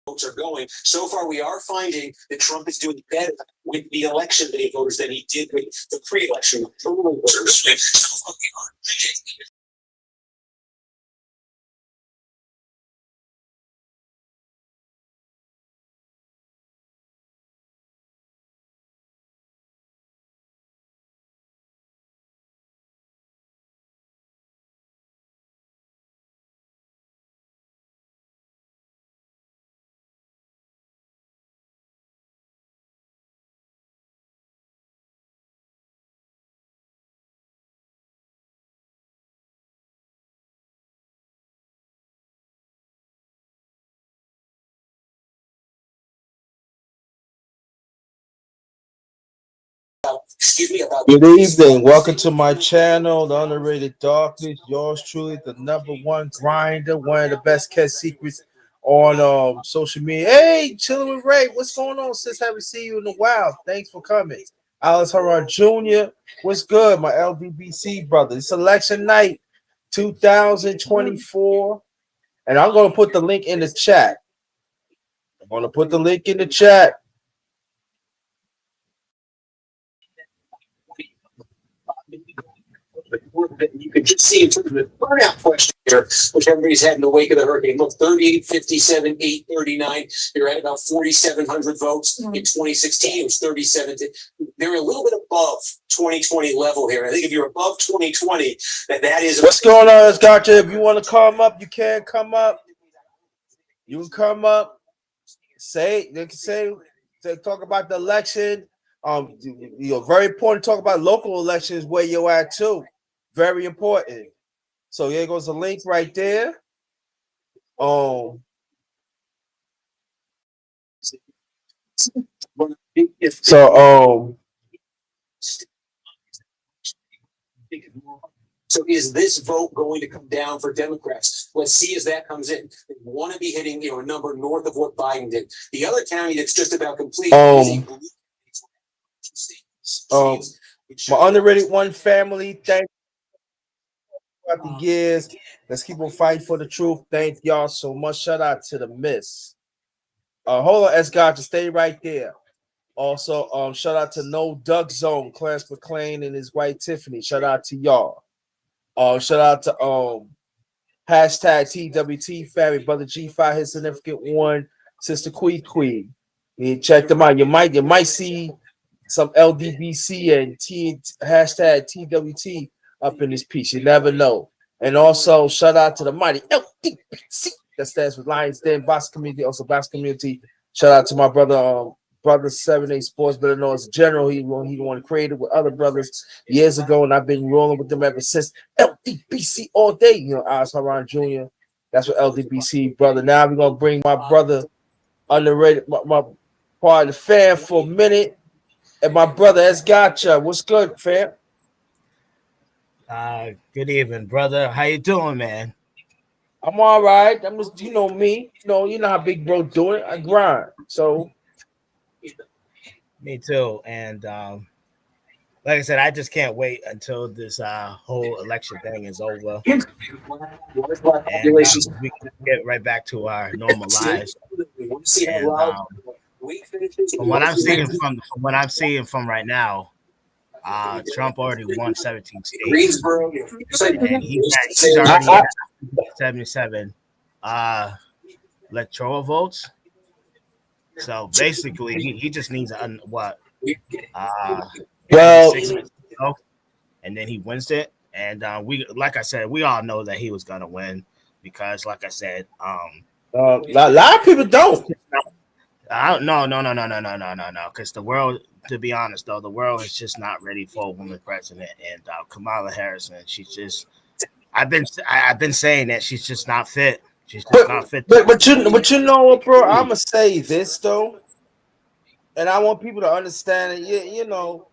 votes are going. So far, we are finding that Trump is doing better with the election day voters than he did with the pre-election voters. Excuse me about Good evening. Welcome to my channel, The Underrated Darkness. Yours truly, the number one grinder, one of the best kept secrets on social media. Hey, chilling with Ray. What's going on, sis? Haven't seen you in a while. Thanks for coming. Alice Haran Jr. What's good, my LDBC brother? It's election night 2024. And I'm going to put the link in the chat. I'm going to put the link in the chat. you can just see in terms of the burnout question here, which everybody's had in the wake of the hurricane. Look, 38, 57, 839. You're at about 4,700 votes. In 2016, it was 37. They're a little bit above 2020 level here. I think if you're above 2020, that is. What's going on, Gotcha? If you want to come up, you can come up. You can come up. They can say, talk about the election. Very important to talk about local elections where you're at too. Very important. So here goes the link right there. So So is this vote going to come down for Democrats? Let's see as that comes in. They want to be hitting, a number north of what Biden did. The other county that's just about complete is my underrated one family. Thank you throughout the years. Let's keep on fighting for the truth. Thank y'all so much. Shout out to the Miss. Hold on, S. God, to stay right there. Also, shout out to No Duck Zone, Clarence McLean and his wife Tiffany. Shout out to y'all. Shout out to hashtag TWT family, brother G5, his significant one, sister Quee. You check them out. You might see some LDBC and hashtag TWT up in this piece. You never know. And also shout out to the mighty LDBC that stands for Lions Den Box Community, also Box Community. Shout out to my brother 7A Sports, better known as General. He the one created with other brothers years ago, and I've been rolling with them ever since. LDBC all day, Alice Haran Jr. That's what LDBC, brother. Now we're gonna bring my brother underrated, my part of the fan for a minute, and my brother S. Gotcha. What's good, fam? Good evening, brother. How you doing, man? I'm all right. I'm just, me. You know how big bro doing. I grind. So me too. And like I said, I just can't wait until this whole election thing is over, and we can get right back to our normal lives. And from what I'm seeing from right now, Trump already won 17 states, and he's already at 77 electoral votes. So basically, he just needs what? well, 6 minutes ago, and then he wins it. And like I said, we all know that he was gonna win because, like I said, a lot of people don't. No. Because the world, to be honest, though, the world is just not ready for a woman president. And Kamala Harris, and she's just, I've been saying that she's just not fit. She's just not fit. But you know what, bro? I'ma say this though, and I want people to understand it.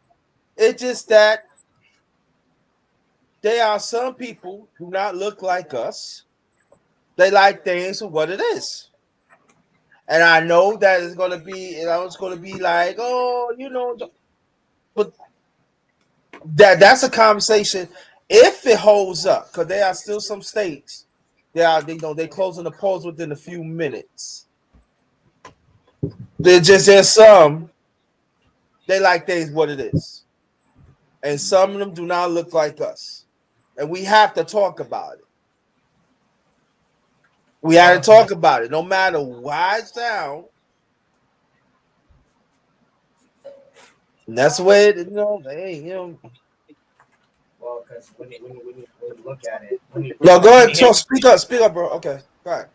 It's just that there are some people who not look like us. They like things for what it is. And I know that it's gonna be, it's gonna be like, but that's a conversation if it holds up, because there are still some states. They're closing the polls within a few minutes. There's some they like things what it is, and some of them do not look like us, and we have to talk about it. We had to talk about it, no matter why it sounds. And that's the way Well, because when you look at it, No, go ahead. So speak up, bro. Okay, go ahead.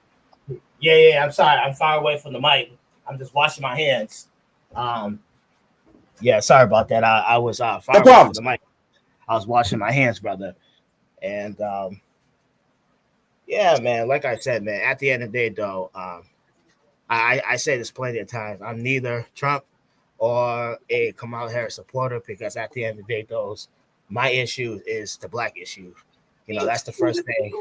Yeah. I'm sorry. I'm far away from the mic. I'm just washing my hands. Yeah, sorry about that. I was far No away problem. from the mic. I was washing my hands, brother. And yeah, man. Like I said, man. At the end of the day, though, I say this plenty of times. I'm neither Trump or a Kamala Harris supporter because at the end of the day, my issue is the black issue. You know, that's the first thing.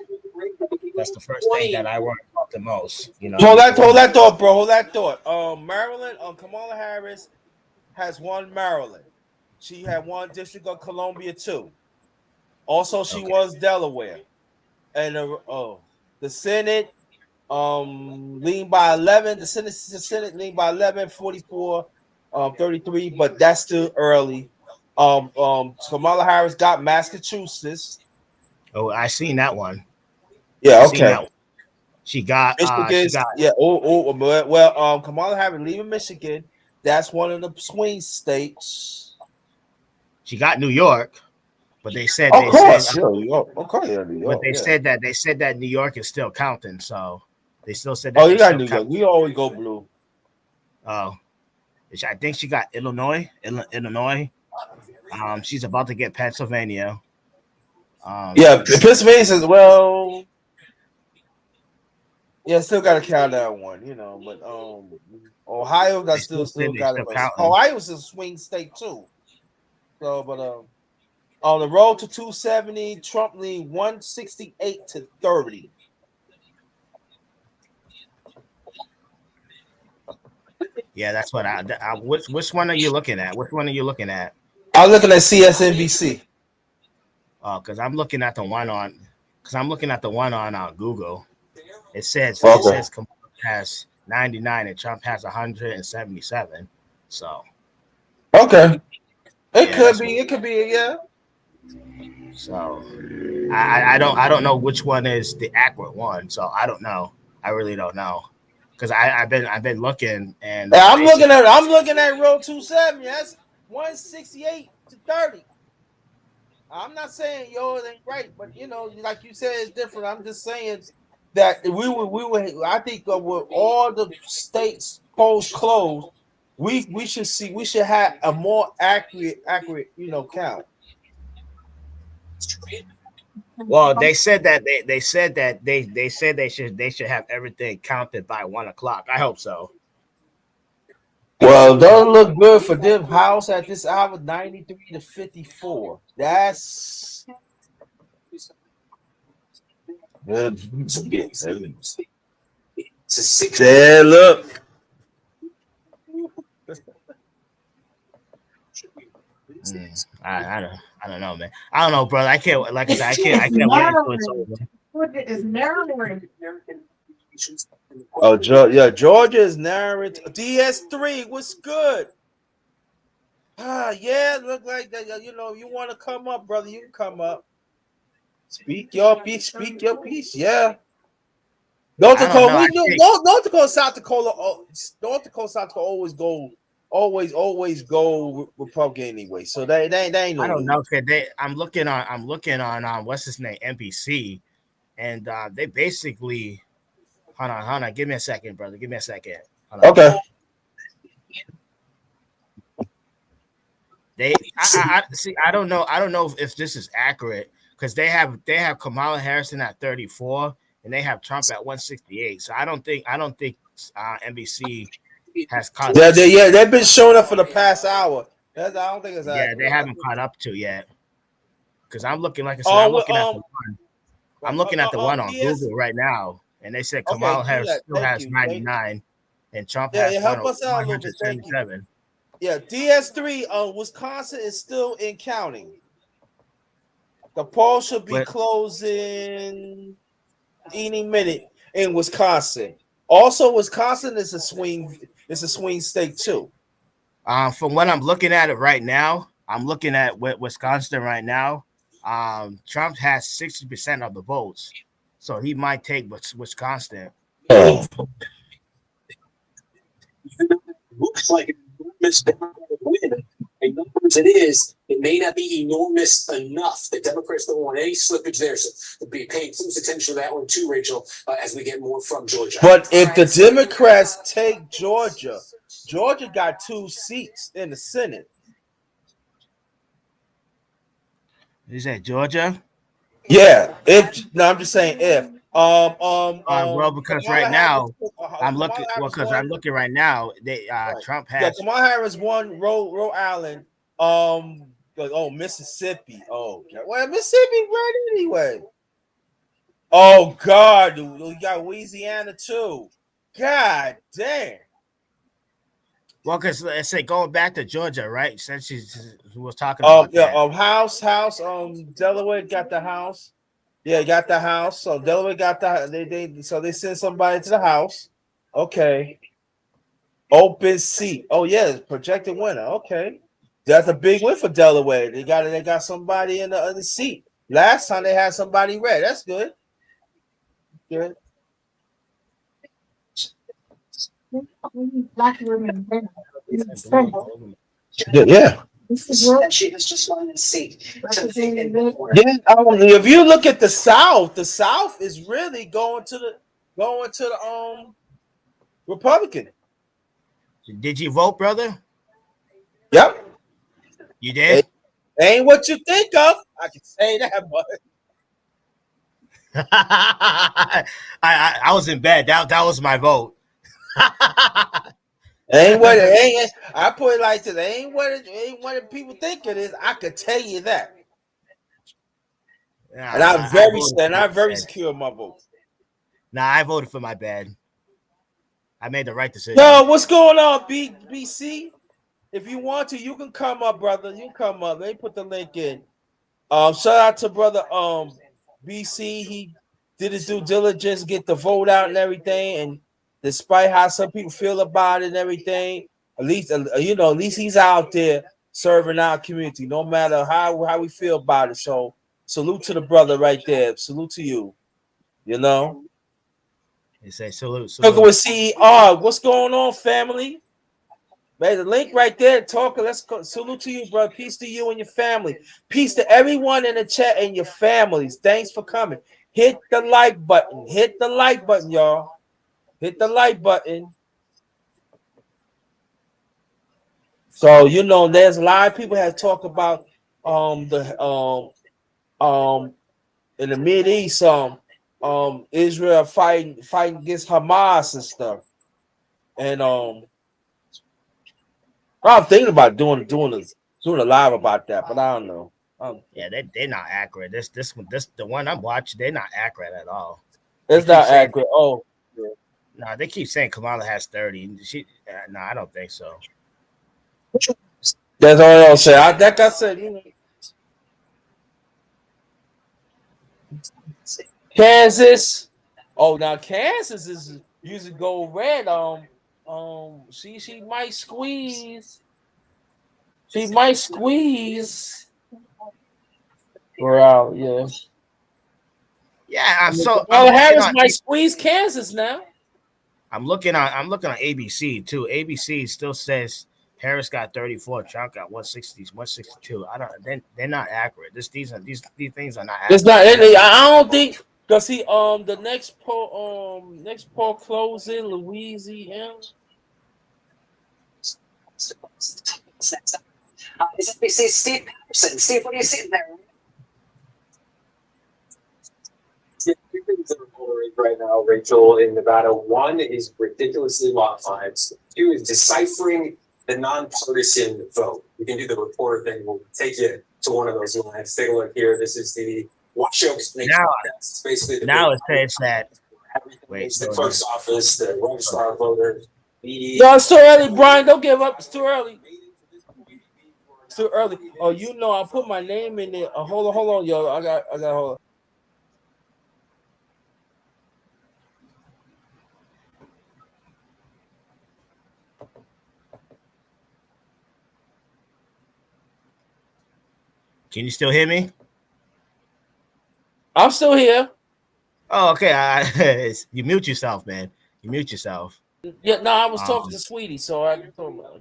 That's the first thing that I worry about the most. You know, Hold that thought, bro. Hold that thought. Maryland, Kamala Harris has won Maryland. She had won District of Columbia too. Also, she was Delaware, and the Senate leaned by 11. The Senate leaned by 11, 44, 33, but that's still early. Kamala Harris got Massachusetts. Oh, I seen that one. Yeah, okay. She got Michigan. Yeah. Kamala Harris leaving Michigan. That's one of the swing states. She got New York, but they said New York. But they said that New York is still counting, so they still said that. Oh, you got New York. We always go blue. Oh, I think she got Illinois. She's about to get Pennsylvania. Yeah, Pennsylvania says, well, yeah, still got to count that one, but Ohio got still got it. Ohio's a swing state too. So, but on the road to 270, Trump lead 168-30. Yeah, that's what which one are you looking at? Which one are you looking at? I'm looking at CSNBC. Because I'm looking at the one on Google. It says Kamala has 99 and Trump has 177. So okay, it could be, yeah. So I don't know which one is the accurate one. So I don't know. I really don't know because I've been looking and I'm looking at row 270. That's 168-30. I'm not saying yours ain't right, but like you said, it's different. I'm just saying that we would. I think with all the states polls closed, we should have a more accurate count. Well, they said that they said they should have everything counted by 1:00. I hope so. Well, it doesn't look good for them. House at this hour, 93-54. That's good. Yeah, look. I don't know, man. I don't know, brother. I can't. Like I said, I can't wait until it's over. What is Maryland? Oh, Georgia is narrowing. DS3 was good. Yeah, look like that. You want to come up, brother? You can come up. Speak your piece. Yeah. North Dakota, North Dakota, South Dakota. North Dakota, South Dakota always go Republican anyway. So they ain't no. I don't know. I'm looking on what's his name, NBC, and they basically. Hold on. Give me a second, brother. Give me a second. Okay. I don't know if this is accurate because they have Kamala Harris at 34 and they have Trump at 168. So I don't think NBC has caught. They've been showing up for the past hour. I don't think it's accurate. They haven't caught up to yet. Because I'm looking, like I said, I'm looking at the one on Google right now, and they said Kamala Harris still has 99, and Trump has 177. Yeah, DS3, Wisconsin is still in counting. The poll should be closing any minute in Wisconsin. Also, Wisconsin is a swing. it's a swing state too. From what I'm looking at it right now, I'm looking at Wisconsin right now. Trump has 60% of the votes, so he might take Wisconsin. Oh. Looks like an enormous Democratic win. In numbers it is, it may not be enormous enough. The Democrats don't want any slippage there. So we'll be paying close attention to that one too, Rachel, as we get more from Georgia. But if the Democrats take Georgia, Georgia got 2 seats in the Senate. You said Georgia? Yeah. I'm just saying if. Well, because Kamala right now Harris I'm looking right now. Right. Trump has Kamala Harris won Rhode Island. Mississippi. Oh, God. Well, Mississippi right anyway. Oh God, dude. We got Louisiana too. God damn. well, because let's say going back to Georgia, right? Since she was talking about that. House. Delaware got the House. Yeah, got the House. So Delaware got they send somebody to the House. Okay. Open seat. Oh yeah, projected winner. Okay. That's a big win for Delaware. They got somebody in the seat. Last time they had somebody red. That's good. Good. Black women. Yeah. And she has just won the seat. Yeah. If you look at the South is really going to the Republican. Did you vote, brother? Yep. You did? Ain't what you think of. I can say that much. I was in bed. That was my vote. Ain't what it ain't. I put it like this. Ain't what people think it is. I could tell you that. And I'm very secure in my vote. Nah, I voted for my bad. I made the right decision. Yo, what's going on, BC? If you want to, you can come up, brother. You can come up. Let me put the link in. Shout out to brother BC. He did his due diligence, get the vote out and everything. And despite how some people feel about it and everything, at least he's out there serving our community, no matter how we feel about it. So salute to the brother right there. Salute to you. You know. They say salute. Talking with CER. What's going on, family? Man, the link right there. Talking. Let's go. Salute to you, bro. Peace to you and your family. Peace to everyone in the chat and your families. Thanks for coming. Hit the like button. Hit the like button, y'all. Hit the like button. So there's a lot of people have talked about in the Mid East Israel fighting against Hamas and stuff. And I'm thinking about doing a live about that, but I don't know. Yeah, they're not accurate. This the one I'm watching, they're not accurate at all. It's not accurate. Oh, yeah. No, they keep saying Kamala has 30. No, I don't think so. That's all I'll say. Like I said, Kansas. Oh, now Kansas is usually go red. She might squeeze. She might squeeze. We're out, yeah. Yeah, Harris might squeeze Kansas now. I'm looking on ABC too. ABC still says Harris got 34, Trump got 160, 162. They're not accurate. These things are not accurate. It's not. I don't think. Cause the next poll close in Louisiana. Steve Patterson. Steve, what are you seeing there? Yeah, two things that are polarized right now, Rachel, in Nevada. One is ridiculously modified. Two is deciphering the nonpartisan vote. We can do the report thing. We'll take you to one of those lines. Take a look here. This is the Washoe explanation. It's basically it says that. The clerk's office, the registrar of voters. No, it's too early, Brian. Don't give up. It's too early. It's too early. Oh, I put my name in there. Hold on, yo. I got hold on. Can you still hear me? I'm still here. Oh, okay. You mute yourself, man. You mute yourself. Yeah, no, I was talking to Sweetie, so I told her.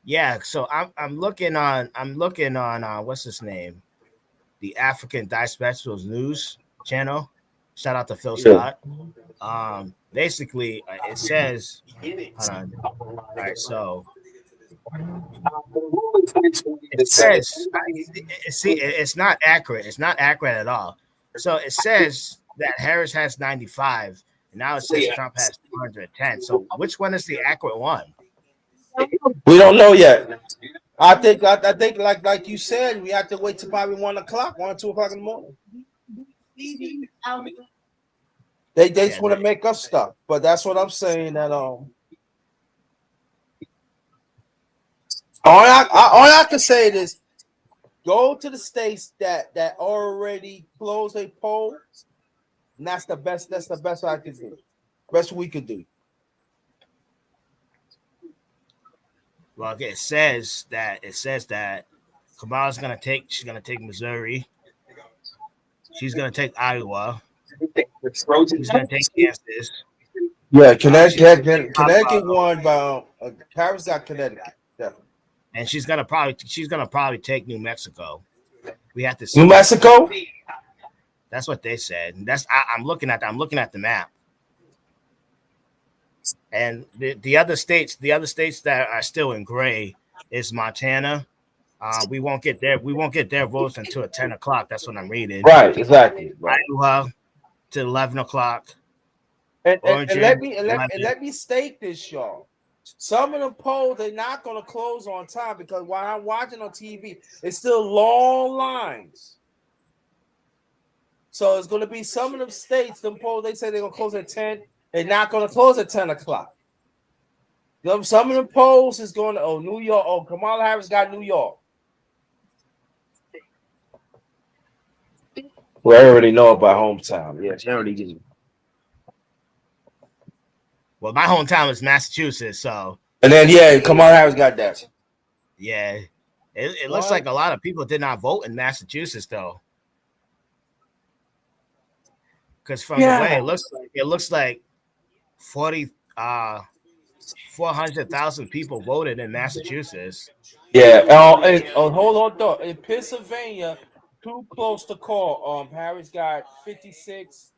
Yeah, so I'm looking on what's his name? The African Dispatches News channel. Shout out to Phil Scott. Basically, it says, hold on. All right, so it says, it's not accurate. It's not accurate at all. So it says that Harris has 95, and now it says Trump has 210. So which one is the accurate one? We don't know yet. I think like you said, we have to wait till probably 1 o'clock, 1 or 2 o'clock in the morning. They just want to make up stuff, but that's what I'm saying. That all I can say is go to the states that already closed their polls, and that's the best. That's the best I could do. Best we could do. Well, okay, it says that Kamala's gonna take Missouri. She's gonna take Iowa. She's gonna take Kansas. Yeah, Connecticut won by Harris got Connecticut, definitely. And she's gonna probably take New Mexico. We have to see. New Mexico. That's what they said. And I'm looking at the map. And the other states that are still in gray is Montana. We won't get their votes until at 10 o'clock. That's what I'm reading. Right, exactly. Right. Iowa to 11 o'clock. And let me state this, y'all. Some of the polls they're not going to close on time because while I'm watching on TV, it's still long lines. So it's going to be some of them states, them polls they say they're going to close at 10. They're not going to close at 10 o'clock. Some of the polls is going to New York. Kamala Harris got New York. Well, I already know about hometown. Yeah, she already did. Well, my hometown is Massachusetts, so. And then Kamala Harris got that. Yeah, it looks like a lot of people did not vote in Massachusetts though, because from the way it looks like 400,000 people voted in Massachusetts. Yeah. Hold on, though. In Pennsylvania, too close to call. Harris got 56%,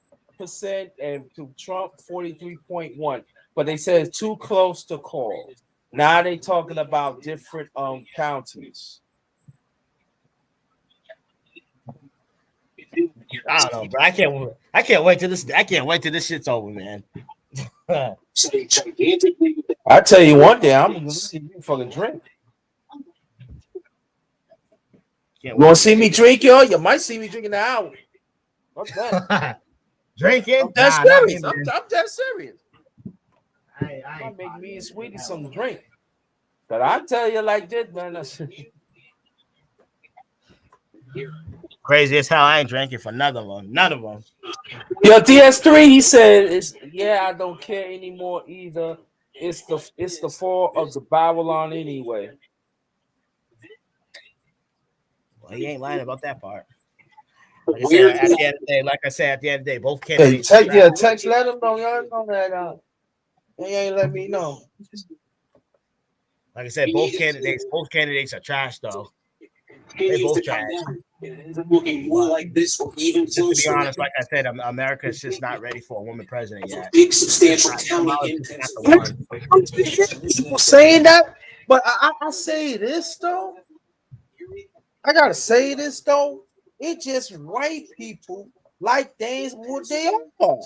and to Trump 43.1%. But they said it's too close to call. Now they talking about different counties. I don't know, bro. I can't wait till this shit's over, man. I tell you one day, I'm gonna see you fucking drink. You want to see me drink, yo? You might see me drinking an hour. What's that? Drinking? I'm that serious. I'm that serious. I make me and Sweetie some drink. But I tell you like this, man. Crazy as hell. I ain't drinking for none of them. Yo, DS3, he said, I don't care anymore either. It's the fall of the Babylon anyway. Well, he ain't lying about that part. Like I said, at the end of the day, both candidates. Text, let them know. Y'all know that. They ain't let me know. Like I said, both candidates are trash, though. They both trash. Looking more like this, or even to be honest, like I said, America is just not ready for a woman president yet. Big substantial county people saying that, but I say this though. I gotta say this though. It's just white people like things what they are.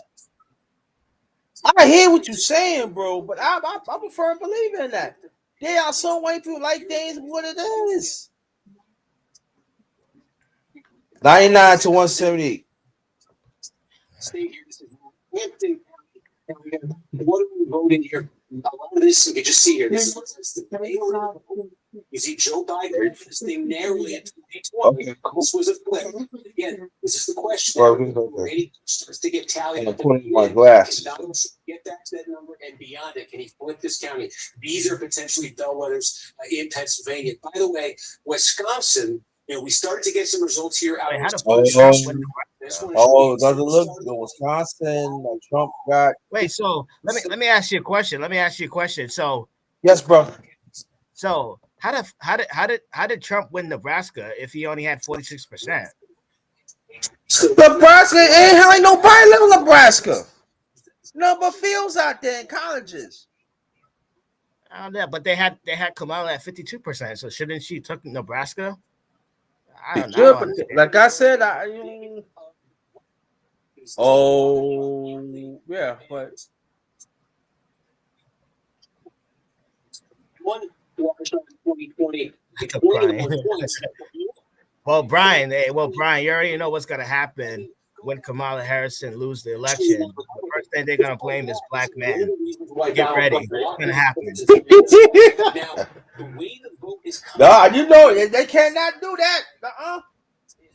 I hear what you're saying, bro, but I'm a firm believer in that. There are some white people like things what it is. 99 to 178. What are we voting here? A lot of this you can just see here. You see Joe Biden this thing narrowly at 2020. Okay, cool. This was a flip. Again, this is the question. Starts to get tallied. I'm putting my glass. Get back to that number and beyond it. Can he flip this county? These are potentially bellwethers in Pennsylvania. By the way, Wisconsin You know, we started to get some results here out Wait, of how the fuck did Trump win Nebraska? Oh, doesn't look good. Wisconsin, Trump got. Wait, so let me ask you a question. Let me ask you a question. So Yes, bro. So how did Trump win Nebraska if he only had 46%? Nebraska ain't nobody live in Nebraska. No, but fields out there in colleges. I don't know, but they had Kamala at 52%. So shouldn't she took Nebraska? I don't know. But like I said, yeah, but one 2020. Well, Brian, you already know what's gonna happen when Kamala Harrison lose the election. The first thing they're gonna blame is black men. Get ready, it's gonna happen. No, you know they cannot do that.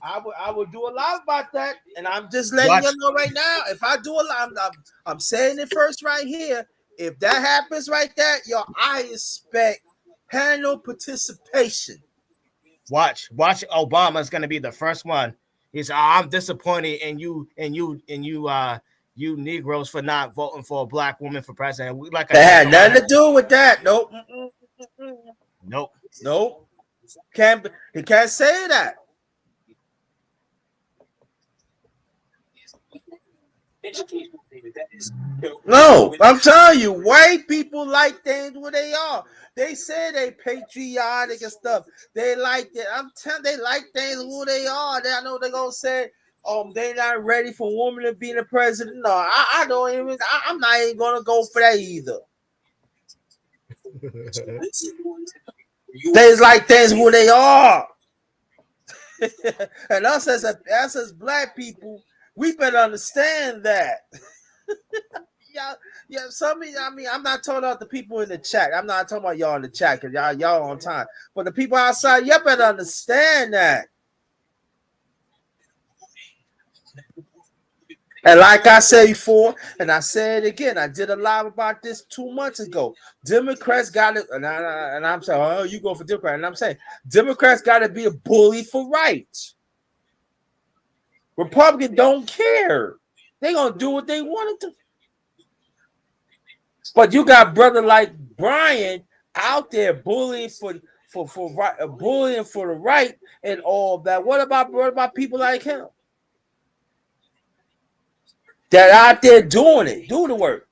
I would do a lot about that, and I'm just letting you know right now. If I do a lot, I'm saying it first right here. If that happens right there, I expect panel participation. Watch. Obama's gonna be the first one. He's I'm disappointed in you Negroes for not voting for a black woman for president. That had nothing to do with that. Nope. Nope. He can't say that. No, I'm telling you, white people like things where they are. They say they patriotic and stuff. They like that. I'm telling they like things who they are. I know they're gonna say, they're not ready for women to be the president. No, I don't even. I'm not even gonna go for that either. They like things who they are. And us as black people, we better understand that. Yeah, some of you, I'm not talking about the people in the chat. I'm not talking about y'all in the chat because y'all on time. But the people outside, you better understand that. And like I said before, and I said it again, I did a live about this 2 months ago. Democrats got it, and I'm saying, oh, you go for Democrat, and I'm saying Democrats got to be a bully for rights. Republicans don't care. They're gonna do what they want to. But you got brother like Brian out there bullying for bullying for the right and all that. What about people like him that out there doing it, do the work?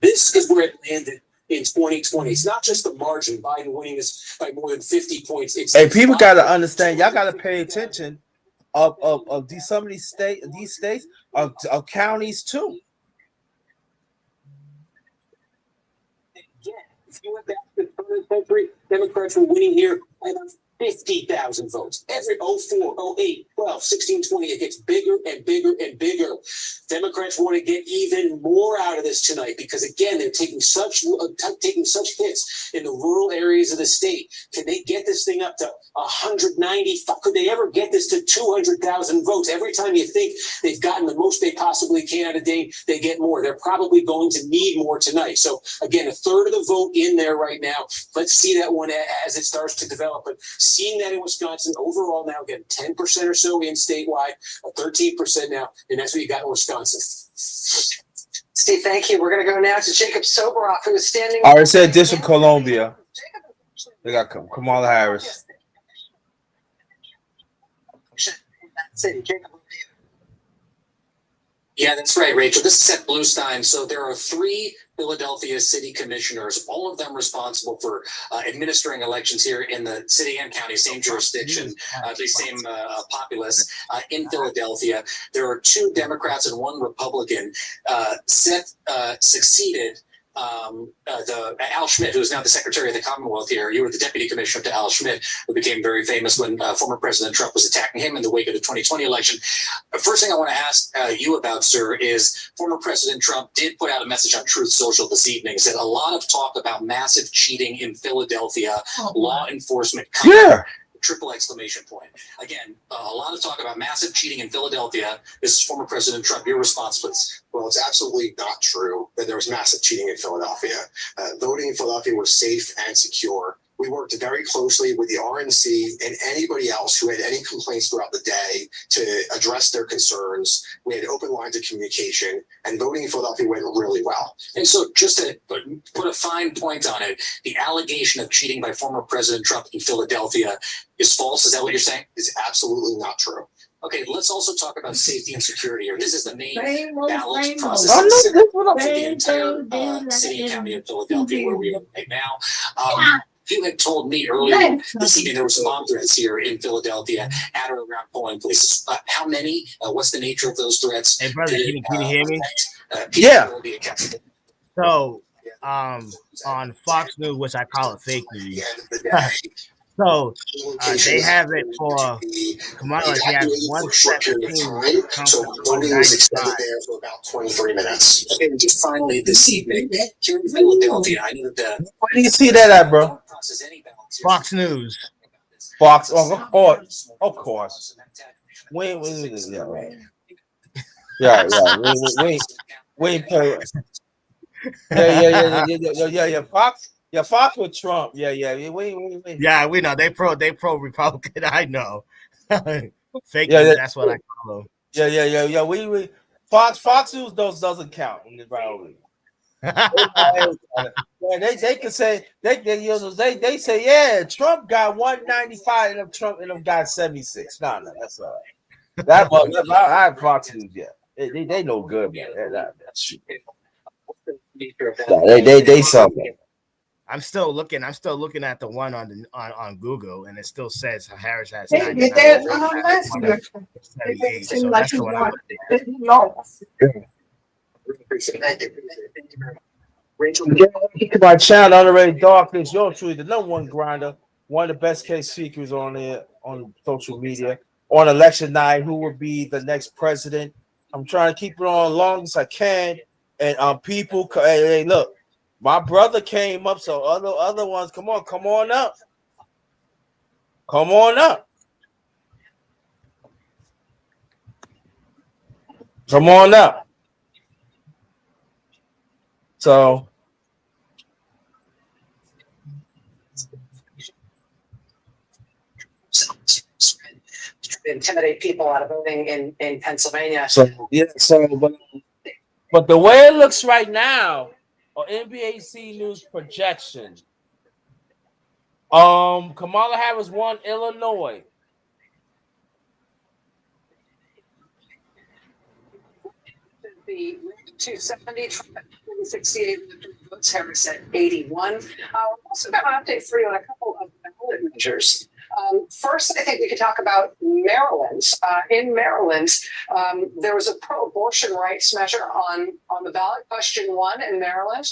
This is where it landed in 2020. It's not just the margin. Biden winning this by more than 50 points. Hey, people got to understand. Y'all got to pay attention of some of these states of counties too. If you went back to the turn of the century, Democrats were winning here by about 50,000 votes. Every 04, 08, 12, 16, 20, it gets bigger and bigger and bigger. Democrats want to get even more out of this tonight because, again, they're taking such hits in the rural areas of the state. Can they get this thing up to 190? Could they ever get this to 200,000 votes? Every time you think they've gotten the most they possibly can out of Dane, they get more. They're probably going to need more tonight. So, again, a third of the vote in there right now. Let's see that one as it starts to develop. But seeing that in Wisconsin overall now, again, 10% or so in statewide, 13% now, and that's what you got in Wisconsin. Steve, thank you. We're going to go now to Jacob Soboroff, who is standing. I already said this in Columbia. They got Kamala Harris. Yeah, that's right, Rachel. This is Seth Bluestein. So there are 3 Philadelphia city commissioners, all of them responsible for administering elections here in the city and county, same jurisdiction, the same populace in Philadelphia. There are 2 Democrats and 1 Republican. Seth succeeded Al Schmidt, who is now the Secretary of the Commonwealth here. You were the Deputy Commissioner to Al Schmidt, who became very famous when former President Trump was attacking him in the wake of the 2020 election. The first thing I want to ask you about, sir, is former President Trump did put out a message on Truth Social this evening, said a lot of talk about massive cheating in Philadelphia, law enforcement. triple exclamation point. Again, a lot of talk about massive cheating in Philadelphia. This is former President Trump. Your response, please. Well, it's absolutely not true that there was massive cheating in Philadelphia. Voting in Philadelphia was safe and secure. We worked very closely with the RNC and anybody else who had any complaints throughout the day to address their concerns. We had open lines of communication, and voting in Philadelphia went really well. And so just to put a fine point on it, the allegation of cheating by former President Trump in Philadelphia is false. Is that what you're saying? It's absolutely not true. Okay, let's also talk about safety and security here. This is the main Rainbow, ballot rainbow. process Oh, no, this one for the entire city and county of Philadelphia where we are right now. You had told me earlier this evening there were some bomb threats here in Philadelphia at or around polling places. How many? What's the nature of those threats? Hey, brother, can you hear me? Yeah. So, on Fox News, which I call it fake news. So they have it for Kamala. She has 117. So voting was extended there for about 23 minutes. Okay, and just finally this evening here in Philadelphia, I know that Where do you see that at, bro? Fox News. Fox. Oh, of course. Wait, yeah, right. Yeah. We play. Yeah. Fox with Trump. Yeah. Wait. Yeah, we know they pro Republican. I know. Fake Yeah, news. That's what I call them. Yeah. We Fox News doesn't count. Yeah, they can say they say yeah, Trump got 195 and Trump got 76. No, that's all right. I have Fox News. Yeah, they know good, man. That's they something. I'm still looking at the one on Google, and it still says Harris has They 99. did that last year. It 78, seemed so like that's he the one I won. looked at. He lost. Thank you very much. Rachel, My channel already darkness. You're truly the number one grinder, one of the best case speakers on there on social media. On election night, who will be the next president? I'm trying to keep it on as long as I can. And people, hey, look, my brother came up, so other ones, come on up. Come on up. Come on up. So Intimidate people out of voting in Pennsylvania. But the way it looks right now, on NBC News projection, Kamala Harris won Illinois. The 270, 68 votes, Harris at 81. We're also got an update for you on a couple of ballot measures. First, I think we could talk about Maryland. In Maryland, there was a pro-abortion rights measure on the ballot, question 1 in Maryland.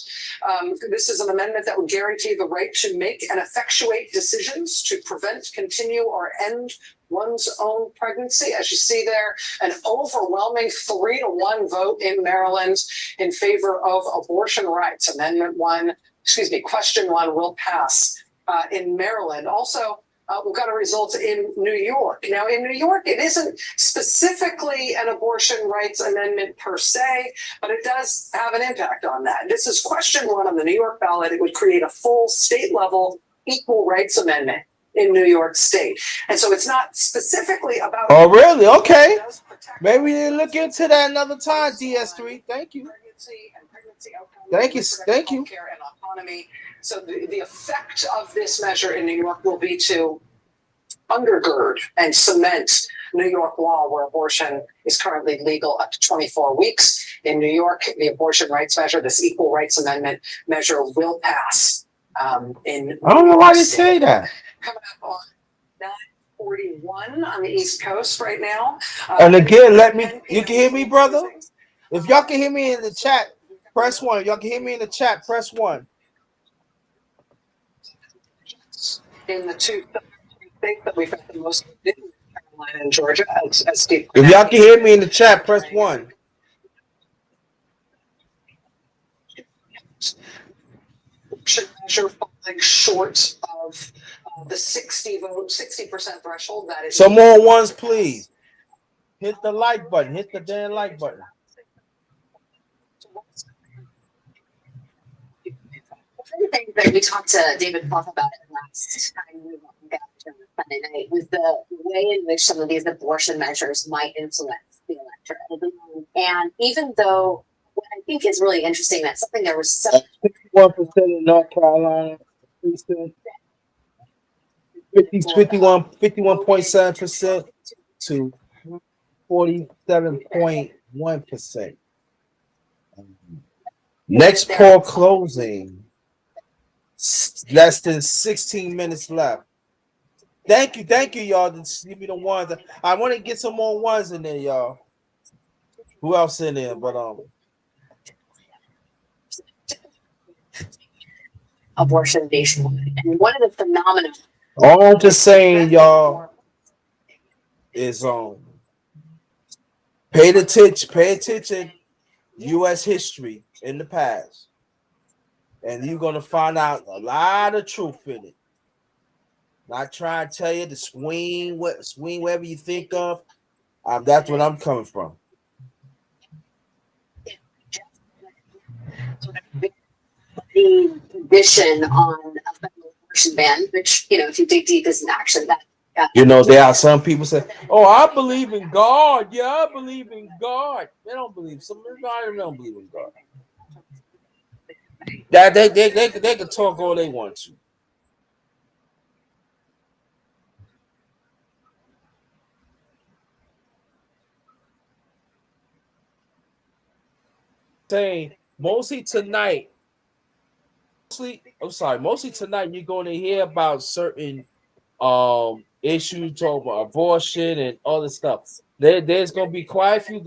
This is an amendment that would guarantee the right to make and effectuate decisions to prevent, continue, or end one's own pregnancy. As you see there, an overwhelming 3-1 vote in Maryland in favor of abortion rights. Question 1 will pass in Maryland. Also, we've got a result in New York. Now, in New York, it isn't specifically an abortion rights amendment per se, but it does have an impact on that. This is question 1 on the New York ballot. It would create a full state-level equal rights amendment in New York State. And so it's not specifically about... Oh, really? Okay. Maybe we didn't look into that another time, DS3. Thank you. Thank you. Care and autonomy. So the effect of this measure in New York will be to undergird and cement New York law, where abortion is currently legal up to 24 weeks. In New York, the abortion rights measure, this equal rights amendment measure, will pass. I don't know why they say that. Coming up on 9:41 on the East Coast right now. And again, you can hear me, brother? If y'all can hear me in the chat, press 1. If y'all can hear me in the chat, press 1. In the 2 states that we've got the most, Carolina and Georgia, as Steve. If y'all can hear me in the chat, press 1. Measure falling short of the 60% threshold. That is Some more ones, please. Hit the like button. Hit the damn like button. One of the things that we talked to David Clough about it last time we got to Sunday night was the way in which some of these abortion measures might influence the electorate. And even though what I think is really interesting, that's something there was some 61% in North Carolina. 51.7% to 47.1%. Next poll closing. Less than 16 minutes left. Thank you, y'all. Just give me the ones. I want to get some more ones in there, y'all. Who else in there? But abortion nationwide. And one of the phenomena. all I'm just saying, y'all, is pay attention, U.S. history in the past, and you're gonna find out a lot of truth in it. Not trying to tell you to swing wherever you think of. That's what I'm coming from. The condition on a federal abortion ban, which, if you dig deep, is an action that. There are some people say, "Oh, I believe in God. Yeah, I believe in God." They don't believe. Some don't believe in God. That they can talk all they want to. Saying mostly tonight you're going to hear about certain issues, talk about abortion and other stuff. There's going to be quite a few.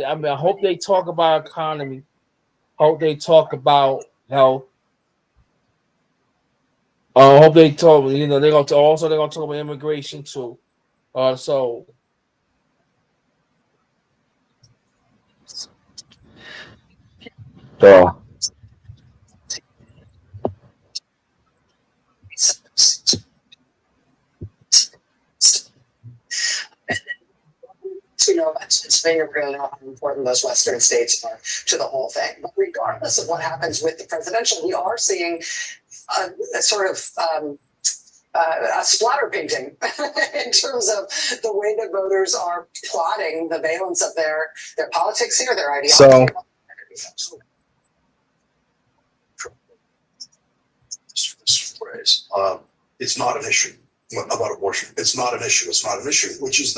I hope they talk about economy. Hope they talk about health. Hope they talk. They're going to talk about immigration too. So we know about Pennsylvania, really know how important those Western states are to the whole thing. But regardless of what happens with the presidential, we are seeing a sort of a splatter painting in terms of the way that voters are plotting the valence of their politics here, their ideology. Phrase. It's not an issue about abortion. It's not an issue. It's not an issue, which is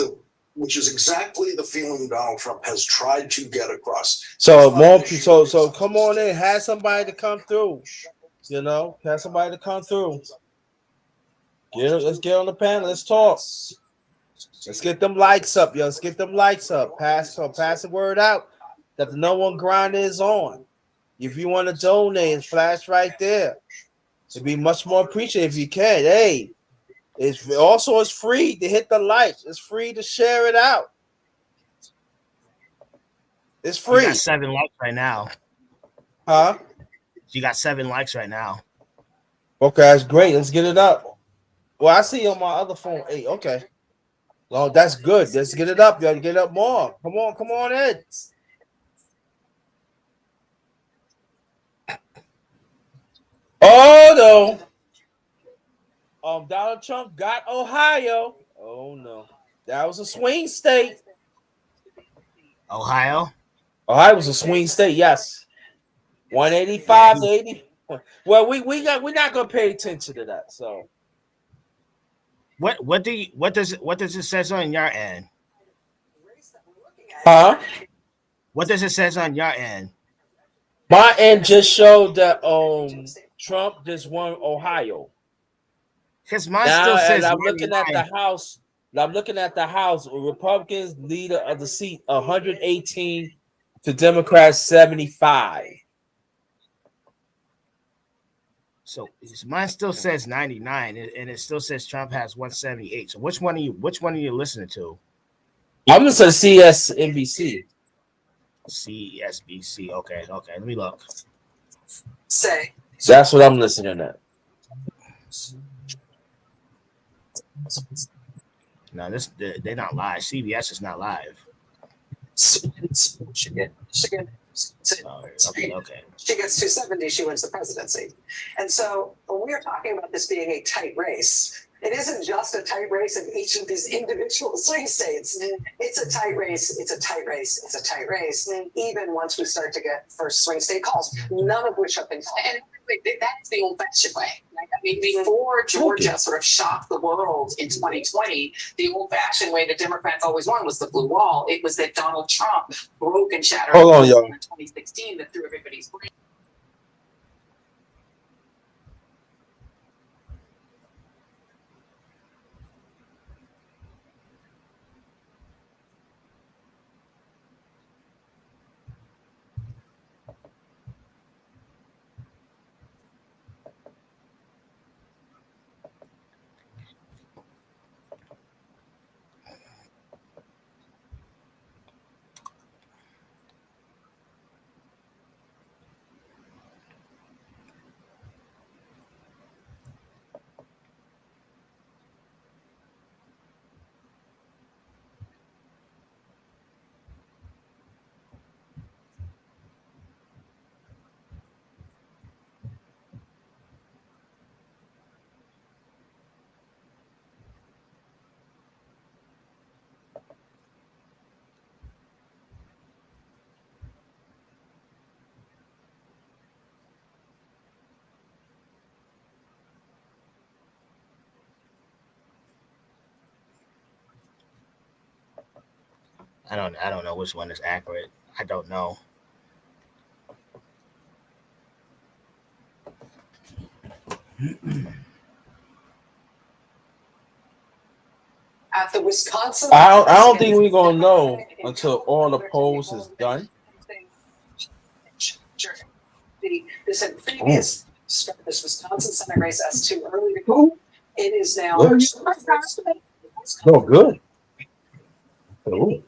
exactly the feeling Donald Trump has tried to get across. So come on in. Have somebody to come through. Have somebody to come through. Let's get on the panel. Let's talk. Let's get them likes up, yo. Let's get them likes up. Pass the word out that the No One Grind is on. If you want to donate, it's flash right there. It'd be much more appreciated if you can. Hey, it's free to hit the like. It's free to share it out. It's free. You got 7 likes right now. Huh? You got 7 likes right now. Okay, that's great. Let's get it up. Well, I see on my other phone 8. Okay. Well, that's good. Let's get it up, y'all. Get it up more. Come on in. Oh no. Donald Trump got Ohio. Oh no. That was a swing state. Ohio was a swing state, yes. 185 to 80. Well, we're not gonna pay attention to that. So what does it says on your end? Huh? What does it says on your end? My end just showed that Trump just won Ohio. Because mine still says I'm looking at the House. I'm looking at the House. Republicans leader of the seat 118 to Democrats 75. So mine still says 99, and it still says Trump has 178. So which one are you listening to? I'm just a CSNBC. CSBC. Okay. Let me look. Say that's what I'm listening at. No, they're not live. CBS is not live. Michigan. Okay. She gets 270, she wins the presidency. And so when we're talking about this being a tight race, it isn't just a tight race in each of these individual swing states. It's a tight race. It's a tight race. It's a tight race. Even once we start to get first swing state calls, none of which have been called. And that's the old-fashioned way. Like, I mean, before Georgia sort of shocked the world in 2020, the old-fashioned way the Democrats always won was the blue wall. It was that Donald Trump broke and shattered Hold on, y'all. in 2016 that threw everybody's brain. I don't know which one is accurate. I don't know. At the Wisconsin, I don't think we're gonna know until all the polls is done. This had previous this Wisconsin Senate race as too early to call. It is now. Oh, good. Oh.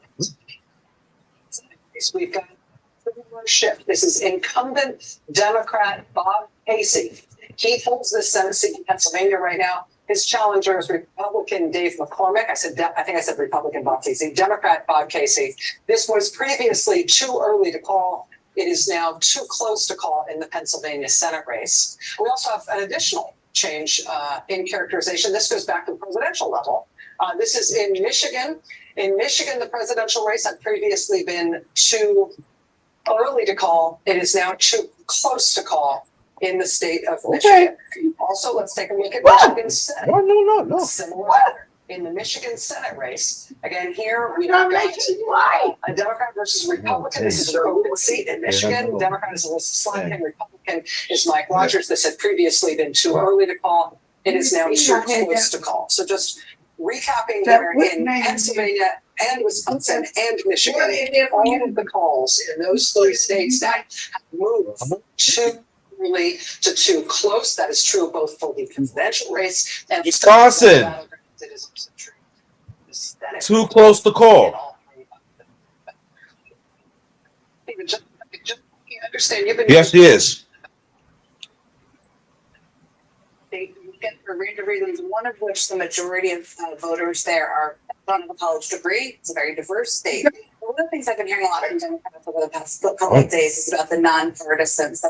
We've got a similar shift. This is incumbent Democrat Bob Casey. He holds the Senate seat in Pennsylvania right now. His challenger is Republican Dave McCormick. I think I said Republican Bob Casey. Democrat Bob Casey. This was previously too early to call. It is now too close to call in the Pennsylvania Senate race. We also have an additional change in characterization. This goes back to the presidential level. This is in Michigan. In Michigan, the presidential race had previously been too early to call. It is now too close to call in the state of Michigan. Also, let's take a look at Michigan Senate. No. Similar pattern. In the Michigan Senate race, again, here we have got a Democrat versus Republican. This is an open seat in Michigan. Democrat is Elizabeth Slotkin. Republican is Mike Rogers. This had previously been too early to call. It is now too close to call. So just recapping here in Pennsylvania and Wisconsin and Michigan, all of the calls in those three states that have moved too early to too close. That is true both for the presidential race and Wisconsin. It is also true. Too close to call. You understand? You've been Yes, he is. They get for a range of reasons, one of which the majority of voters there are don't have a college degree. It's a very diverse state. One of the things I've been hearing a lot from Democrats over the past couple of days is about the nonpartisans.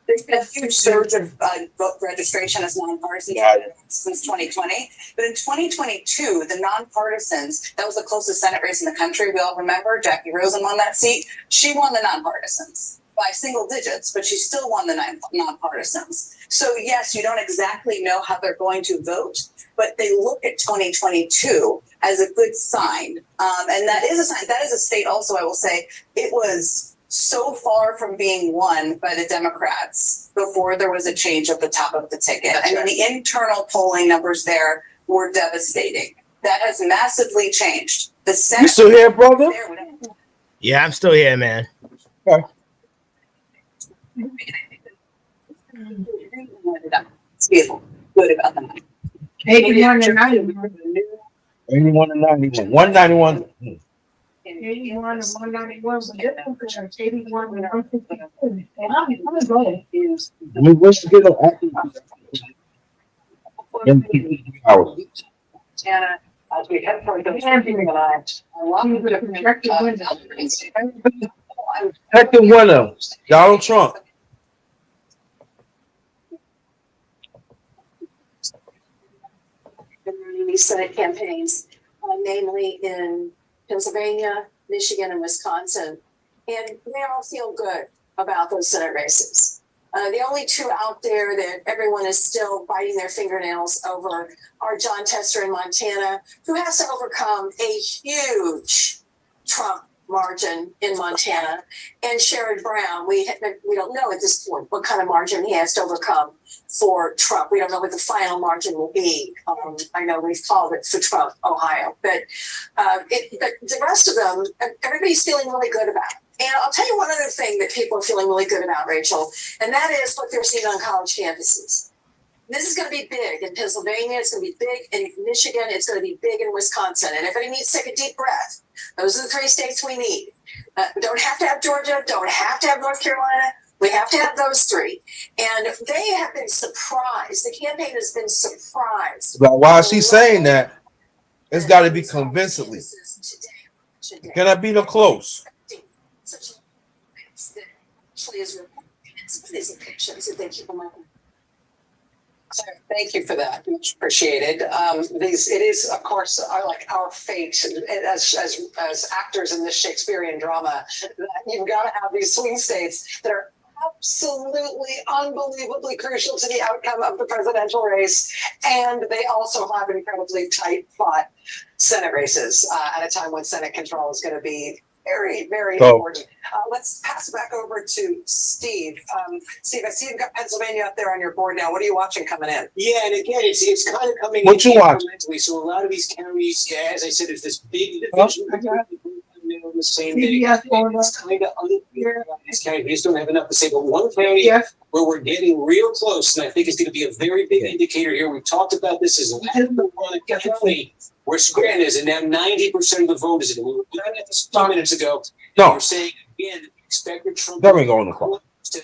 There's been a huge surge of vote registration as nonpartisans since 2020. But in 2022, the nonpartisans, that was the closest Senate race in the country. We all remember Jackie Rosen won that seat. She won the nonpartisans by single digits, but she still won the nonpartisans. So yes, you don't exactly know how they're going to vote, but they look at 2022 as a good sign. And that is a sign. That is a state also, I will say, it was so far from being won by the Democrats before there was a change at the top of the ticket. I mean, the internal polling numbers there were devastating. That has massively changed. The Senate, You still here, brother? Yeah, I'm still here, man. Okay. Good about that. 81 and 91. 81 and 91. 191. 81 and 191 was different because 81 and 152. And I'm going. We wish to get an active. In 2 hours. Montana, as we head toward those hearing tonight, a lot of different, Check the winner, Donald Trump. Senate campaigns, namely in Pennsylvania, Michigan, and Wisconsin. And they all feel good about those Senate races. The only two out there that everyone is still biting their fingernails over are John Tester in Montana, who has to overcome a huge Trump margin in Montana, and Sherrod Brown. We don't know at this point what kind of margin he has to overcome for Trump. We don't know what the final margin will be. I know we've called it for Trump, Ohio, but the rest of them, everybody's feeling really good about. And I'll tell you one other thing that people are feeling really good about, Rachel, and that is what they're seeing on college campuses. This is going to be big in Pennsylvania. It's going to be big in Michigan. It's going to be big in Wisconsin. And everybody needs to take a deep breath. Those are the 3 states we need. Don't have to have Georgia. Don't have to have North Carolina. We have to have those 3. And they have been surprised. The campaign has been surprised. But while she's saying that, it's got to be convincingly. Can I be no close? Thank you for that. Much appreciated. It is, of course, like our fate as actors in this Shakespearean drama. You've got to have these swing states that are absolutely unbelievably crucial to the outcome of the presidential race, and they also have incredibly tight fought Senate races at a time when Senate control is going to be very, very important. Let's pass it back over to Steve. Steve, I see you've got Pennsylvania up there on your board now. What are you watching coming in? Yeah, and again, it's kind of coming What in you watch? incrementally. So a lot of these counties, yeah, as I said, it's this big division on the same day. It's kind of unclear about these counties. We just don't have enough to say. But one county where we're getting real close, and I think it's going to be a very big indicator here. We've talked about this as a county where Scranton is, and now 90% of the vote is in. We were looking at this 2 minutes ago. No. We're saying again, expected Trump There we go on the clock. to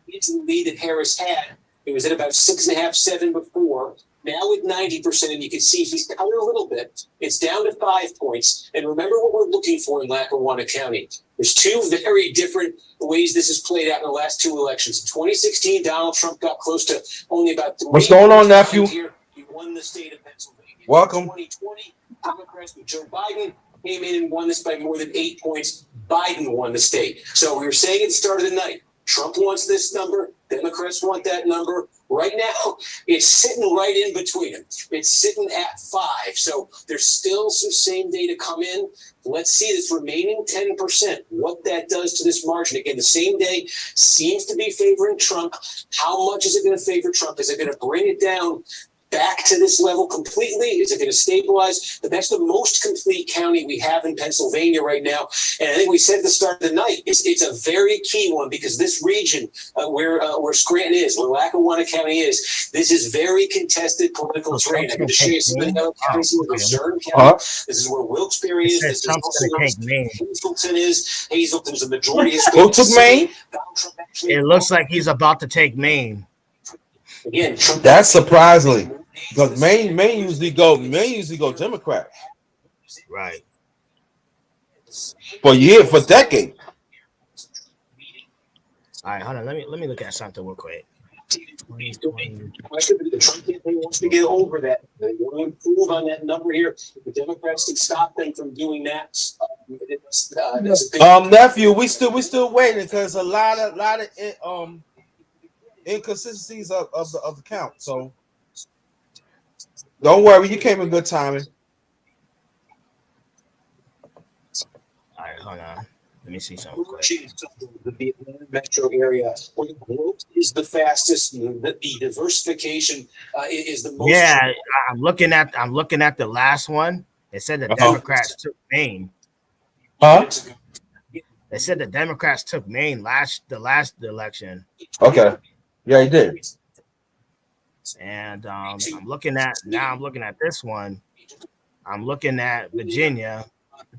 into the lead that Harris had. It was at about 6.5, 7 before. Now with 90%, and you can see he's counted a little bit. It's down to 5 points. And remember what we're looking for in Lackawanna County. There's 2 very different ways this has played out in the last 2 elections. In 2016, Donald Trump got close to only about 3. What's going on, nephew? Here, he won the state of Pennsylvania. Welcome. In 2020, Democrats with Joe Biden came in and won this by more than 8 points. Biden won the state. So we were saying at the start of the night, Trump wants this number. Democrats want that number. Right now, it's sitting right in between them. It's sitting at 5. So there's still some same day to come in. Let's see this remaining 10%, what that does to this margin. Again, the same day seems to be favoring Trump. How much is it going to favor Trump? Is it going to bring it down back to this level completely? Is it going to stabilize? But that's the most complete county we have in Pennsylvania right now. And I think we said at the start of the night, it's a very key one because this region where Scranton is, where Lackawanna County is, this is very contested political terrain. I'm going to show you some of the other counties in Luzerne County. This is where Wilkes-Barre is. This is also where Hazleton is. Hazleton's the majority. Who took Maine? It looks like he's about to take Maine. Again, Trump, That's surprisingly because Maine usually go Democrat Right. for decades. All right, hold on. Let me look at something real quick. The Trump campaign wants to get over that. They want to improve on that number here. If the Democrats can stop them from doing that, Nephew, we still waiting because a lot of inconsistencies of the count. So don't worry, you came in good timing. All right, hold on. Let me see something quick. The metro area where the growth is the fastest, the diversification is the most. Yeah, I'm looking at the last one. It said the Democrats took Maine. Huh? They said the Democrats took Maine the last election. Okay. Yeah, he did. And I'm looking at this one. I'm looking at Virginia.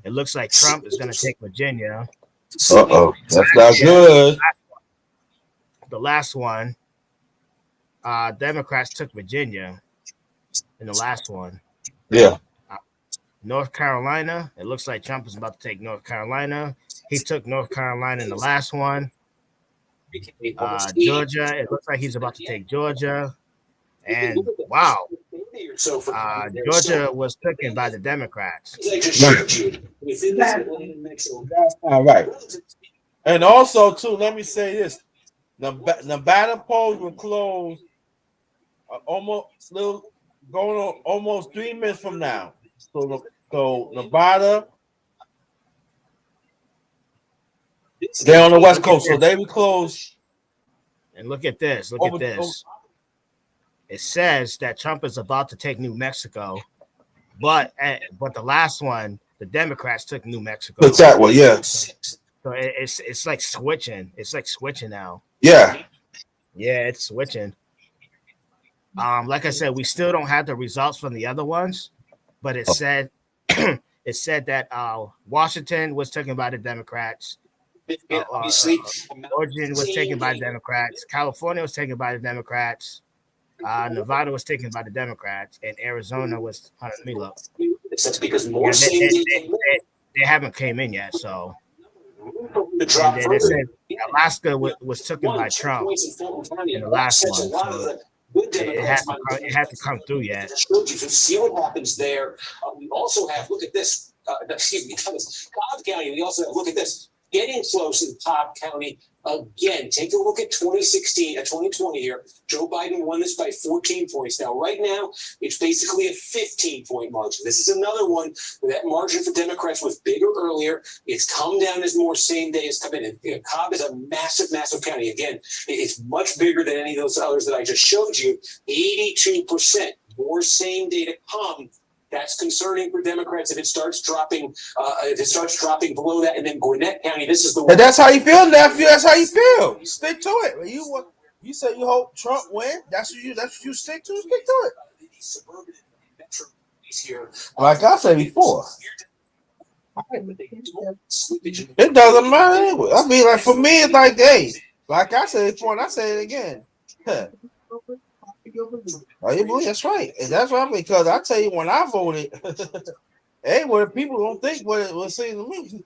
It looks like Trump is going to take Virginia. That's not good. The last one, Democrats took Virginia. in the last one. Yeah. North Carolina. It looks like Trump is about to take North Carolina. He took North Carolina in the last one. Georgia. It looks like he's about to take Georgia. And wow, Georgia was taken by the Democrats. All right. And also, too, let me say this: Nevada polls were closed almost going on almost 3 minutes from now. So Nevada, they're on the West Coast, so they will close. And look at this. Look at this. It says that Trump is about to take New Mexico, but the last one, the Democrats took New Mexico. Took that one, yeah. So it's like switching. It's like switching now. Yeah. Yeah, it's switching. Like I said, we still don't have the results from the other ones, but it said that Washington was taken by the Democrats. Oregon was taken by the Democrats. California was taken by the Democrats. Nevada was taken by the Democrats, and Arizona was. Let me look. That's because more they haven't came in yet, so. They said Alaska was taken by Trump in the last one, so it had to come through yet. See what happens there. We also have look at this. Excuse me, Cobb County. We also have look at this. Getting close in Cobb County again. Take a look at 2020 here. Joe Biden won this by 14 points. Now, right now, it's basically a 15-point margin. This is another one where that margin for Democrats was bigger earlier. It's come down as more same day has come in. And, Cobb is a massive, massive county. Again, it's much bigger than any of those others that I just showed you. 82% more same day to come. That's concerning for Democrats if it starts dropping. Below that, and then Gwinnett County. This is the one. And that's how you feel, nephew. That's how you feel. Stick to it. You said you hope Trump win. That's what you stick to. Stick to it. Like I said before, it doesn't matter anyway. I mean, like for me, it's like, hey, like I said before, and I say it again. Oh, you believe that's right, and that's what I mean. Because I tell you, when I voted, hey, what people don't think what it was saying to me.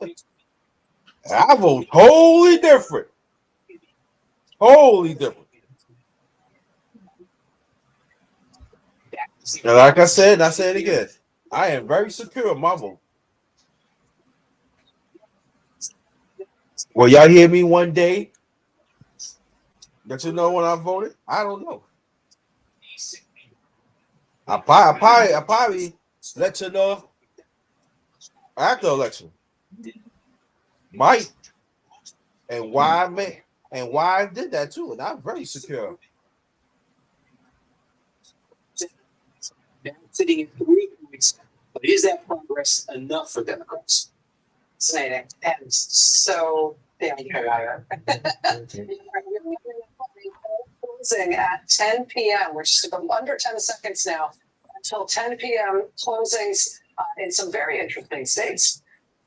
I vote wholly different. Wholly different. And like I said, and I say it again, I am very secure in my vote. Will y'all hear me one day? That you know when I voted? I don't know. I probably let you know after the election. Might. And why I did that too. And I'm very secure. Sitting in 3 points, but is that progress enough for Democrats? Fascinating. And so there you go. Closing at 10 p.m. We're just under 10 seconds now until 10 p.m. closings in some very interesting states.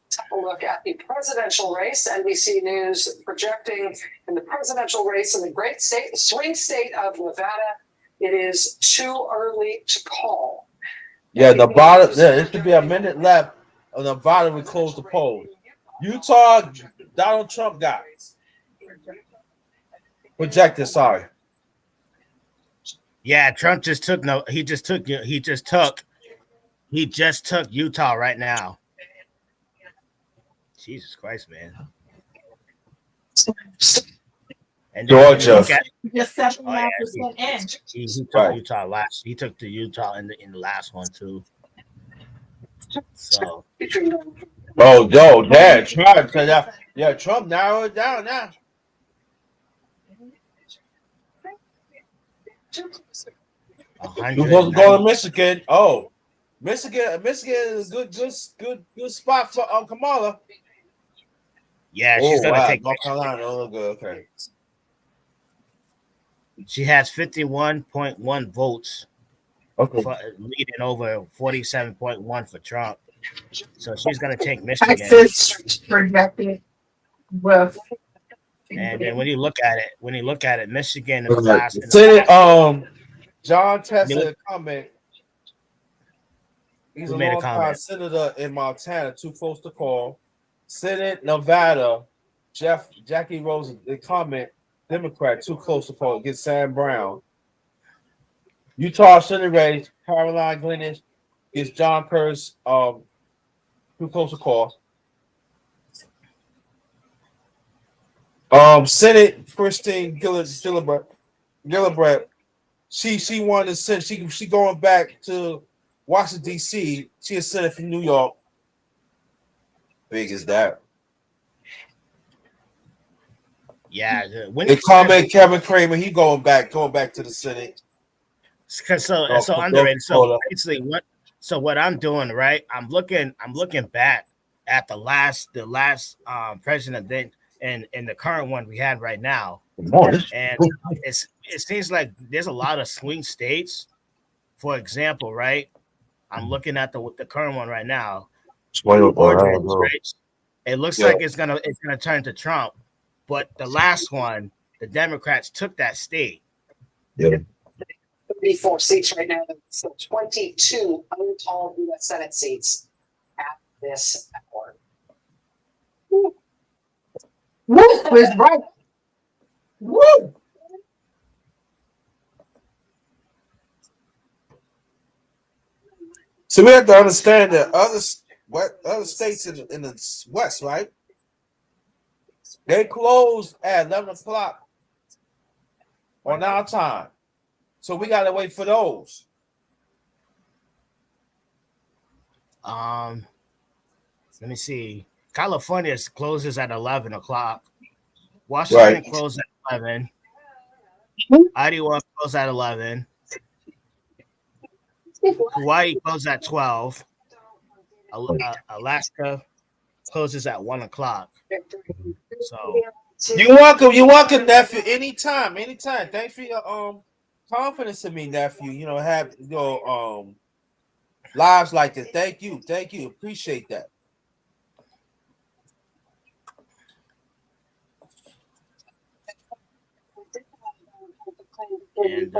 Take a look at the presidential race. NBC News projecting in the presidential race in the great state, the swing state of Nevada. It is too early to call. Yeah, Nevada. Yeah, it should be a minute left. Nevada would close the poll. Utah, Donald Trump got projected. Sorry. Yeah, Trump just took He just took Utah right now. Jesus Christ, man. And Georgia. Just 79% in. He took Utah last. He took the Utah in the last one too. So. Oh, Dad, Trump. Yeah, Trump narrowed it down now. You're supposed to go to Michigan. Oh, Michigan is a good spot for Kamala. Yeah, she's gonna take North Carolina. Oh, good. Okay. She has 51.1 votes. Okay. Leading over 47.1 for Trump. So she's gonna take Michigan. Texas projected with. And then when you look at it, Michigan in the Okay. last. John tested a comment. He's Who a made a long time comment? senator in Montana, too close to call. Senate, Nevada, Jackie Rose, the comment, Democrat, too close to call against Sam Brown. Utah Senate race, Caroline Glenish against John Kurz, too close to call. Senate, Christine Gillibrand, she won the Senate. She going back to Washington, D.C. She a senator from New York. Big as that. Yeah. They comment Kevin Kramer, he going back to the Senate. So underrated. So basically, what I'm doing, right? I'm looking back at the last president then and the current one we had right now, and it seems like there's a lot of swing states. For example, right? I'm looking at the current one right now. It looks like it's gonna turn to Trump, but the last one, the Democrats took that state. Yeah. 34 seats right now. So 22 uncalled U.S. Senate seats at this hour. Woo, it's bright. Woo. So we have to understand that other states in the West, right? They close at 11 o'clock on our time. So we got to wait for those. Let me see. California closes at 11 o'clock. Washington closes at 11. Iowa closes at 11. Hawaii closes at 12. Alaska closes at 1 o'clock. So you're welcome, nephew. Anytime. Thanks for your confidence in me, nephew. You know, have your lives like this. Thank you. Appreciate that. and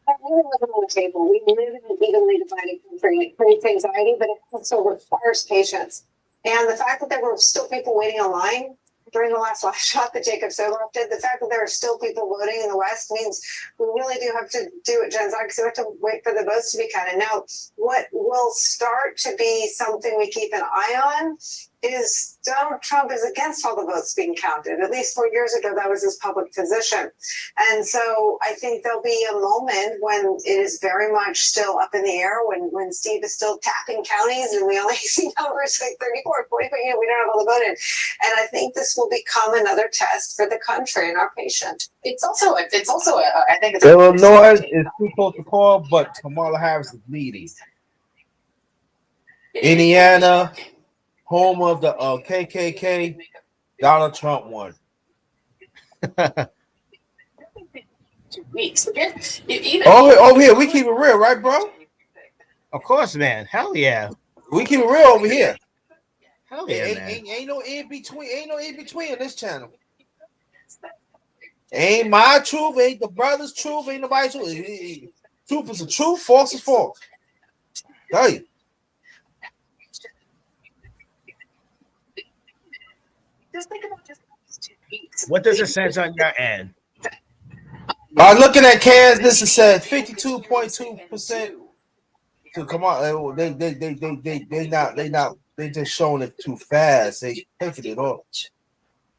That really wasn't on the table. We live in an evenly divided country. It creates anxiety, but it also requires patience. And the fact that there were still people waiting in line during the last live shot that Jacob Soboroff did, the fact that there are still people voting in the West means we really do have to do it, Gen Z, because we have to wait for the votes to be counted. Now, what will start to be something we keep an eye on is Donald Trump is against all the votes being counted. At least 4 years ago, that was his public position. And so I think there'll be a moment when it is very much still up in the air, when Steve is still tapping counties and we only see numbers like 34, 40, but we don't have all the vote in. And I think this will become another test for the country and our patient. I think it's Illinois is too close to call, but Kamala Harris is leading. Indiana, home of the KKK, Donald Trump won. 2 weeks. Over here, we keep it real, right, bro? of course, man. Hell yeah. We keep it real over here. Hell yeah, man. Ain't no in between. Ain't no in between on this channel. Ain't my truth. Ain't the brother's truth. Ain't nobody's truth. Truth is the truth. False is false. Tell you. Just think about just 2 weeks. What does it say on your end? Looking at Kansas, it said 52.2%. So come on, they just showing it too fast. They taking it off.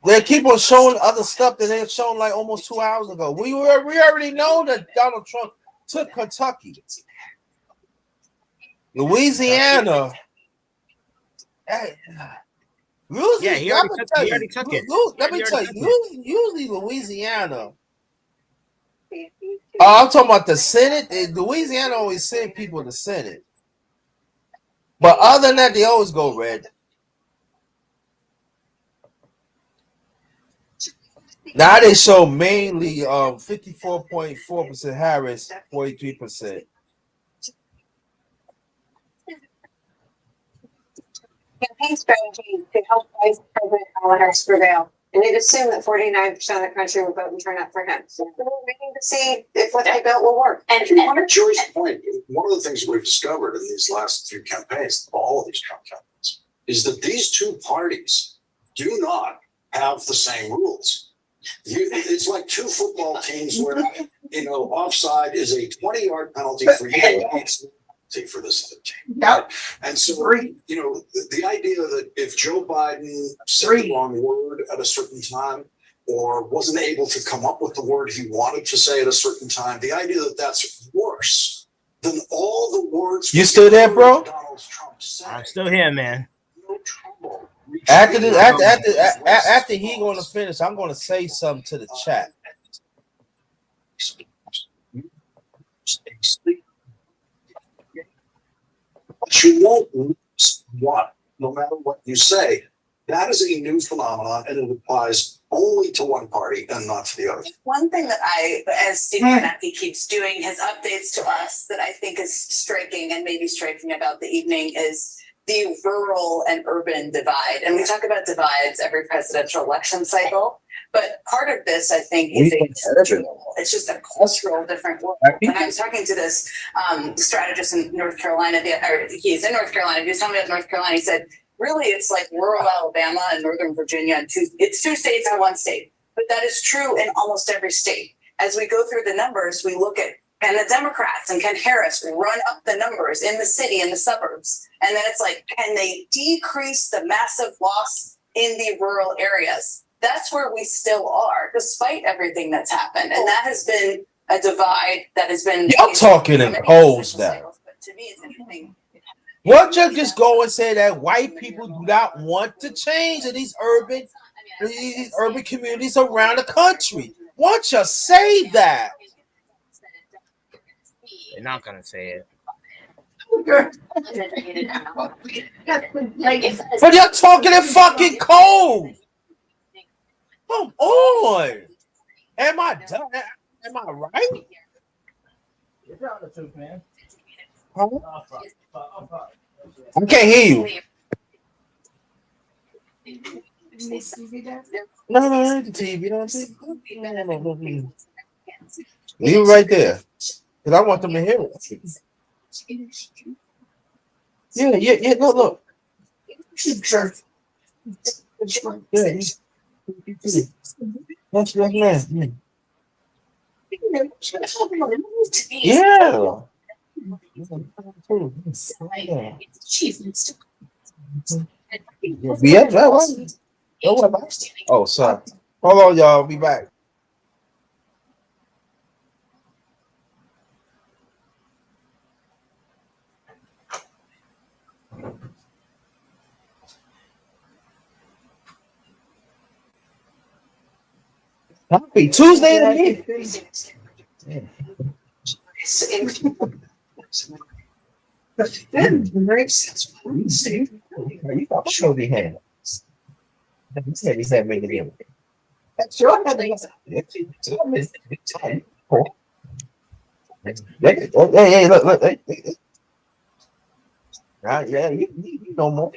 They keep on showing other stuff that they had shown like almost 2 hours ago. We already know that Donald Trump took Kentucky, Louisiana. Usually, He already took it. Let me tell you, usually Louisiana. I'm talking about the Senate. Louisiana always send people to Senate, but other than that, they always go red. Now they show mainly 54.4% Harris, 43%. Campaign strategy to help Vice President Kamala Harris prevail. And they'd assume that 49% of the country would vote and turn out for him. So we're waiting to see if what they built will work. And To Joy's point, one of the things we've discovered in these last few campaigns, all of these Trump campaigns, is that these two parties do not have the same rules. It's like two football teams where, offside is a 20-yard penalty for you. For this other team. Yep. And so, the idea that if Joe Biden said the wrong word at a certain time or wasn't able to come up with the word he wanted to say at a certain time, the idea that that's worse than all the words. You still there, bro? Donald Trump said. I'm still here, man. No trouble. After he gonna finish, I'm gonna say something to the chat. But you won't lose what, no matter what you say. That is a new phenomenon, and it applies only to one party and not to the other. One thing that as Steve Kornacki keeps doing his updates to us that I think is striking and maybe striking about the evening is the rural and urban divide. And we talk about divides every presidential election cycle. But part of this, I think, is it's just a cultural different world. And I was talking to this strategist in North Carolina, he's in North Carolina, he was telling me about North Carolina, he said, really, it's like rural Alabama and Northern Virginia, and it's two states and one state. But that is true in almost every state. As we go through the numbers, we look at, can the Democrats and Ken Harris run up the numbers in the city and the suburbs? And then it's like, can they decrease the massive loss in the rural areas? That's where we still are, despite everything that's happened. And that has been a divide that has been... Y'all talking in polls now. But to me, it's interesting. Won't you just go and say that white people do not want to change in these urban communities around the country? Won't you say that? They're not gonna say it. But you're talking in fucking code. Come on. Am I done? Am I right? Huh? I can't hear you. No, the TV. Don't see. No. You right there. Because I want them to hear it. Yeah. Look. Yeah. That's man. Yeah. Oh, sorry. Hold on, y'all. Be back. Happy Tuesday to me. You got show the hand. He's not making it. That's your hand. Hey, look. Yeah, you know more.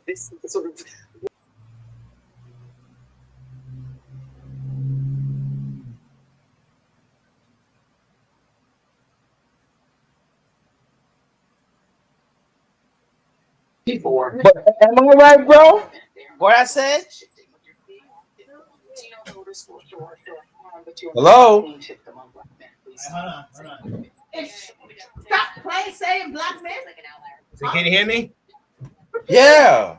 This sort of before. But am I right, bro? What I said? Hello? Hold on. Stop playing saying black men. So can you hear me? Yeah.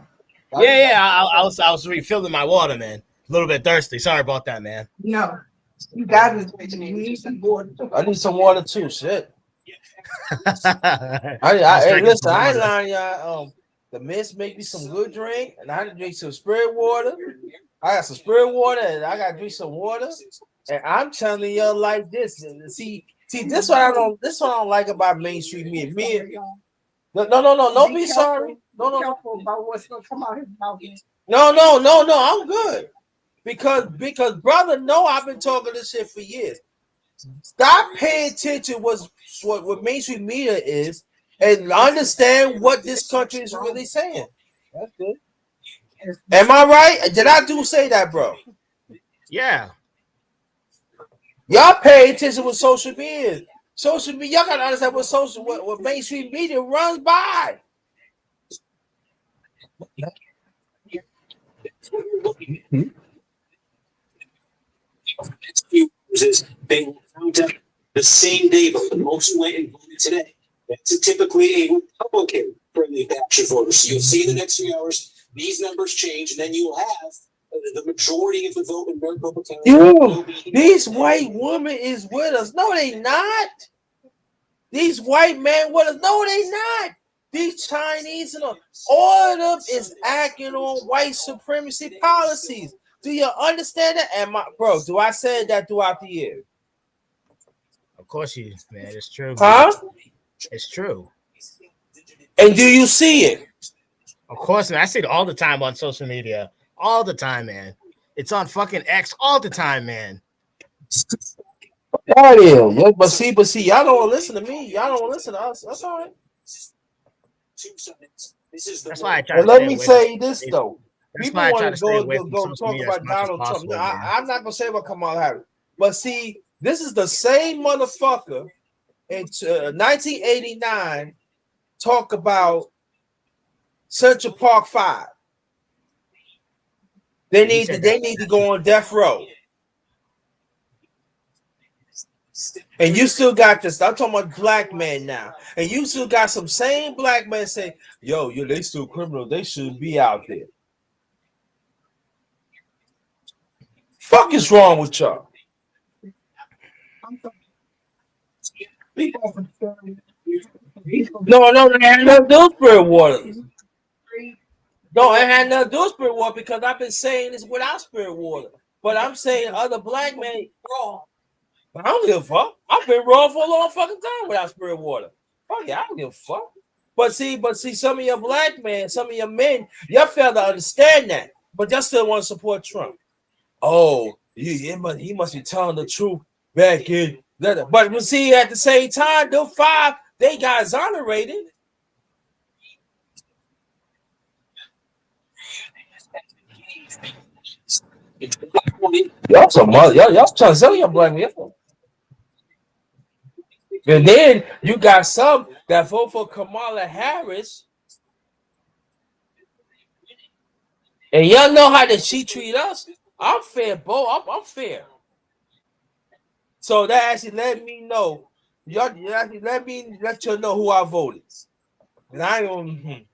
I was refilling my water, man. A little bit thirsty. Sorry about that, man. No, you got it. You need some water. I need some water too. Shit. Listen, Listen, I ain't lying, y'all. The Miss make me some good drink, and I drink some spirit water. I got some spirit water, and I got to drink some water. And I'm telling you like this. And see, this what I don't like about mainstream media. No. Don't be sorry. No. About what's gonna come out his mouth. No. I'm good because brother, no, I've been talking this shit for years. Stop paying attention what mainstream media is, and understand what this country is really saying. That's good. Am I right? Did I do say that, bro? Yeah. Y'all pay attention with social media. Social media, y'all gotta understand what mainstream media runs by. Next few years is they will count up the same day, but the most went and voted today. That's typically a Republican friendly batch of voters. So you'll see in the next few hours these numbers change, and then you will have the majority of the vote in Maricopa County. Yo, these white women is with us. No, they not. These white men with us. No, they not. These Chinese and all of them is acting on white supremacy policies. Do you understand that? And bro, do I say that throughout the year? Of course you, man. It's true. Huh? It's true. And do you see it? Of course, man. I see it all the time on social media. All the time, man. It's on fucking X all the time, man. That is. But see, y'all don't listen to me. Y'all don't listen to us. That's all right. That's why I try And to let stay me away say from this it. though. That's People why I want try to to stay away go from social talk media as about much as Donald Trump. possible, No, man. I'm not gonna say about Kamala Harris. But see, this is the same motherfucker in 1989 talk about Central Park 5. They need to go on death row. And you still got this. I'm talking about black men now. And you still got some same black men say, yo, they still criminal. They shouldn't be out there. Fuck is wrong with y'all? No, they had nothing to do with spirit water. No, it had nothing to do with spirit water because I've been saying this without spirit water. But I'm saying other black men raw. I don't give a fuck. I've been raw for a long fucking time without spirit water. Fuck yeah, I don't give a fuck. But see, some of your black men, some of your men, y'all fail to understand that. But y'all still want to support Trump. Oh, he must be telling the truth back in. But see, at the same time, the 5, they got exonerated. Y'all some mother, y'all trying to sell your black man. And then you got some that vote for Kamala Harris. And y'all know how that she treat us. I'm fair, Bo. I'm fair. So that actually let me know. Y'all actually let you know who I voted. And I don't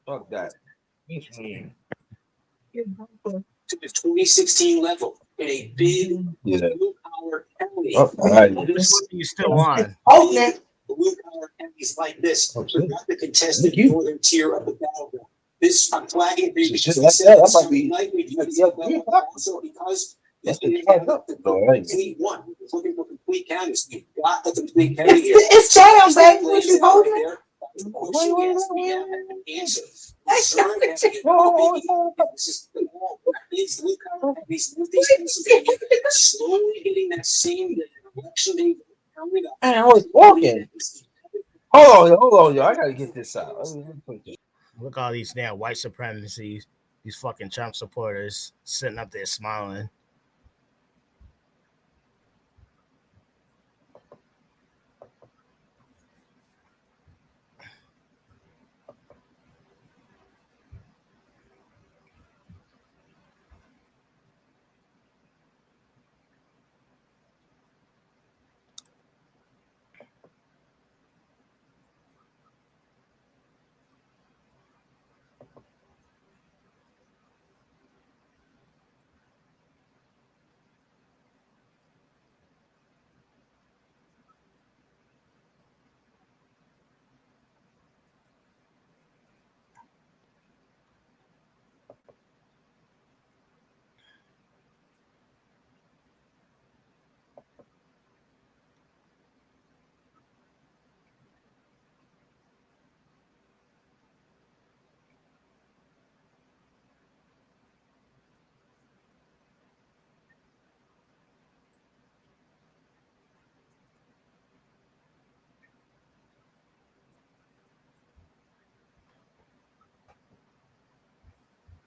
fuck that. To the 2016 level in a big blue collar county. You still on? Blue collar counties like this forgot the contested northern tier of the battleground. This I'm flagging for you because that might be also because it's complete one. It's looking for complete counties. You've got the complete county here. It's down, baby. What you holding? Answer. Slowly getting that same election day coming up. I was walking. Hold on, y'all. I gotta get this out. Look at all these damn white supremacies, these fucking Trump supporters sitting up there smiling.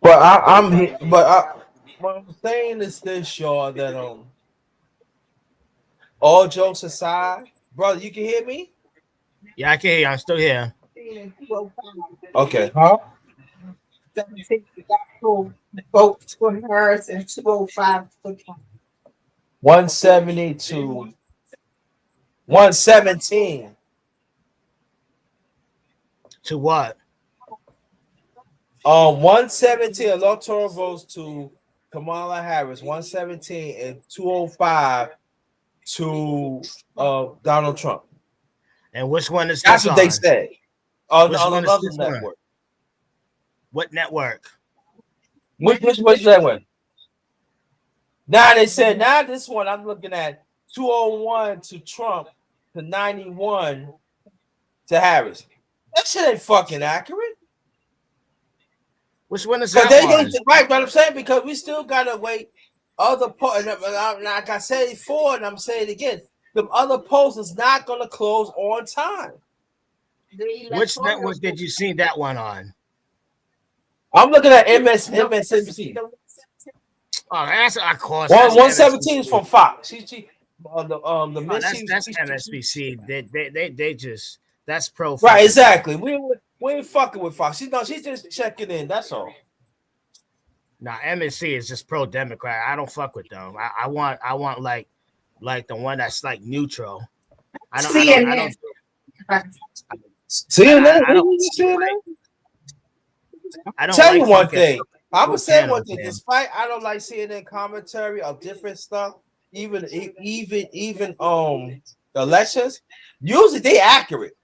what I'm saying is this, y'all, that all jokes aside, brother, you can hear me? Yeah, I can hear you. I'm still here. Okay. Huh? 17 actual votes for Harris and 205 for Trump. 170 to 117. To what? 117 electoral votes to Kamala Harris, 117 and 205 to Donald Trump. And which one is That's this what on? they said on, Which on one is another this network. one? What network? Which network? Now they said now this one I'm looking at 201 to Trump to 91 to Harris. That shit ain't fucking accurate. Which one is Because that they one? right, but I'm saying because we still gotta wait other part. Like I said it before, and I'm saying it again. The other polls is not gonna close on time. Which network did you see that one on? I'm looking at MSNBC. Oh, that's of course. One That's 117 is MSNBC. from Fox. The Oh, miss that's MSBC. They just that's pro. right, exactly. We ain't fucking with Fox. She's just checking in. That's all. Now MSC is just pro Democrat. I don't fuck with them. I want like the one that's like neutral. I don't CNN. I don't Tell like you one fucking thing. I'm gonna say one channels, thing. man. Despite I don't like CNN commentary of different stuff, even elections. Usually they accurate.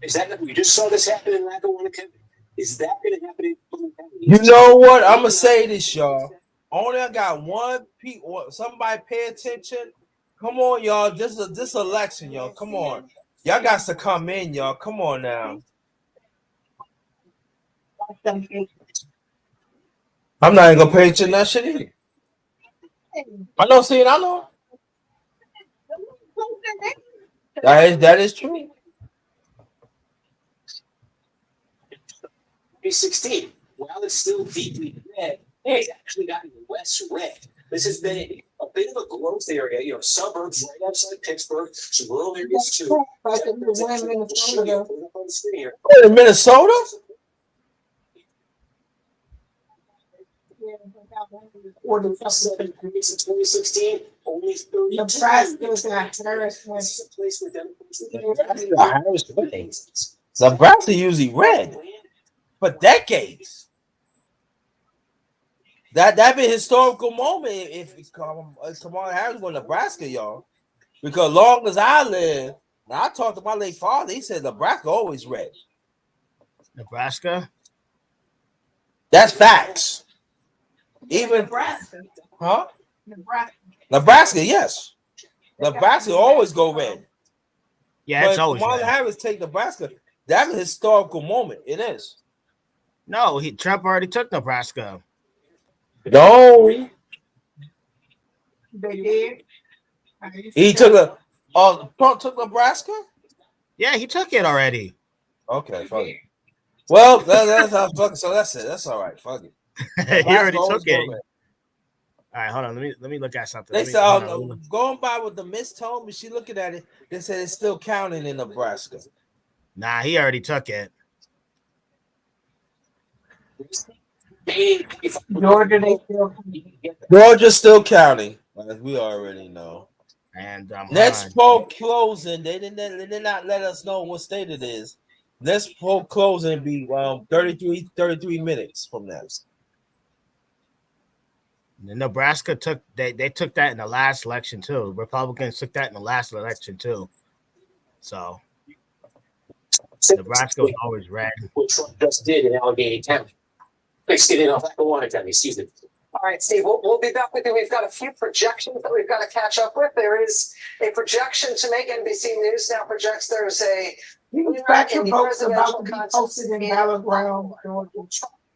Is that we just saw this happen in Lackawanna County? Is that going to happen in Fulton County? You know what? I'm gonna say this, y'all. Only I got one people. Somebody pay attention. Come on, y'all. This election, y'all. Come on. Y'all got to come in, y'all. Come on now. I'm not even gonna pay attention to that shit either. I know, see it. I know. That is true. 2016, while it's still deeply red, it's actually gotten less red. This has been a bit of a growth area, suburbs right outside Pittsburgh, some rural areas too. In Minnesota? In 2016, only 30. Nebraska usually red for decades. That be a historical moment if Kamala Harris won Nebraska, y'all. Because long as I live, now I talked to my late father, he said Nebraska always red. Nebraska? That's facts. Even Nebraska. Huh? Nebraska. Nebraska, yes. Nebraska always go red. Yeah, it's always Kamala red. Harris take Nebraska. That's a historical moment. It is. No, Trump already took Nebraska. No. They did. He took Trump took Nebraska? Yeah, he took it already. Okay, fuck it. Well, that's how fuck. So that's it. That's all right. Fuck it. He already took it. All right, hold on. Let me look at something. They said going by what the Miss told me. She looking at it. They said it's still counting in Nebraska. Nah, he already took it. Georgia's still counting, as we already know. And next poll closing, they did not let us know what state it is. Next poll closing be 33 minutes from now. Nebraska took they took that in the last election too. Republicans took that in the last election too. So Nebraska was always red. What Trump just did in Allegheny County. Lackawanna County, excuse me. All right, Steve, we'll be back with you. We've got a few projections that we've got to catch up with. There is a projection to make NBC News now projects there's a presidential contest in Battleground.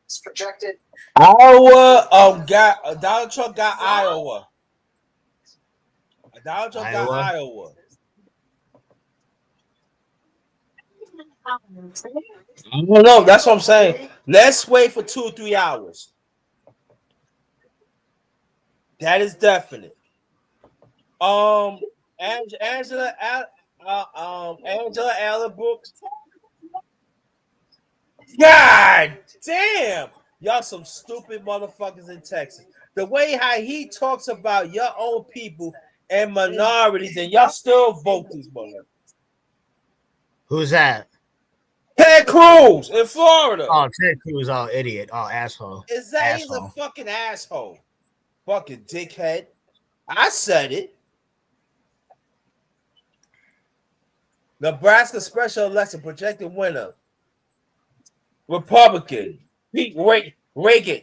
It's projected. Iowa Donald Trump got Iowa. Donald Trump got Iowa. I don't know. That's what I'm saying. Let's wait for 2 or 3 hours. That is definite. Angela Allen Brooks. God damn, y'all some stupid motherfuckers in Texas. The way how he talks about your own people and minorities, and y'all still vote these motherfuckers. Who's that? Ted Cruz in Florida. Oh, Ted Cruz, oh idiot, oh asshole. Is that he's a fucking asshole? Fucking dickhead. I said it. Nebraska special election projected winner. Republican Pete Reagan.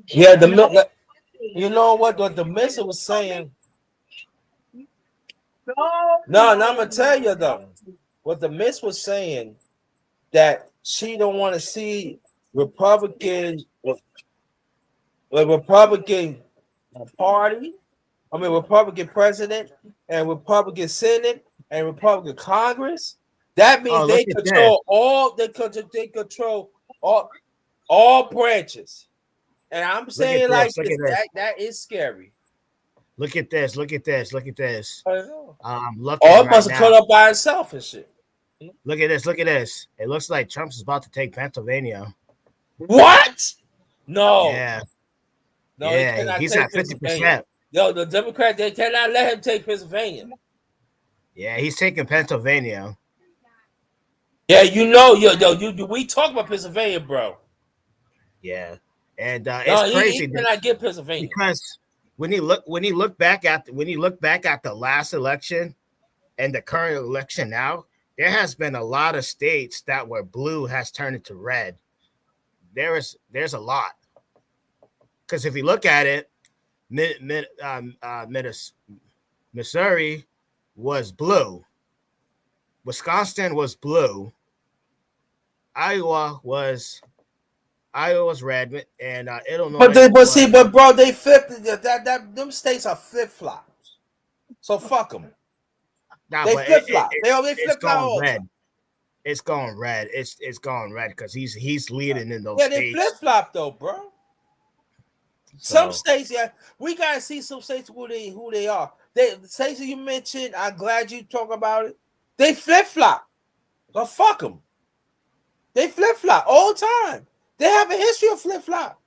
Yeah, you know what the minister was saying. No, I'm gonna tell you though. What the miss was saying that she don't want to see Republican party. I mean Republican president and Republican Senate and Republican Congress. That means they control all. They control all branches. And I'm saying like this, that is scary. Look at this. Look at this. Look at this. Look it must have cut up by itself and shit. Look at this. Look at this. It looks like Trump's about to take Pennsylvania. What? No. Yeah. No, yeah, he's at 50%. Yo, the Democrat, they cannot let him take Pennsylvania. Yeah, he's taking Pennsylvania. Yeah, you know, we talk about Pennsylvania, bro. Yeah, and it's crazy. He cannot get Pennsylvania because when you look back at the last election and the current election now, there has been a lot of states that were blue has turned into red. There's a lot. Because if you look at it, Missouri was blue, Wisconsin was blue, Iowa was red, and Illinois. But bro, they flipped that. Them states are flip flops. So fuck them. Nah, they flip flop. They flip flop. It's going red. It's going red because he's leading in those states. Yeah, they flip flop though, bro. Some states, yeah, we gotta see some states who they are. The states that you mentioned, I'm glad you talk about it. They flip flop. Go fuck them. They flip flop all the time. They have a history of flip flop.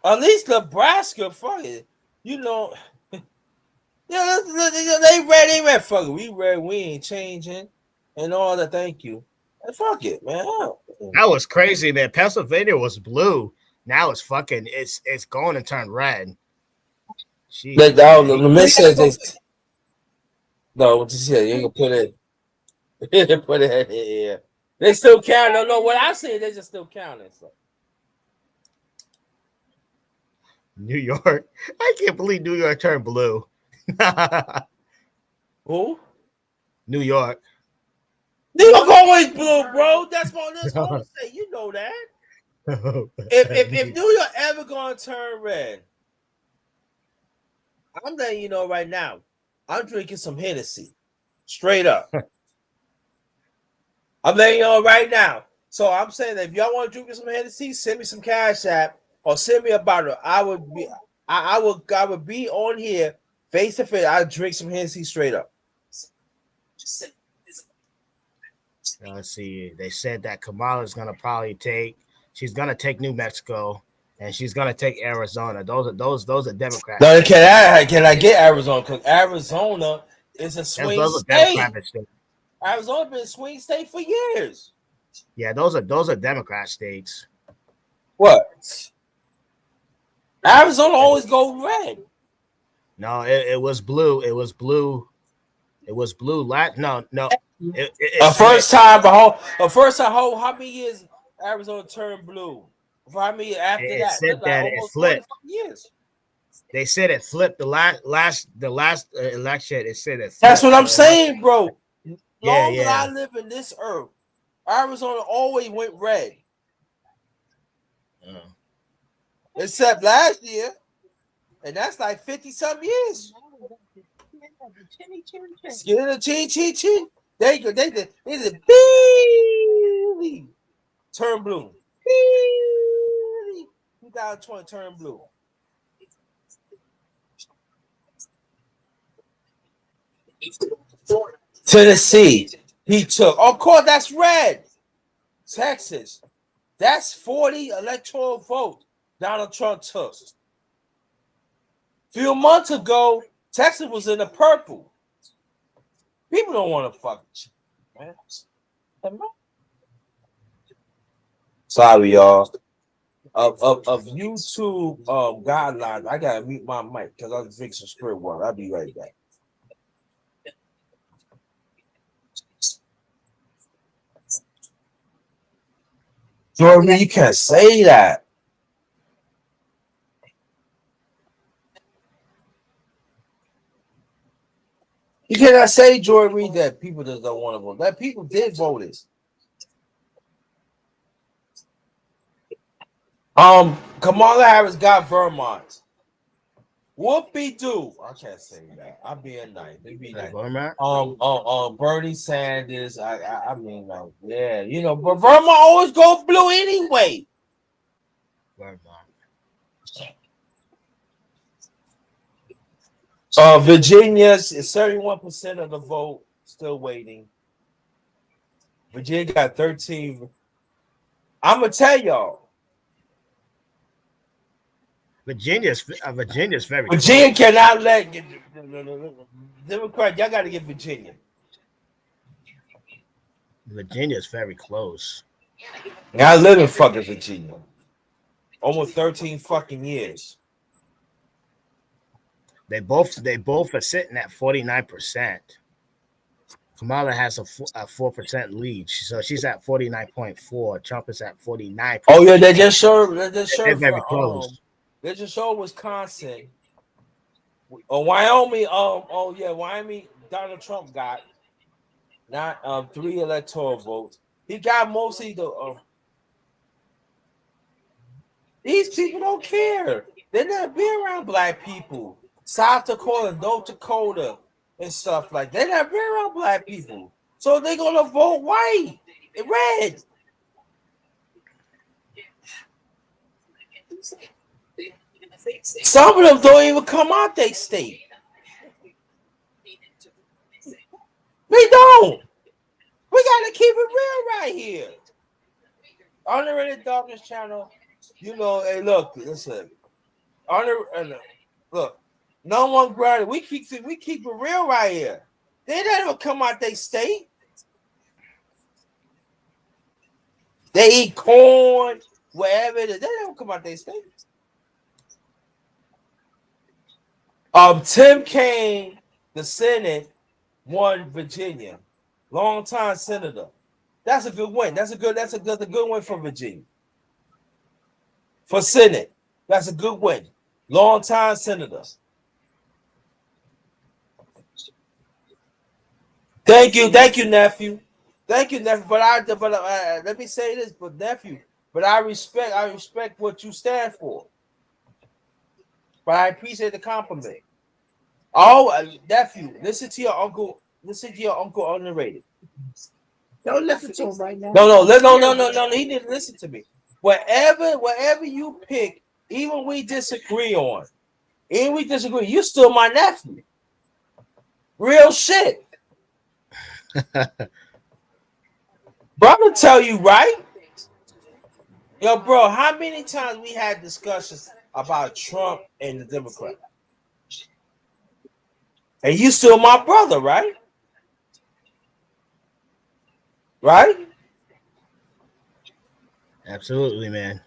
At least Nebraska, fuck it. You know, yeah, they red. Fuck it. We red. We ain't changing and all that. Thank you. And fuck it, man. That was crazy, man. Pennsylvania was blue. Now it's going to turn red. Jeez, the miss says this. No, what you said? You ain't gonna put it. Put it here. They still count. No, what I say, they just still counting. So. New York. I can't believe New York turned blue. Who? New York. New York always blue, bro. That's what I'm saying. You know that. If New York ever gonna turn red, I'm letting you know right now. I'm drinking some Hennessy, straight up. I'm letting you know right now. So I'm saying that if y'all want to drink some Hennessy, send me some Cash App or send me a bottle. I would be on here face to face. I drink some Hennessy straight up. Let's see. They said that Kamala's gonna she's gonna take New Mexico and she's gonna take Arizona. Those are Democrats. No, can I get Arizona? Because Arizona is a swing state. Arizona's been a swing state for years. Yeah, those are Democrat states. What? Arizona always go red. No, it was blue. It was blue. It was blue. No. First time, how many years Arizona turned blue? For how many years after that? Said that it flipped. Years. They said it flipped the last election. It said it flipped. That's what I'm saying, bro. Long as I live in this earth, Arizona always went red. Except last year. And that's like 50-something years. Skin of the chin. They did Beely. Turn blue. Beely. 2020 turn blue. Tennessee. He took. Of course, that's red. Texas. That's 40 electoral votes Donald Trump took. A few months ago, Texas was in the purple. People don't want to fuck with you, man. Sorry, y'all. Of YouTube guidelines, I gotta mute my mic because I'm drinking some spirit water. I'll be right back. Jordan, you can't say that. You cannot say, Jordan Reed, that people just don't want to vote. That people did vote this. Kamala Harris got Vermont. Whoopie-doo. I can't say that. I'm being nice. They be nice. Bernie Sanders. I mean, like, yeah, you know, but Vermont always go blue anyway. Vermont. Virginia's is 31% of the vote. Still waiting. Virginia got 13. I'm gonna tell y'all. Virginia's very. Virginia close. cannot let Democrat. Y'all got to get Virginia. Virginia's very close. I live in fucking Virginia. Almost 13 fucking years. They both are sitting at 49%. Kamala has a 4% lead, so she's at 49.4. Trump is at 49%. Oh yeah, they just showed. They're very close. They just showed Wisconsin. Wyoming. Wyoming. Donald Trump got not 3 electoral votes. He got mostly the. These people don't care. They never be around black people. South Dakota, North Dakota, and stuff like that. They never be around black people. So they're gonna vote white and red. Some of them don't even come out their state. We don't. We gotta keep it real right here. On the Reddit Darkness channel, you know, hey, look, listen. Look, no one granted. We keep it real right here. They never come out their state. They eat corn, wherever it is. They don't come out their state. Tim Kaine, the Senate, won Virginia. Long-time senator. That's a good win. That's a good win for Virginia. For Senate, that's a good win. Long-time senator. Thank you, nephew. Thank you, nephew. But let me say this, but nephew. But I respect what you stand for. But I appreciate the compliment. Oh, nephew, listen to your uncle. Listen to your uncle underrated. Don't listen to him right now. No. He didn't listen to me. Whatever you pick, even we disagree, you still my nephew. Real shit. Bro, I'm gonna tell you, right? Yo, bro, how many times we had discussions about Trump and the Democrat? And you still my brother, right? Right? Absolutely, man.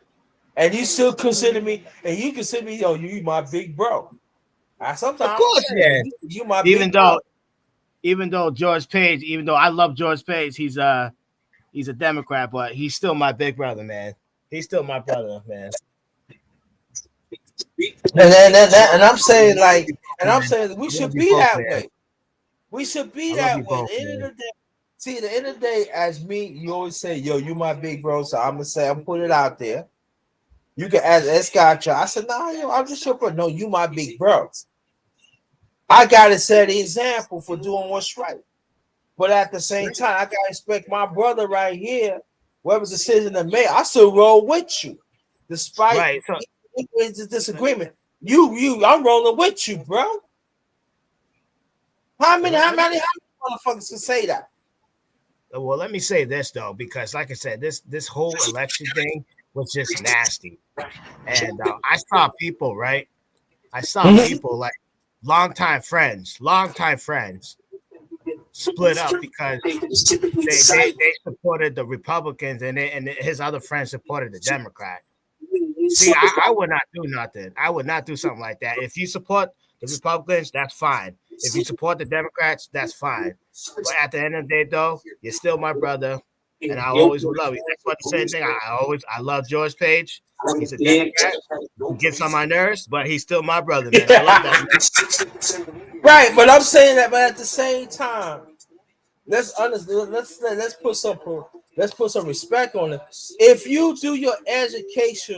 And you still consider me, yo, you my big bro. Sometimes, of course, yeah. You my even big though, bro. Even though George Page, even though I love George Page, he's a Democrat, but he's still my big brother, man. He's still my brother, man. And I'm saying we should be that way. We should be that way. At the end of the day, see, at the end of the day, as me, you always say, yo, you my big bro. So I'm gonna say, I'm putting it out there. You can ask Escotcha. I said, nah, yo, I'm just your brother. No, you my big bro. I gotta set the example for doing what's right. But at the same time, I gotta respect my brother right here. Whatever decision they made, I still roll with you. Despite Right. So the disagreement. I'm rolling with you, bro. How many motherfuckers can say that? well, let me say this though, because like I said, this whole election thing was just nasty, and I saw people, right? I saw people like longtime friends, split up because they supported the Republicans and his other friends supported the Democrat. See, I would not do nothing. I would not do something like that. If you support the Republicans, that's fine. If you support the Democrats, that's fine. But at the end of the day, though, you're still my brother, and I always will love you. That's what the same thing. I love George Page. He's a Democrat. He gets on my nerves, but he's still my brother, man. I love that man. Right, but I'm saying that, but at the same time, let's put some respect on it. If you do your if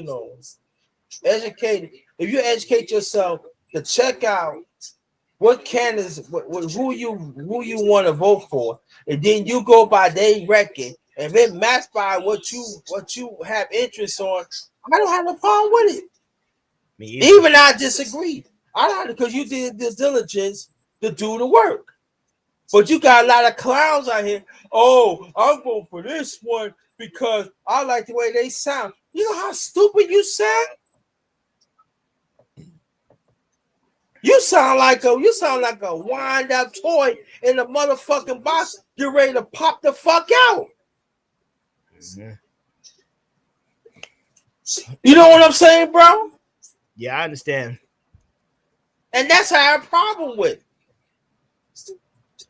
you educate yourself to check out what candidates, who you want to vote for, and then you go by their record and then match by what you have interest on, I don't have no problem with it. Even I disagree. I don't, because you did the diligence to do the work. But you got a lot of clowns out here. Oh, I'm going for this one because I like the way they sound. You know how stupid you sound? You sound like a wind up toy in the motherfucking box. You're ready to pop the fuck out. Mm-hmm. You know what I'm saying, bro? Yeah, I understand. And that's how I have a problem with.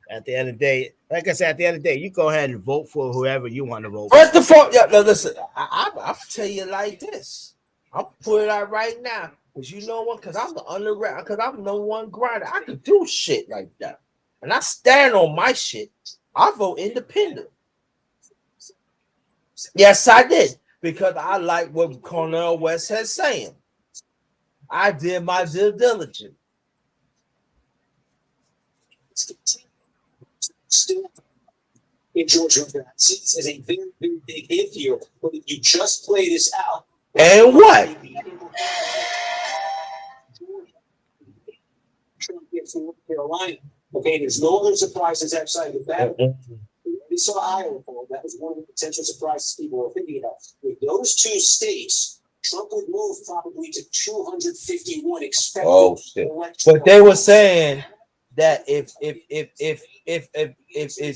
At the end of the day, like I said, at the end of the day, you go ahead and vote for whoever you want to vote First for. of all, yeah, no, listen, I'll tell you like this. I'll put it out right now. Because you know what? Because I'm the one grinder. I can do shit like that. And I stand on my shit. I vote independent. Yes, I did. Because I like what Cornel West has saying. I did my due diligence. Still in Georgia, this is a very, very big hit here. But if you just play this out, and what? Trump gets North Carolina. Okay, there's no other surprises outside of that. We saw Iowa. That was one of the potential surprises people were thinking about. With those two states, Trump would move probably to 251 expected. Oh shit! But they were saying that if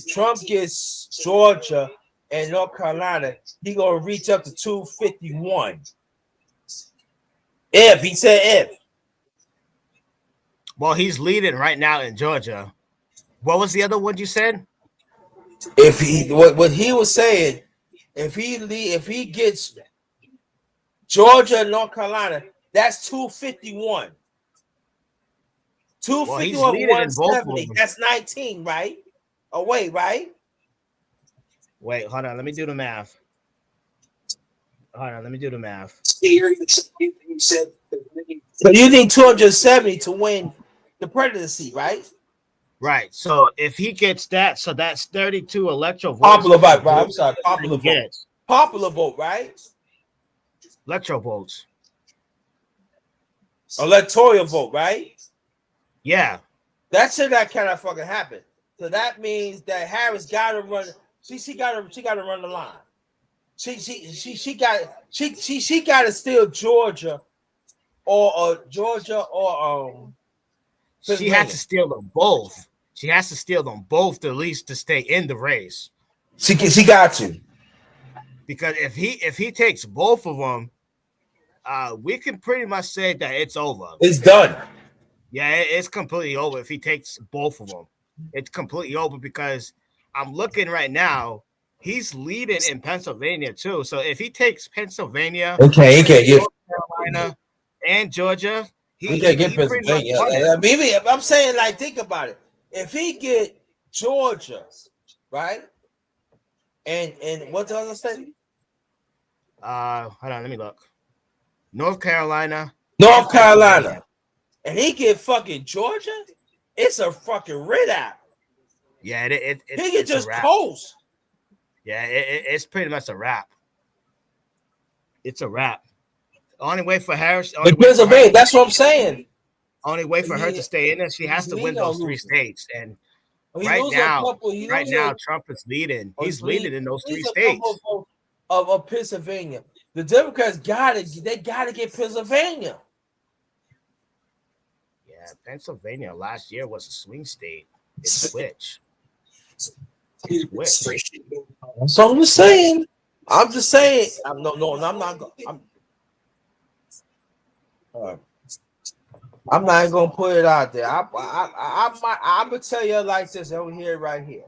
Trump gets Georgia and North Carolina, he gonna reach up to 251. If he said if. Well, he's leading right now in Georgia. What was the other one you said? If he what he was saying, if he gets Georgia and North Carolina, that's 251. 251, well, 170. That's 19, right? Oh, wait, right? Wait, hold on. Let me do the math. Here you said. So you need 270 to win the presidency, right? Right. So if he gets that, so that's 32 electoral votes. Popular vote, right? I'm sorry, popular vote. Popular vote, right? Electoral votes. Electoral vote, right? Yeah. That shit that kind of fucking happen. So that means that Harris got to run. She got to run the line. She got to steal Georgia or she has to steal them both. She has to steal them both at least to stay in the race. She got to. Because if he takes both of them, we can pretty much say that it's over. It's done. Yeah, it's completely over if he takes both of them. It's completely over because I'm looking right now. He's leading in Pennsylvania too. So if he takes Pennsylvania, he can't get Carolina and Georgia, he can't get Pennsylvania. Maybe I'm saying, like, think about it. If he get Georgia, right, and what's the other state? Hold on, let me look. North Carolina, North and Pennsylvania. Carolina, and he get fucking Georgia. It's a fucking rid out. Yeah, He can it's just a wrap. coast. Yeah, it's pretty much a wrap. It's a wrap. Only way for Harris. Only But way for her. Pennsylvania, that's what I'm saying. Only way for her to stay in there, she has to He win gonna those 3 lose it. states. And He right lose a now, couple. He right lose now, a, Trump is leading. or He's leading in those 3 lose a states. couple of Pennsylvania. The Democrats gotta get Pennsylvania. Yeah, Pennsylvania last year was a swing state. It switched. So I'm just saying. I'm just saying. I'm not. I'm not even gonna put it out there. I'm gonna tell you like this over here, right here.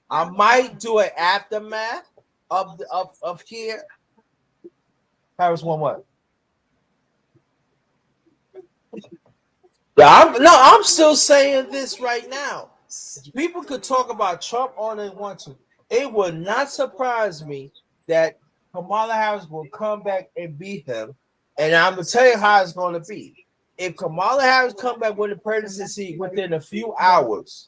I might do an aftermath of here. Harris won what? Yeah, I'm still saying this right now. People could talk about Trump all they want to. It would not surprise me that Kamala Harris will come back and beat him. And I'm gonna tell you how it's gonna be. If Kamala Harris come back with the presidency within a few hours,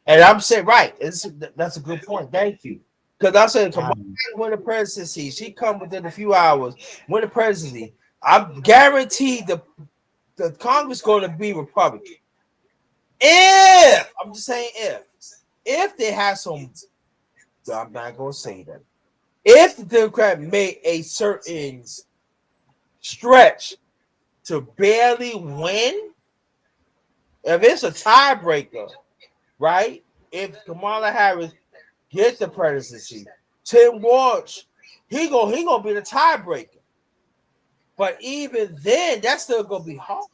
and I'm saying right, that's a good point. Thank you. Because I said Kamala Harris win the presidency, she come within a few hours, win the presidency. I'm guaranteed the Congress going to be Republican. If I'm just saying if they have some, I'm not going to say that. If the Democrat made a certain stretch to barely win, if it's a tiebreaker, right? If Kamala Harris gets the presidency, Tim Walsh, he gonna be the tiebreaker. But even then, that's still gonna be hard.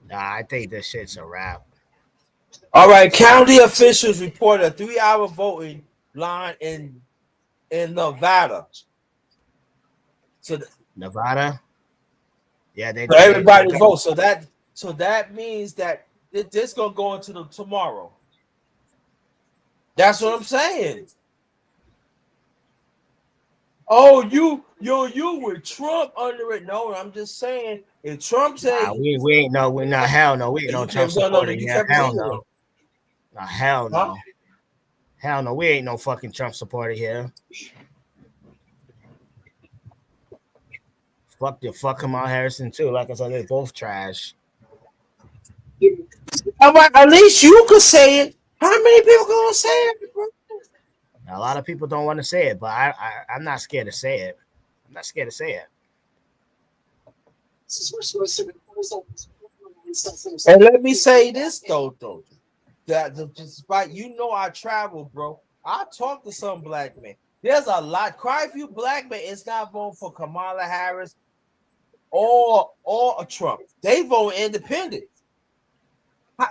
Nah, I think this shit's a wrap. All right, county officials report a 3-hour voting line in Nevada. So Nevada, yeah, so everybody votes. So that means that this gonna go into the tomorrow. That's what I'm saying. Oh, you with Trump under it? No, I'm just saying if Trump said we ain't no, we're not hell no, we ain't no Trump supporter. Yeah, hell no. Nah, hell no. Huh? Hell no, we ain't no fucking Trump supporter here. Fuck Kamala Harrison too. Like I said, they're both trash. All right, at least you could say it. How many people gonna say it? A lot of people don't want to say it, but I'm not scared to say it. I'm not scared to say it. And let me say this though, that despite I travel, bro. I talk to some black men. There's a lot, quite a few black men. It's not voting for Kamala Harris or a Trump. They vote independent,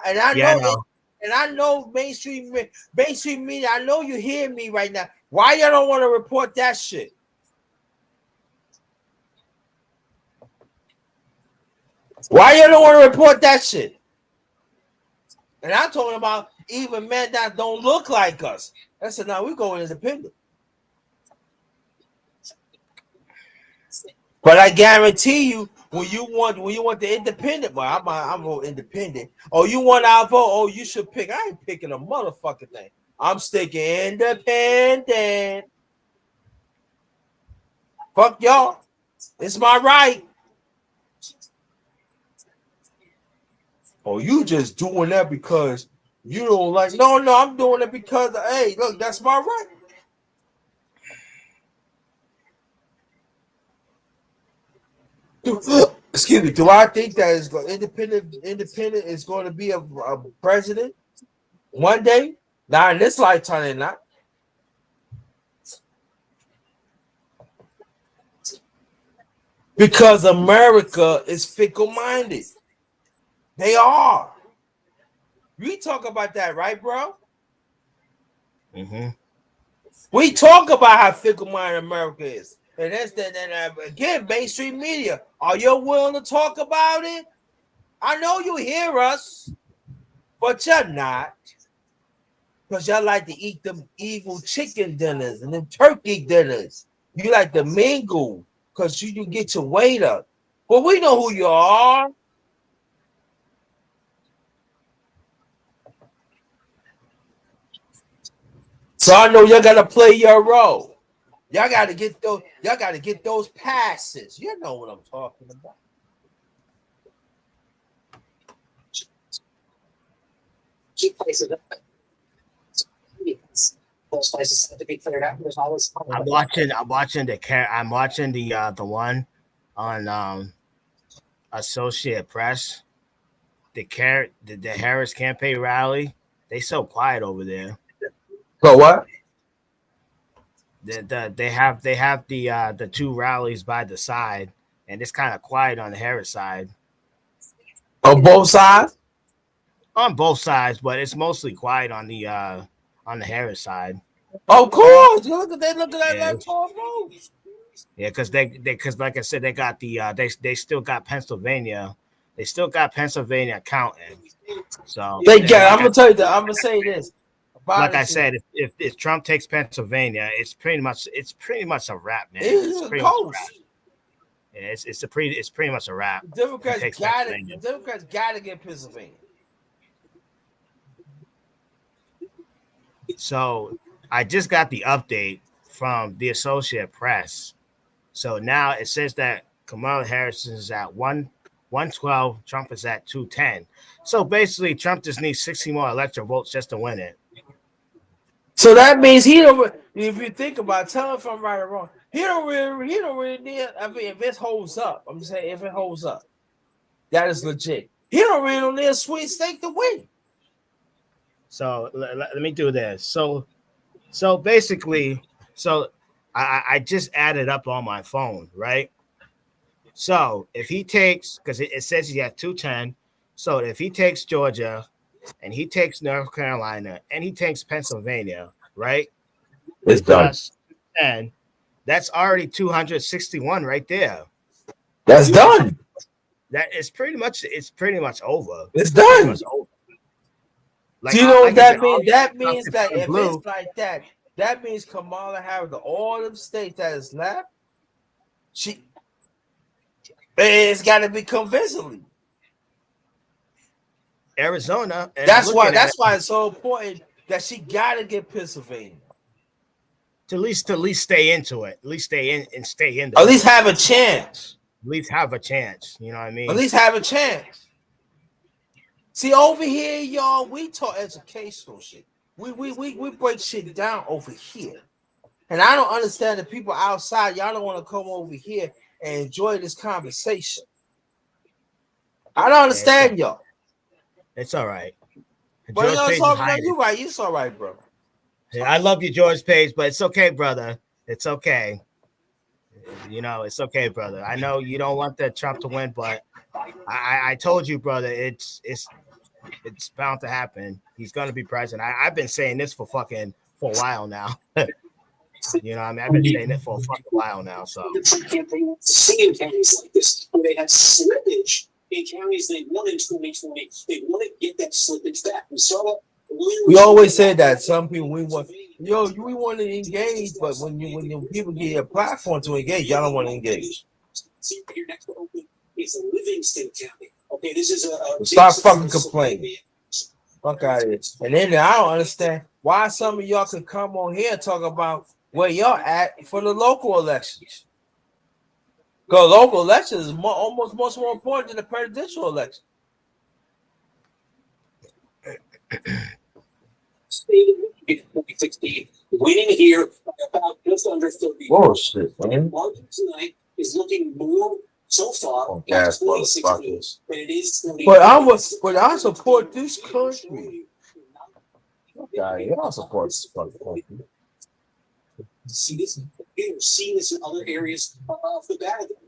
and I know. And I know mainstream media. I know you hear me right now. Why y'all don't want to report that shit? Why you don't want to report that shit? And I'm talking about even men that don't look like us. I said, no, we're going independent. But I guarantee you, when you want the independent, well, I'm vote independent. Oh, you want our vote? Oh, you should pick. I ain't picking a motherfucking thing. I'm sticking independent. Fuck y'all. It's my right. Oh, you just doing that because you don't like. No, I'm doing it because hey, look, that's my right. Excuse me. Do I think that is independent is going to be a president one day? Not in this lifetime, not. Because America is fickle-minded. They are. We talk about that, right, bro? Mm-hmm. We talk about how fickle-minded America is. And that's that. And again, mainstream media. Are you willing to talk about it? I know you hear us, but you're not. Because y'all like to eat them evil chicken dinners and them turkey dinners. You like to mingle because you get your weight up. But we know who you are. So I know y'all gotta play your role. Y'all gotta get those passes. You know what I'm talking about. Keep places open. Because those places have to be cleared out. There's always. I'm watching the one on Associate Press. The Harris campaign rally. They so quiet over there. So what? They have the two rallies by the side, and it's kind of quiet on the Harris side. On both sides? On both sides, but it's mostly quiet on the Harris side. Of course. Look at that tall road. Yeah, because like I said, they got they still got Pennsylvania. They still got Pennsylvania counting. So I'm gonna tell you. I'm gonna say this. Like I said, if Trump takes Pennsylvania, it's pretty much a wrap, man. It's pretty much a wrap. Yeah, it's pretty much a wrap. Democrats got to get Pennsylvania. So I just got the update from the Associate Press. So now it says that Kamala Harris is at 112, Trump is at 210. So basically, Trump just needs 60 more electoral votes just to win it. So that means he don't. If you think about it, tell him if I'm right or wrong. He don't really need. I mean, if it holds up, I'm saying if it holds up, that is legit. He don't really need a sweet steak to win. So let me do this. So basically, I just added up on my phone, right? So if he takes, because it says he had 210, so if he takes Georgia, and he takes North Carolina, and he takes Pennsylvania, right? It's done. And that's already 261 right there. That's done. It's pretty much over. It's done. Much over. Do you know what that means? That means that if it's like that, that means Kamala Harris, all them states that is left, it's got to be convincingly. Arizona. That's why it's so important that she got to get Pennsylvania. To at least stay into it. At least stay in. At least have a chance. At least have a chance. You know what I mean? At least have a chance. See, over here, y'all, we talk educational shit. We break shit down over here. And I don't understand the people outside. Y'all don't want to come over here and enjoy this conversation. I don't understand y'all. It's all right. But you're right. It's all right, bro. Yeah, I love you, George Page, but it's okay, brother. It's okay. You know, it's okay, brother. I know you don't want that Trump to win, but I told you, brother, it's bound to happen. He's gonna be president. I've been saying this for a while now. You know, I mean, I've been saying it for a fucking while now. So the Trump campaign wants to see in counties like this where they have slippage in counties they won in 2020. They want to get that slippage back. We saw that. We always said that some people we want to engage, but when people get a platform to engage, y'all don't want to engage. See, your next open is Livingston County. Okay, this is a stop fucking complaining. Fuck out of here. And then I don't understand why some of y'all could come on here and talk about where y'all at for the local elections. Because local elections is almost much more important than the presidential election. Winning here by about just under 30. Oh shit, man. Margin tonight is looking more so far like 2016 than it is 20. But I support this country. I support this country. See this here, seen this in other areas of the battleground.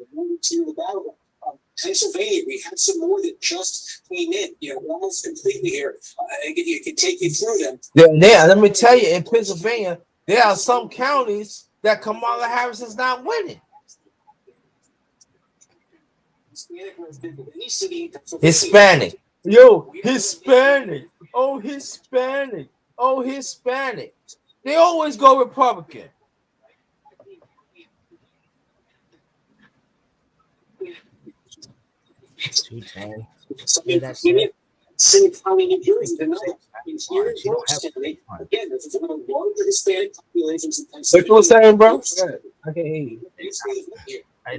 Pennsylvania, we had some more that just came in, almost completely here. You can take you through them. Let me tell you, in Pennsylvania, there are some counties that Kamala Harris is not winning. Hispanic. Hispanic. Oh, Hispanic. Oh, Hispanic. They always go Republican. $210. Something Yeah, from that's it. City County, New Jersey tonight. In here in She don't have Georgetown, one. again, this is one of the larger Hispanic populations in What Pennsylvania. you were saying, bro? I can hear you.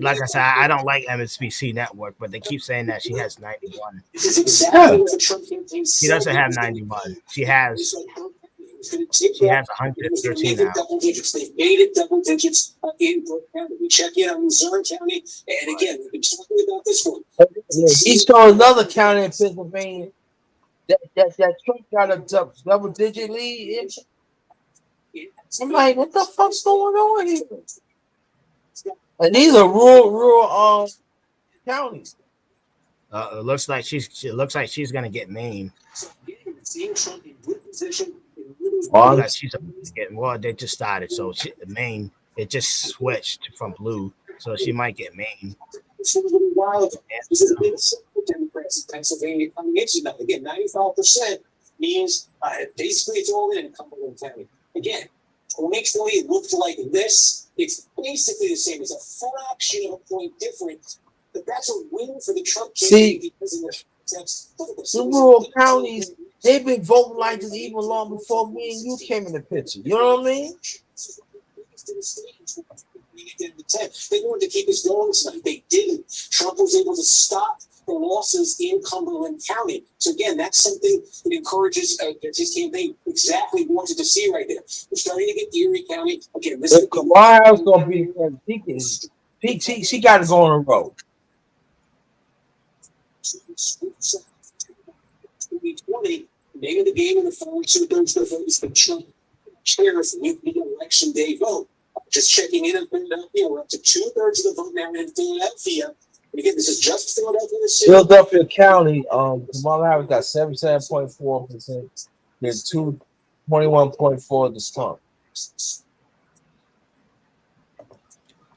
Like I said, I don't like MSNBC network, but they keep saying that she has 91. This is exactly what the Trump campaign She doesn't have 91. She has 113 now. double digits. They've made it double digits in Brooke County. We check in on Missouri County, and again, we've been talking about this one. He saw another county in Pennsylvania that Trump got a double digit lead in. I'm like, what the fuck's going on here? And these are rural counties. It looks like she's gonna get Maine. Like she's getting well. They just started, so Maine. It just switched from blue, so she might get Maine. It's a little wild. This is a big Democrats in Pennsylvania coming into that. Again, 95% means basically it's all in Cumberland County. Again, 2020 looked like this. It's basically the same. It's a fraction of a point different. But that's a win for the Trump campaign because of the rural counties, they've been voting like this even long before me and you came in the picture. You know what I mean? They wanted to keep us going tonight. They didn't. Trump was able to stop the losses in Cumberland County. So again, that's something that encourages his campaign exactly wanted to see right there. We're starting to get Erie County. Again, this is why else gonna be she got to go on the road. 2020, name of the game in the final 2/3 of the vote is the Trump sheriff with the election day vote. Just checking in Philadelphia, we're up to 2/3 of the vote now in Philadelphia. And again, this is just Philadelphia city. Philadelphia County, Kamala Harris got 77.4%. There's 21.4 this Trump.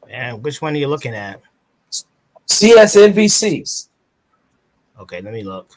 And which one are you looking at? CSNBC. Okay, let me look.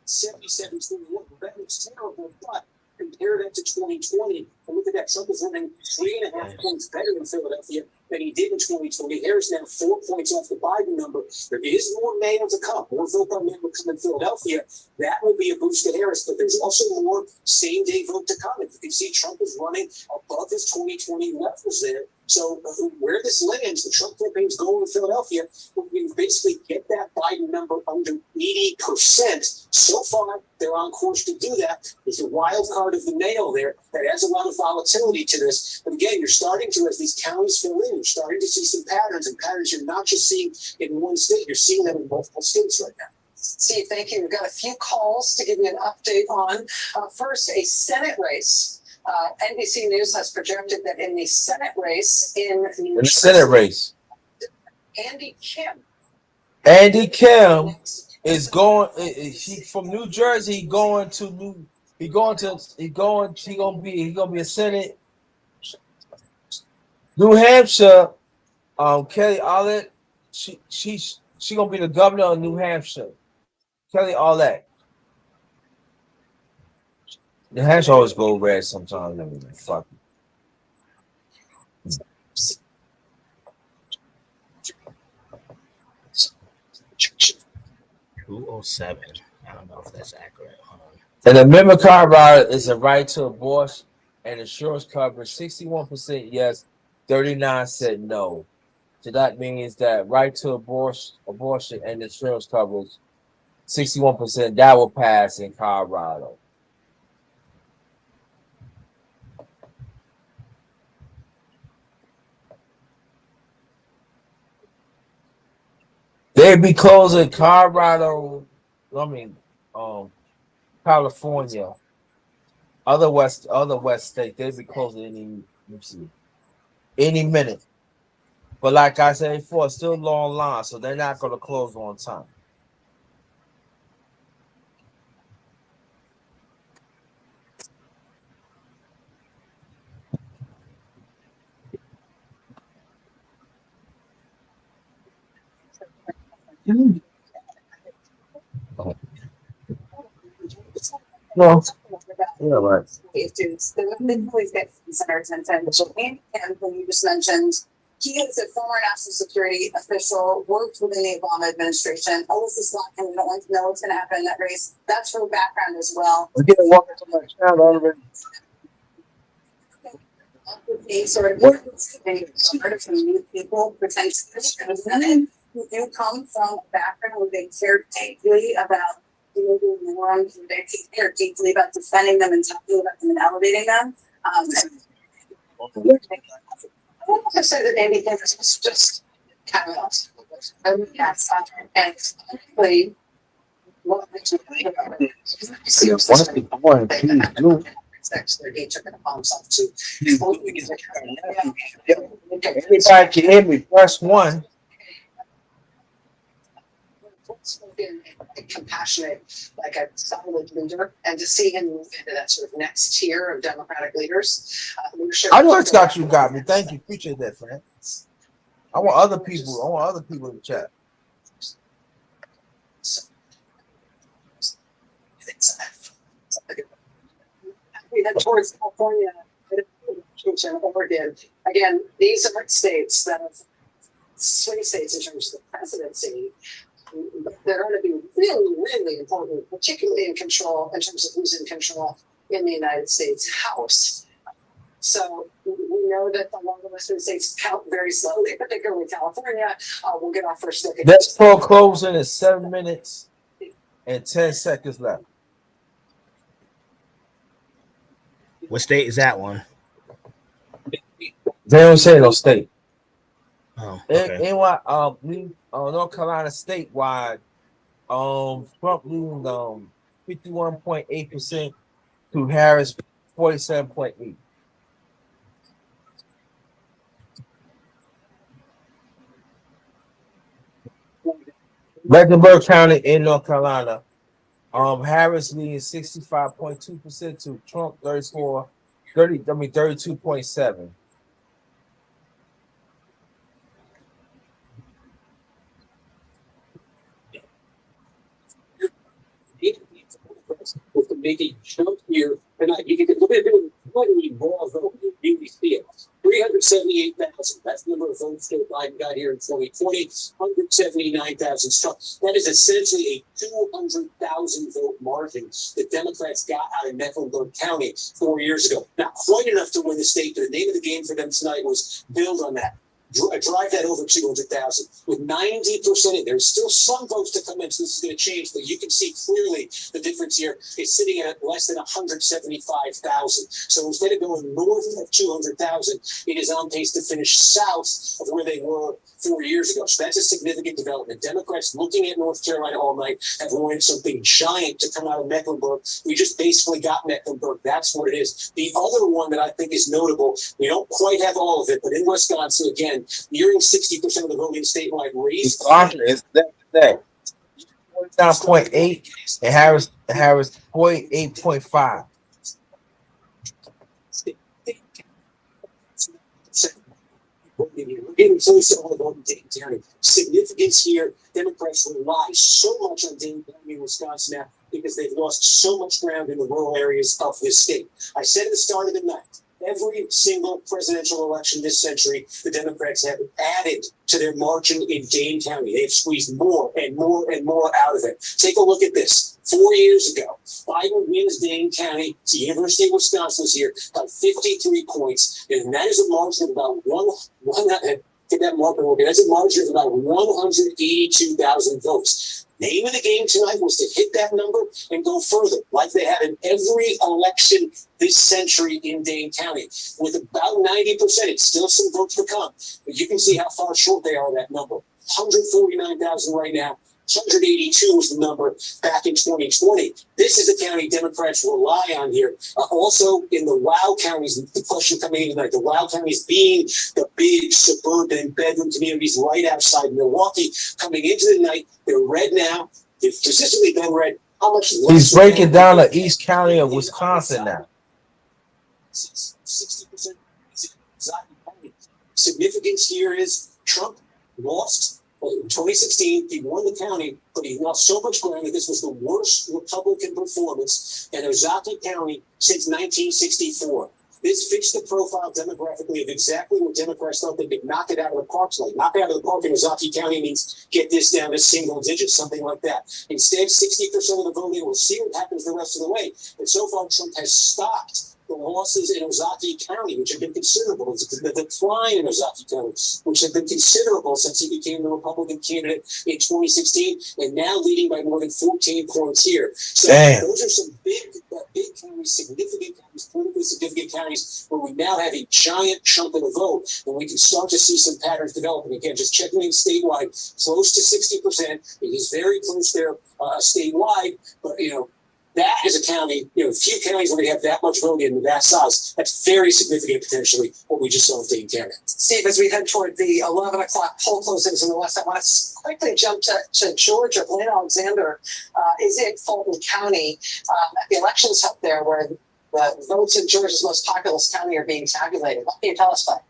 77-21. That looks terrible, but compare that to 2020. And look at that. Trump is running 3.5 points better in Philadelphia than he did in 2020. Harris now 4 points off the Biden number. There is more mail to come. More vote by mail will come in Philadelphia. That will be a boost to Harris, but there's also more same-day vote to come. And you can see Trump is running above his 2020 levels there. So where this lands, the Trump campaign's going to Philadelphia, we can basically get that Biden number under 80%. So far, they're on course to do that. There's a wild card of the mail there that adds a lot of volatility to this. But again, you're starting to, as these counties fill in, you're starting to see some patterns, and patterns you're not just seeing in one state, you're seeing them in multiple states right now. Steve, thank you. We've got a few calls to give you an update on. First, a Senate race. NBC News has projected that in the Senate race in New Jersey, Andy Kim is going. He from New Jersey. He gonna be a Senate. New Hampshire. Kelly Ollett. She gonna be the governor of New Hampshire. Kelly Ollett. New Hampshire always go red sometimes. Fuck. 207. I don't know if that's accurate. And the amendment Colorado is a right to abortion and insurance coverage 61% yes, 39 said no. So that means that right to abortion and insurance coverage 61% that will pass in Colorado. They'd be closing Colorado, California, other west states. They'd be closing any minute. But like I said before, it's still long line, so they're not going to close on time. No. Yeah, right. Dudes, they always get center attention. And when you just mentioned, he is a former national security official, worked within the Obama administration. Alyssa Slotkin, we don't like to know what's going to happen in that race. That's her background as well. We're getting welcome to my channel already. A sort of part of some new people potentially who do come from a background where they care deeply about building neurons, where they care deeply about defending them and talking about them and elevating them. I want to say that Andy Davis was just kind of and actually what makes me think about it they're each going to palm themselves to Everybody can hear me. Press 1. Compassionate, like a solid leader, and to see him move into that sort of next tier of Democratic leaders. I know it's got you got me. Thank you. Appreciate that, friend. I want other people in the chat. We head towards California. Again, these are states that have swing states in terms of the presidency. They're going to be really, really important, particularly in control in terms of who's in control in the United States House. So we know that the longer Western states count very slowly, particularly California. We'll get our first look at this poll closing in 7 minutes and 10 seconds left. What state is that one? They don't say no state. Oh, okay. North Carolina statewide, Trump losing 51.8% to Harris 47.8%. Mecklenburg County in North Carolina, Harris leading 65.2% to Trump 32.7%. With the make a jump here, and you can look at it, what do you really see it? 378,000. That's the number of votes Joe Biden got here in 2020. 179,000 strong. That is essentially a 200,000 vote margin the Democrats got out of Mecklenburg County 4 years ago. Not quite enough to win the state, but the name of the game for them tonight was build on that. Drive that over 200,000 with 90% in. There's still some votes to come in, so this is going to change, but you can see clearly the difference here is sitting at less than 175,000. So instead of going north of 200,000, it is on pace to finish south of where they were 4 years ago. So that's a significant development. Democrats looking at North Carolina all night have wanted something giant to come out of Mecklenburg. We just basically got Mecklenburg. That's what it is. The other one that I think is notable, we don't quite have all of it, but in Wisconsin, again, nearing 60% of the voting statewide race. Wisconsin is that 49.8 and Harris 48.5. We're getting close to all the voting Dane County. Significance here, Democrats rely so much on Dane County in Wisconsin now because they've lost so much ground in the rural areas of this state. I said at the start of the night, every single presidential election this century, the Democrats have added to their margin in Dane County. They've squeezed more and more and more out of it. Take a look at this. 4 years ago, Biden wins Dane County. The University of Wisconsin is here by 53 points, and that is a margin of about get that marker working. That's a margin of about 182,000 votes. Name of the game tonight was to hit that number and go further, like they have in every election this century in Dane County. With about 90%, it's still some votes to come, but you can see how far short they are of that number. 149,000 right now. 182 was the number back in 2020. This is a county Democrats rely on here. Also, in the WOW counties, the question coming in tonight, the WOW counties being the big suburban bedroom communities right outside Milwaukee. Coming into the night, they're red now. They've consistently been red. How much? He's breaking down the East County of Wisconsin now. 60%. Significance here is Trump lost Well, in 2016, he won the county, but he lost so much ground that this was the worst Republican performance in Ozaki County since 1964. This fits the profile demographically of exactly what Democrats thought they could knock it out of the park. Like knock it out of the park in Ozaki County means get this down to single digits, something like that. Instead, 60% of the voting will see what happens the rest of the way. And so far, Trump has stopped the losses in Ozaki County, which have been considerable, the decline in Ozaki County, which have been considerable since he became the Republican candidate in 2016, and now leading by more than 14 points here. So those are some big counties, significant counties, politically significant counties, where we now have a giant chunk of the vote, and we can start to see some patterns developing. Again, just checking in statewide, close to 60%. It is very close there statewide, but that is a county, few counties where they have that much voting in that size. That's very significant, potentially, what we just saw in Dane County. Steve, as we head toward the 11 o'clock poll closings in the West, I want to quickly jump to Georgia. Blaine Alexander is in Fulton County at the elections up there where the votes in Georgia's most populous county are being tabulated. What can you tell us about it?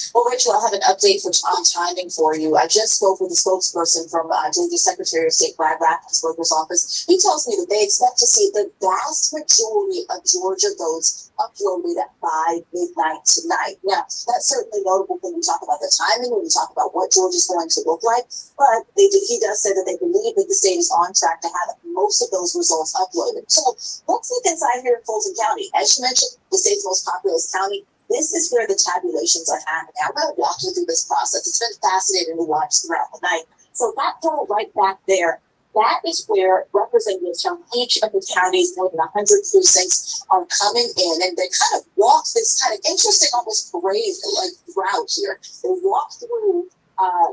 Well, Rachel, I'll have an update on timing for you. I just spoke with a spokesperson from Georgia Secretary of State Brad Raffensperger's office. He tells me that they expect to see the vast majority of Georgia votes uploaded by midnight tonight. Now, that's certainly notable when we talk about the timing, when we talk about what Georgia's going to look like, but he does say that they believe that the state is on track to have most of those results uploaded. So let's look inside here in Fulton County. As you mentioned, the state's most populous county. This is where the tabulations are happening. I'm going to walk you through this process. It's been fascinating to watch throughout the night. So that door right back there, that is where representatives from each of the counties, more than 100 precincts, are coming in. And they kind of walk this kind of interesting, almost parade-like route here. They walk through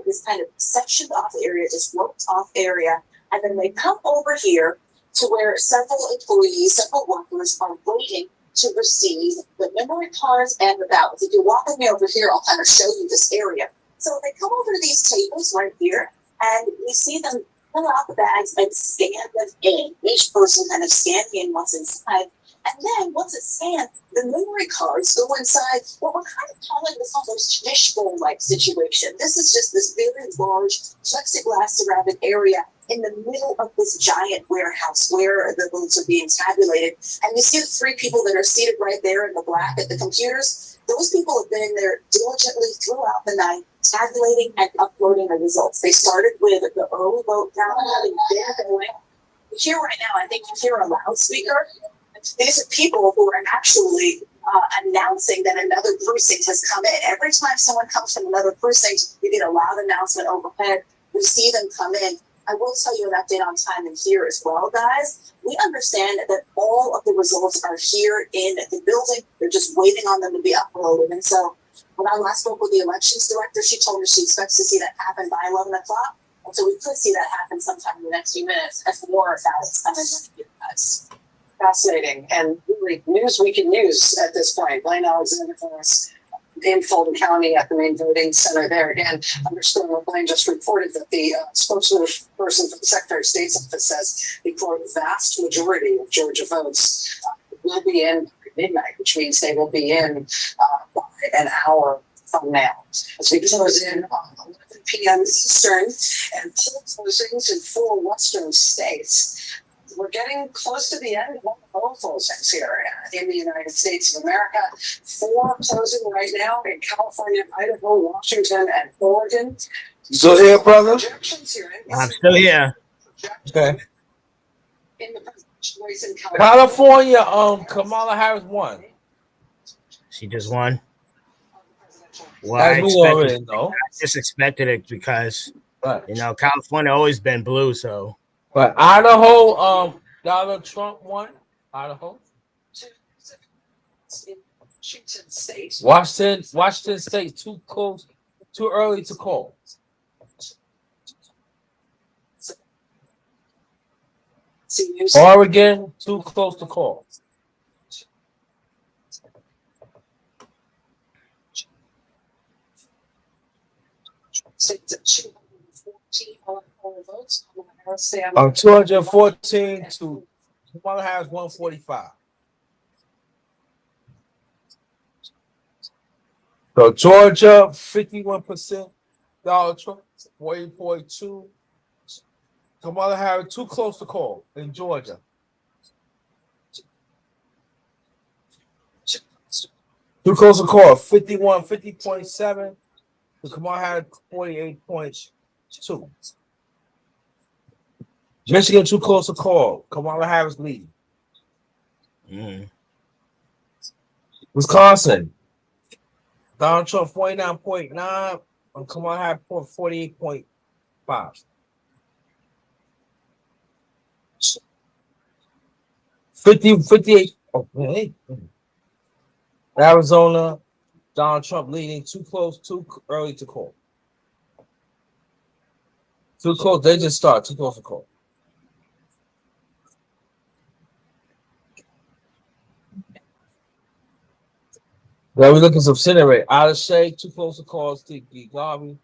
this kind of sectioned off area, this roped off area, and then they come over here to where several employees, several workers are waiting to receive the memory cards and the ballots. If you walk with me over here, I'll kind of show you this area. So they come over to these tables right here, and we see them pull out the bags and scan them in. Each person kind of scanning in what's inside. And then once it's scanned, the memory cards go inside what we're kind of calling this almost fishbowl-like situation. This is just this very large plexiglass surrounded area in the middle of this giant warehouse where the votes are being tabulated. And you see the three people that are seated right there in the black at the computers. Those people have been in there diligently throughout the night, tabulating and uploading the results. They started with the early vote count, having been going. Here right now, I think you hear a loudspeaker. These are people who are actually announcing that another precinct has come in. Every time someone comes from another precinct, you get a loud announcement overhead. We see them come in. I will tell you an update on timing here as well, guys. We understand that all of the results are here in the building. They're just waiting on them to be uploaded. And so when I last spoke with the elections director, she told me she expects to see that happen by 11 o'clock. And so we could see that happen sometime in the next few minutes as more ballots come in to you guys. Fascinating and really Newsweek in news at this point. Blaine Alexander for us in Fulton County at the main voting center there. Again, underscoring what Blaine just reported that the spokesperson for the Secretary of State's office says the quote vast majority of Georgia votes will be in midnight, which means they will be in by an hour from now. As we close in on 11 p.m. Eastern and poll closings in 4 western states. We're getting close to the end of all the poll closings here in the United States of America. 4 closing right now in California, Idaho, Washington, and Oregon. So here, brother? Projections here. I'm still here. Okay. In the presidential race in California, Kamala Harris won. She just won. Well, As we already know. I just expected it because Right. California always been blue, so. But Idaho, Donald Trump won. Idaho. Washington State. Washington State, too close, too early to call. Oregon, too close to call. Votes. 214 to Kamala Harris 145. So Georgia, 51%. Donald Trump, 48.2. Kamala Harris, too close to call in Georgia. Too close to call. 50.7. Kamala Harris, 48.2. Michigan, too close to call. Kamala Harris lead. Wisconsin, Donald Trump, 49.9. And Kamala Harris, 48.5. 58. Oh, man. Arizona, Donald Trump leading, too close, too early to call. Too close, they just start, too close to call. Now we're looking some Senate rate. Out of shade, too close to call, Steve Garvey.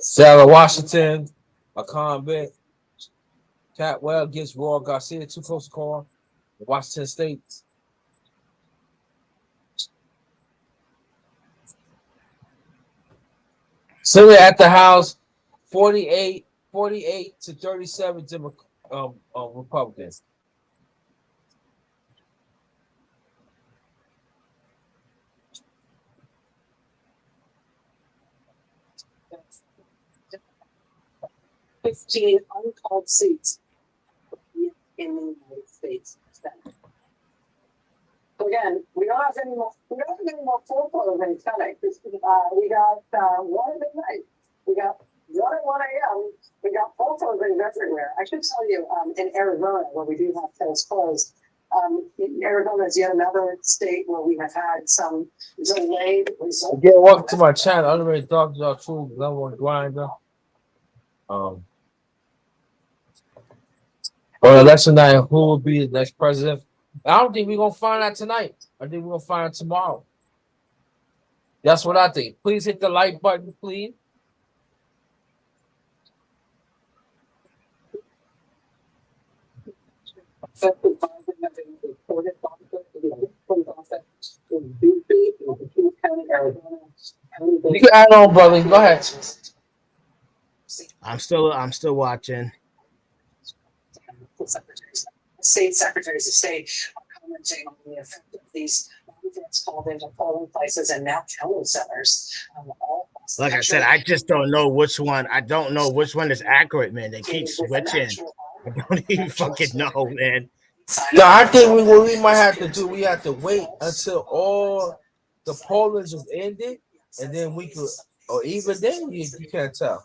Sarah Washington, a convict. Catwell gets Roy Garcia, too close to call. Washington State. Senate at the House, 48 to 37 Republicans. Uncalled seats in the United States Senate. Again, we don't have any more full closings coming. We got one at midnight. We got one at 1 a.m. We got full closings everywhere. I should tell you, in Arizona, where we do have polls closed, Arizona is yet another state where we have had some delayed results. Again, welcome to my channel. I'm ready to talk to y'all true level on GRINDA. On election night, who will be the next president? I don't think we're gonna find out tonight. I think we're gonna find out tomorrow. That's what I think. Please hit the like button, please. You can add on, brother. Go ahead. I'm still watching. Secretaries of state are commenting on the effect of these migrants called into polling places and now counting centers. Like I said, I just don't know which one. I don't know which one is accurate, man. They keep switching. I don't even fucking know, man. No, I think what we might have to do, we have to wait until all the pollings is ended, and then we could, or even then you can't tell.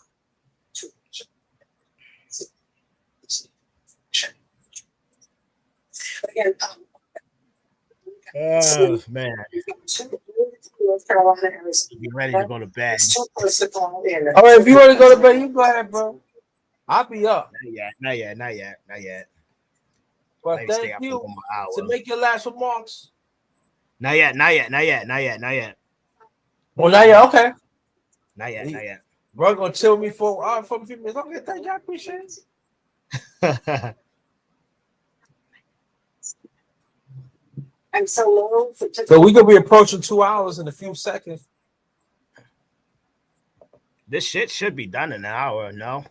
Again, oh man, North Carolina, Arizona. be ready to go to bed. All right, if you want to go to bed, you go ahead, bro. I'll be up. Not yet. But Maybe stay thank up you for 1 more hour. to make your last remarks. Not yet. Well, now yeah, okay. Not yet. Bro, gonna chill me for a few minutes. Okay, thank you. I appreciate it. I'm so low. So we could be approaching 2 hours in a few seconds. This shit should be done in an hour, no?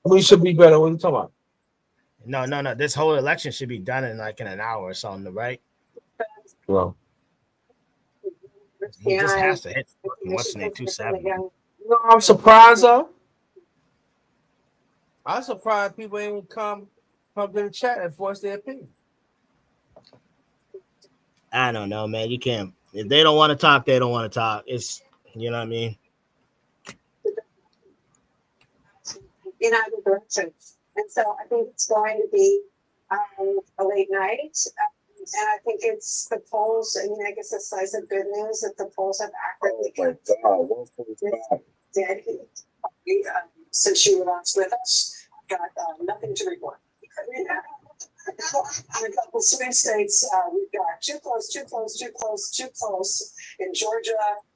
We should be better. What are you talking about? No. This whole election should be done in like in an hour or something, right? Well, he just has to hit what's the name 270. No, I'm surprised though. I'm surprised people ain't come to the chat and voice their opinion. I don't know, man. You can't. If they don't want to talk, they don't want to talk. It's, you know what I mean? In either direction. And so I think it's going to be a late night. And I think it's the polls. I mean, I guess it's slice of good news that the polls have accurately dead heat. Since you were last with us, I've got nothing to report. In a couple swing states, we've got back. Too close in Georgia,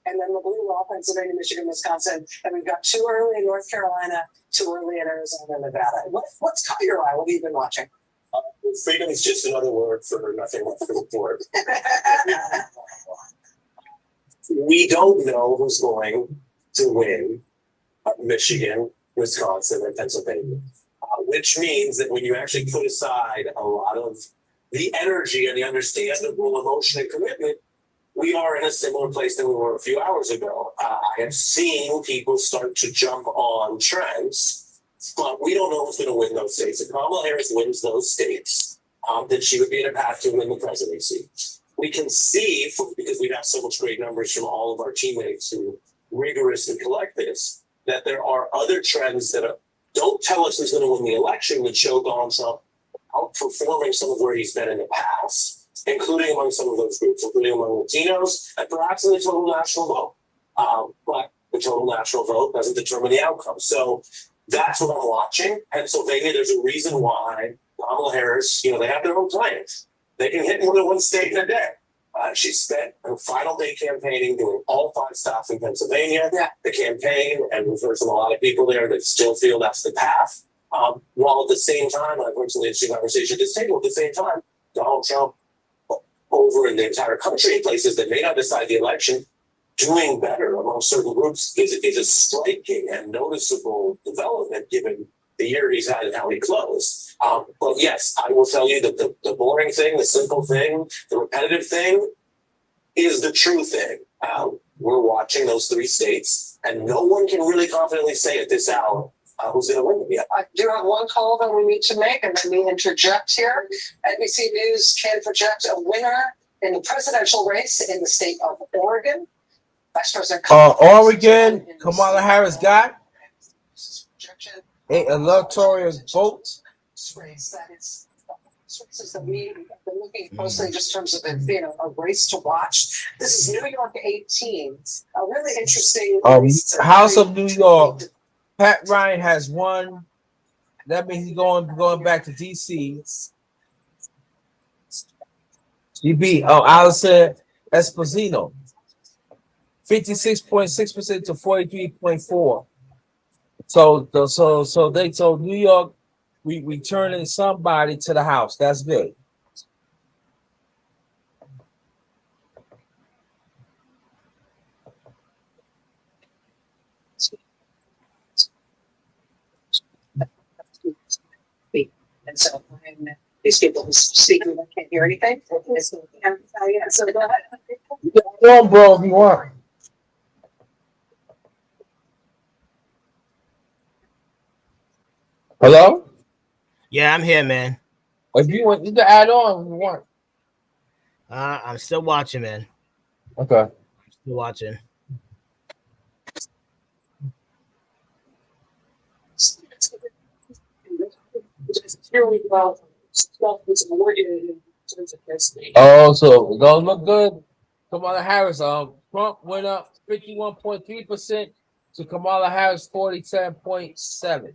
and then the blue law, Pennsylvania, Michigan, Wisconsin, and we've got too early in North Carolina, too early in Arizona and Nevada. What's caught your eye? What have you been watching? Freedom is just another word for nothing but for it. We don't know who's going to win Michigan, Wisconsin, and Pennsylvania, which means that when you actually put aside a lot of the energy and the understandable emotion and commitment, we are in a similar place than we were a few hours ago. I have seen people start to jump on trends, but we don't know who's going to win those states. If Kamala Harris wins those states, then she would be in a path to win the presidency. We can see, because we have so much great numbers from all of our teammates who rigorously collect this, that there are other trends that don't tell us who's going to win the election, that show Donald Trump outperforming some of where he's been in the past, including among some of those groups, including among Latinos, and perhaps in the total national vote. But the total national vote doesn't determine the outcome. So that's what I'm watching. Pennsylvania, there's a reason why Kamala Harris, they have their own plans. They can hit more than one state in a day. She spent her final day campaigning, doing all 5 stops in Pennsylvania. Yeah. The campaign, and we've heard from a lot of people there that still feel that's the path. While at the same time, I've heard some interesting conversation at this table, at the same time, Donald Trump, over in the entire country, in places that may not decide the election, doing better among certain groups is a striking and noticeable development given the year he's had and how he closed. But yes, I will tell you that the boring thing, the simple thing, the repetitive thing is the true thing. We're watching those 3 states, and no one can really confidently say at this hour who's going to win them yet. I do have one call that we need to make, and let me interject here. NBC News can project a winner in the presidential race in the state of Oregon. Vice President Oregon, Kamala Harris got a electoral vote. Races that we've been looking closely just in terms of a race to watch. This is New York 18. A really interesting House of New York. Pat Ryan has won. That means he's going back to DC. He beat Allison Esposito, 56.6% to 43.4%. So they told New York, we turning somebody to the House. That's good. And so these people who speak and can't hear anything. So go ahead. Go on, bro, if you want. Hello? Yeah, I'm here, man. If you want, you can add on if you want. I'm still watching, man. Okay. Still watching. Oh, so don't look good. Kamala Harris. Trump went up 51.3% to Kamala Harris 47.7%.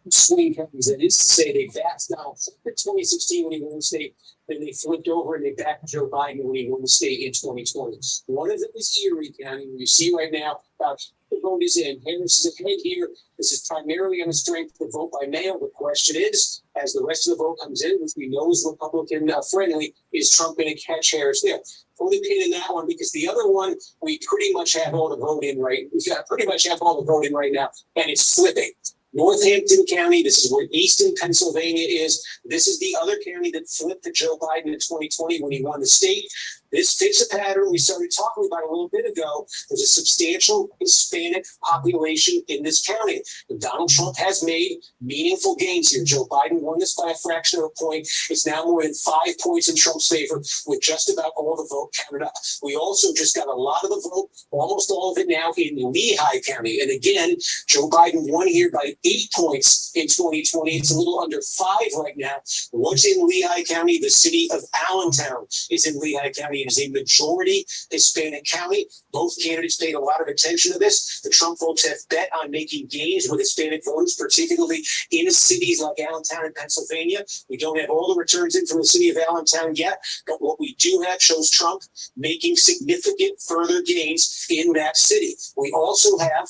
Swing counties, that is to say, they vast out in 2016 when he won the state, then they flipped over and they backed Joe Biden when he won the state in 2020. One of them is Erie County, where you see right now the vote is in. Harris is ahead here. This is primarily on the strength of the vote by mail. The question is, as the rest of the vote comes in, which we know is Republican friendly, is Trump going to catch Harris there? Only pin in that one because the other one we pretty much have all the vote in right. We got pretty much have all the vote in right now, and it's flipping. Northampton County, this is where Easton, Pennsylvania is. This is the other county that flipped to Joe Biden in 2020 when he won the state. This fits a pattern we started talking about a little bit ago. There's a substantial Hispanic population in this county. And Donald Trump has made meaningful gains here. Joe Biden won this by a fraction of a point. It's now more than 5 points in Trump's favor with just about all the vote counted up. We also just got a lot of the vote, almost all of it now in Lehigh County. And again, Joe Biden won here by 8 points in 2020. It's a little under 5 right now. What's in Lehigh County? The city of Allentown is in Lehigh County Pennsylvania is a majority Hispanic county. Both candidates paid a lot of attention to this. The Trump folks have bet on making gains with Hispanic voters, particularly in cities like Allentown in Pennsylvania. We don't have all the returns in from the city of Allentown yet, but what we do have shows Trump making significant further gains in that city. We also have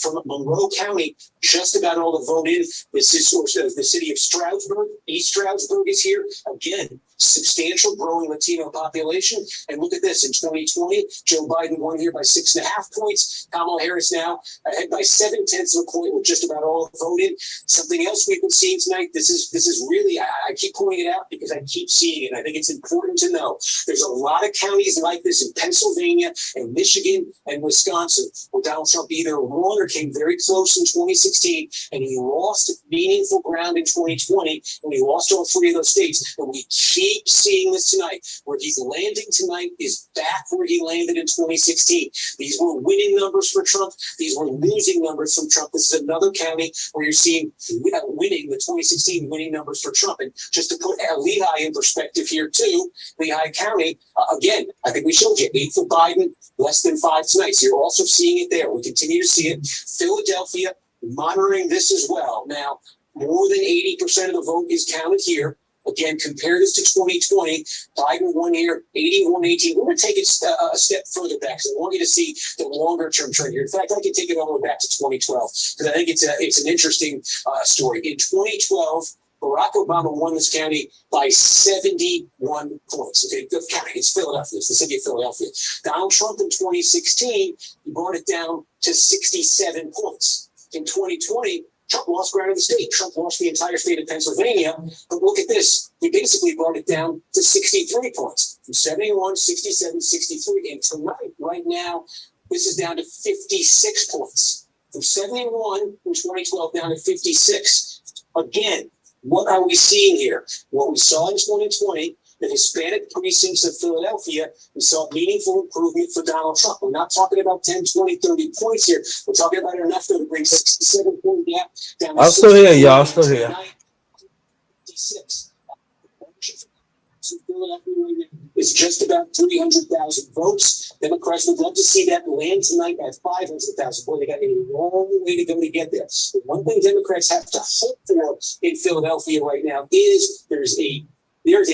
from Monroe County just about all the vote in. This is the city of Stroudsburg. East Stroudsburg is here again. Substantial growing Latino population. And look at this. In 2020, Joe Biden won here by 6.5 points. Kamala Harris now ahead by 0.7 of a point with just about all voted. Something else we've been seeing tonight. This is really, I keep pointing it out because I keep seeing it. I think it's important to know. There's a lot of counties like this in Pennsylvania and Michigan and Wisconsin where Donald Trump either won or came very close in 2016 and he lost meaningful ground in 2020 and he lost all three of those states. And we keep seeing this tonight. Where he's landing tonight is back where he landed in 2016. These were winning numbers for Trump. These were losing numbers from Trump. This is another county where you're seeing winning, the 2016 winning numbers for Trump. And just to put Lehigh in perspective here too, Lehigh County, again, I think we showed you 8 for Biden, less than 5 tonight. So you're also seeing it there. We continue to see it. Philadelphia, monitoring this as well. Now, more than 80% of the vote is counted here. Again, compare this to 2020. Biden won here, 81-18. We're going to take it a step further back because I want you to see the longer-term trend here. In fact, I can take it all the way back to 2012 because I think it's an interesting story. In 2012, Barack Obama won this county by 71 points. Okay, good county. It's Philadelphia. It's the city of Philadelphia. Donald Trump in 2016, he brought it down to 67 points. In 2020, Trump lost ground in the state. Trump lost the entire state of Pennsylvania. But look at this. He basically brought it down to 63 points. From 71, 67, 63. And tonight, right now, this is down to 56 points. From 71 in 2012 down to 56. Again, what are we seeing here? What we saw in 2020, the Hispanic precincts of Philadelphia, we saw meaningful improvement for Donald Trump. We're not talking about 10, 20, 30 points here. We're talking about enough to bring 67 point gap down to I'm still here, y'all. Still here. 56. Philadelphia is just about 300,000 votes. Democrats would love to see that land tonight at 500,000. Boy, they got a long way to go to get there. The one thing Democrats have to hope for in Philadelphia right now is there's a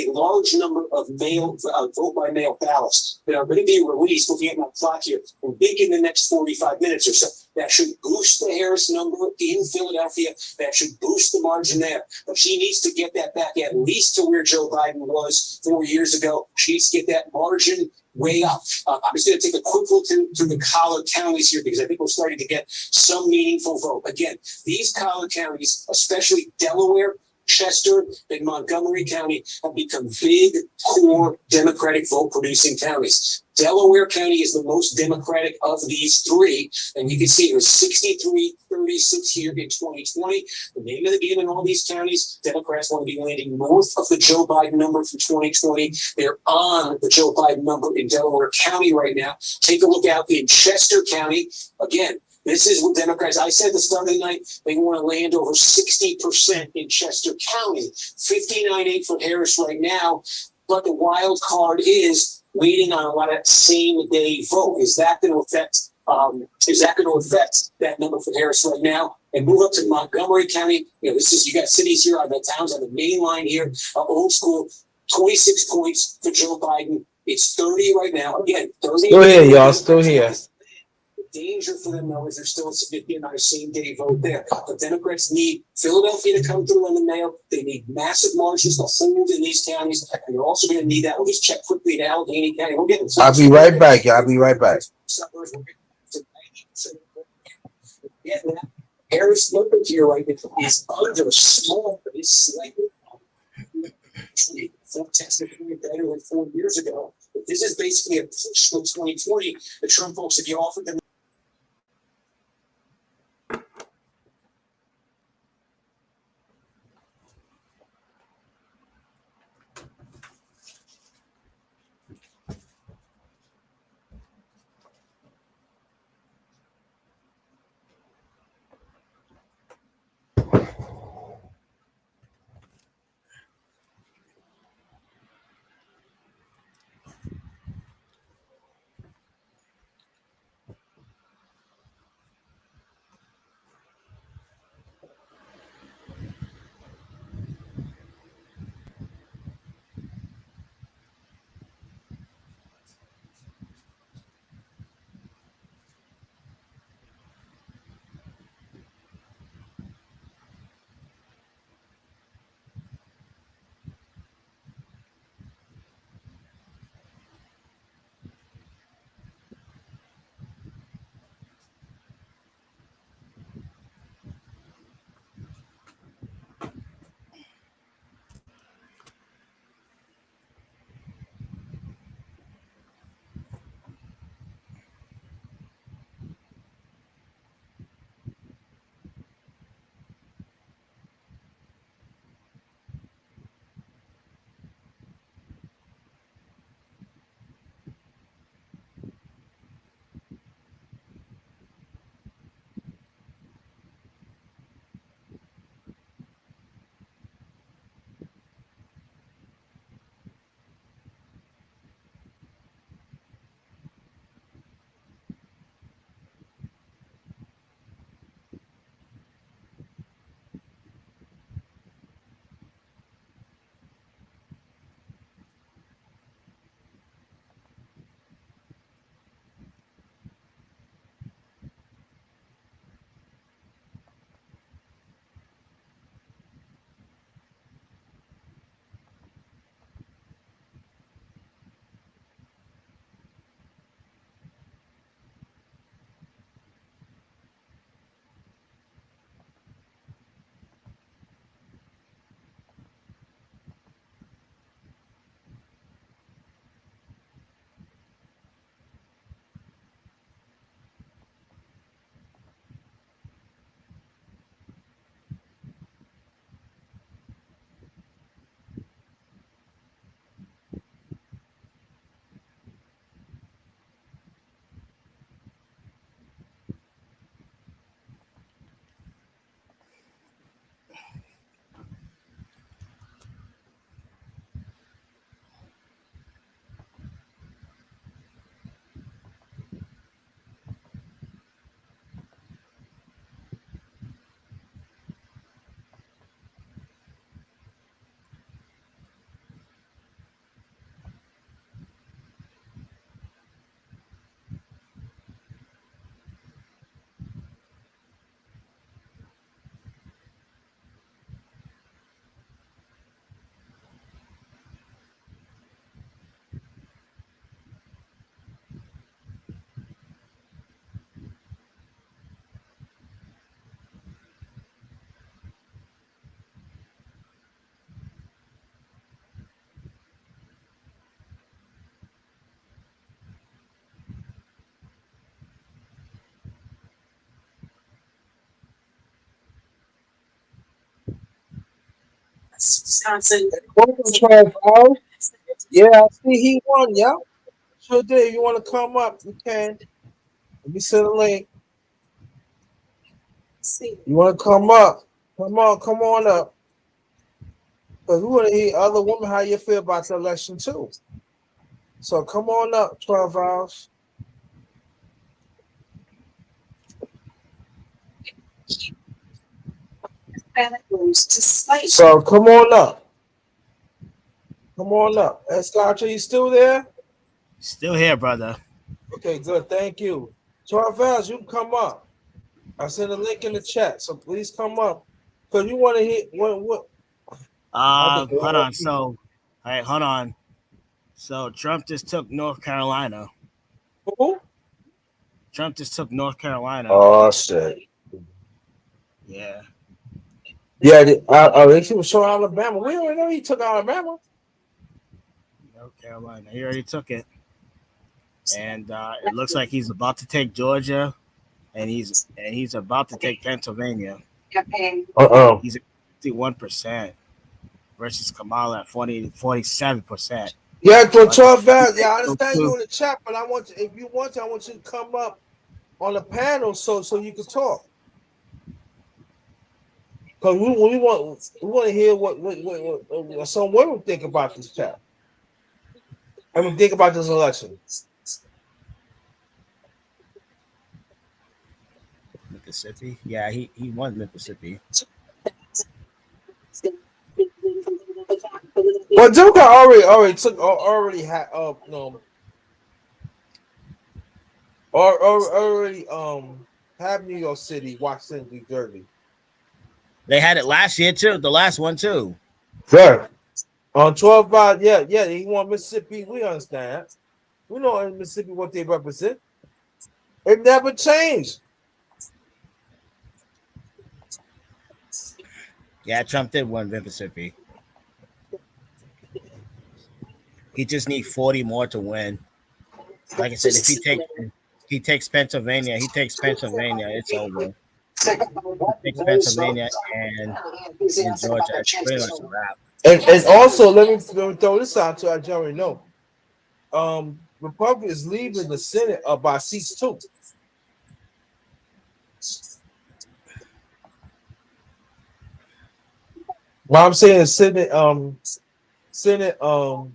large number of vote by mail ballots that are going to be released. Looking at my clock here, I think in the next 45 minutes or so. That should boost the Harris number in Philadelphia. That should boost the margin there. But she needs to get that back at least to where Joe Biden was 4 years ago. She needs to get that margin way up. I'm just going to take a quick look through the collar counties here because I think we're starting to get some meaningful vote. Again, these collar counties, especially Delaware, Chester, and Montgomery County have become big, core Democratic vote-producing counties. Delaware County is the most Democratic of these three, and you can see it was 63-36 here in 2020. The name of the game in all these counties, Democrats want to be landing north of the Joe Biden number for 2020. They're on the Joe Biden number in Delaware County right now. Take a look out in Chester County. Again, this is what Democrats, I said at the start of the night, they want to land over 60% in Chester County. 59-8 for Harris right now. But the wild card is waiting on a lot of same-day vote. Is that going to affect that number for Harris right now? And move up to Montgomery County. You got cities here on the towns on the main line here. Old school, 26 points for Joe Biden. It's 30 right now. Again, 30. Still here, y'all. Still here. Danger for them, though, is there's still a significant amount of same-day vote there. But Democrats need Philadelphia to come through on the mail. They need massive margins to hold in these counties. And they're also going to need that. We'll just check quickly in Allegheny County. We'll get I'll be right back, y'all. I'll be right back. Harris number here right now is under small, but it's slightly tested better than 4 years ago. But this is basically a push for 2020. The Trump folks, if you offered them Wisconsin. Welcome, Trav. Yeah, I see he won. Yeah, sure did. If you want to come up, you can. Let me send a link. You want to come up? Come on up. Because we want to hear other women how you feel about the election too. So come on up, 12 hours. So come on up. Come on up. Escarcha, you still there? Still here, brother. Okay, good. Thank you. 12 hours, you can come up. I sent a link in the chat, so please come up. Because you want to hear what Hold on. So, all right, hold on. So Trump just took North Carolina. who? Trump just took North Carolina. Oh shit. Yeah. Yeah, they was showing Alabama. We already know he took Alabama. North Carolina. He already took it. And it looks like he's about to take Georgia, and he's about to take Pennsylvania. He's at 51% versus Kamala at 47%. Yeah, for 12 hours. Yeah, I understand you in the chat, but I want you, if you want to, I want you to come up on the panel so you can talk. Because we want to hear what some women think about this chat. I mean, think about this election. Mississippi. Yeah, he won Mississippi. Well, Democrat already had already have New York City, Washington, New Jersey. They had it last year too. The last one too. Sure. On 12 by yeah, he won Mississippi. We understand. We know in Mississippi what they represent. It never changed. Yeah, Trump did win Mississippi. He just needs 40 more to win. Like I said, if he takes Pennsylvania, it's over. He takes Pennsylvania and Georgia, it's pretty much a wrap. And also, let me throw this out to I already know. Republicans leaving the Senate by seats too. What I'm saying, Senate,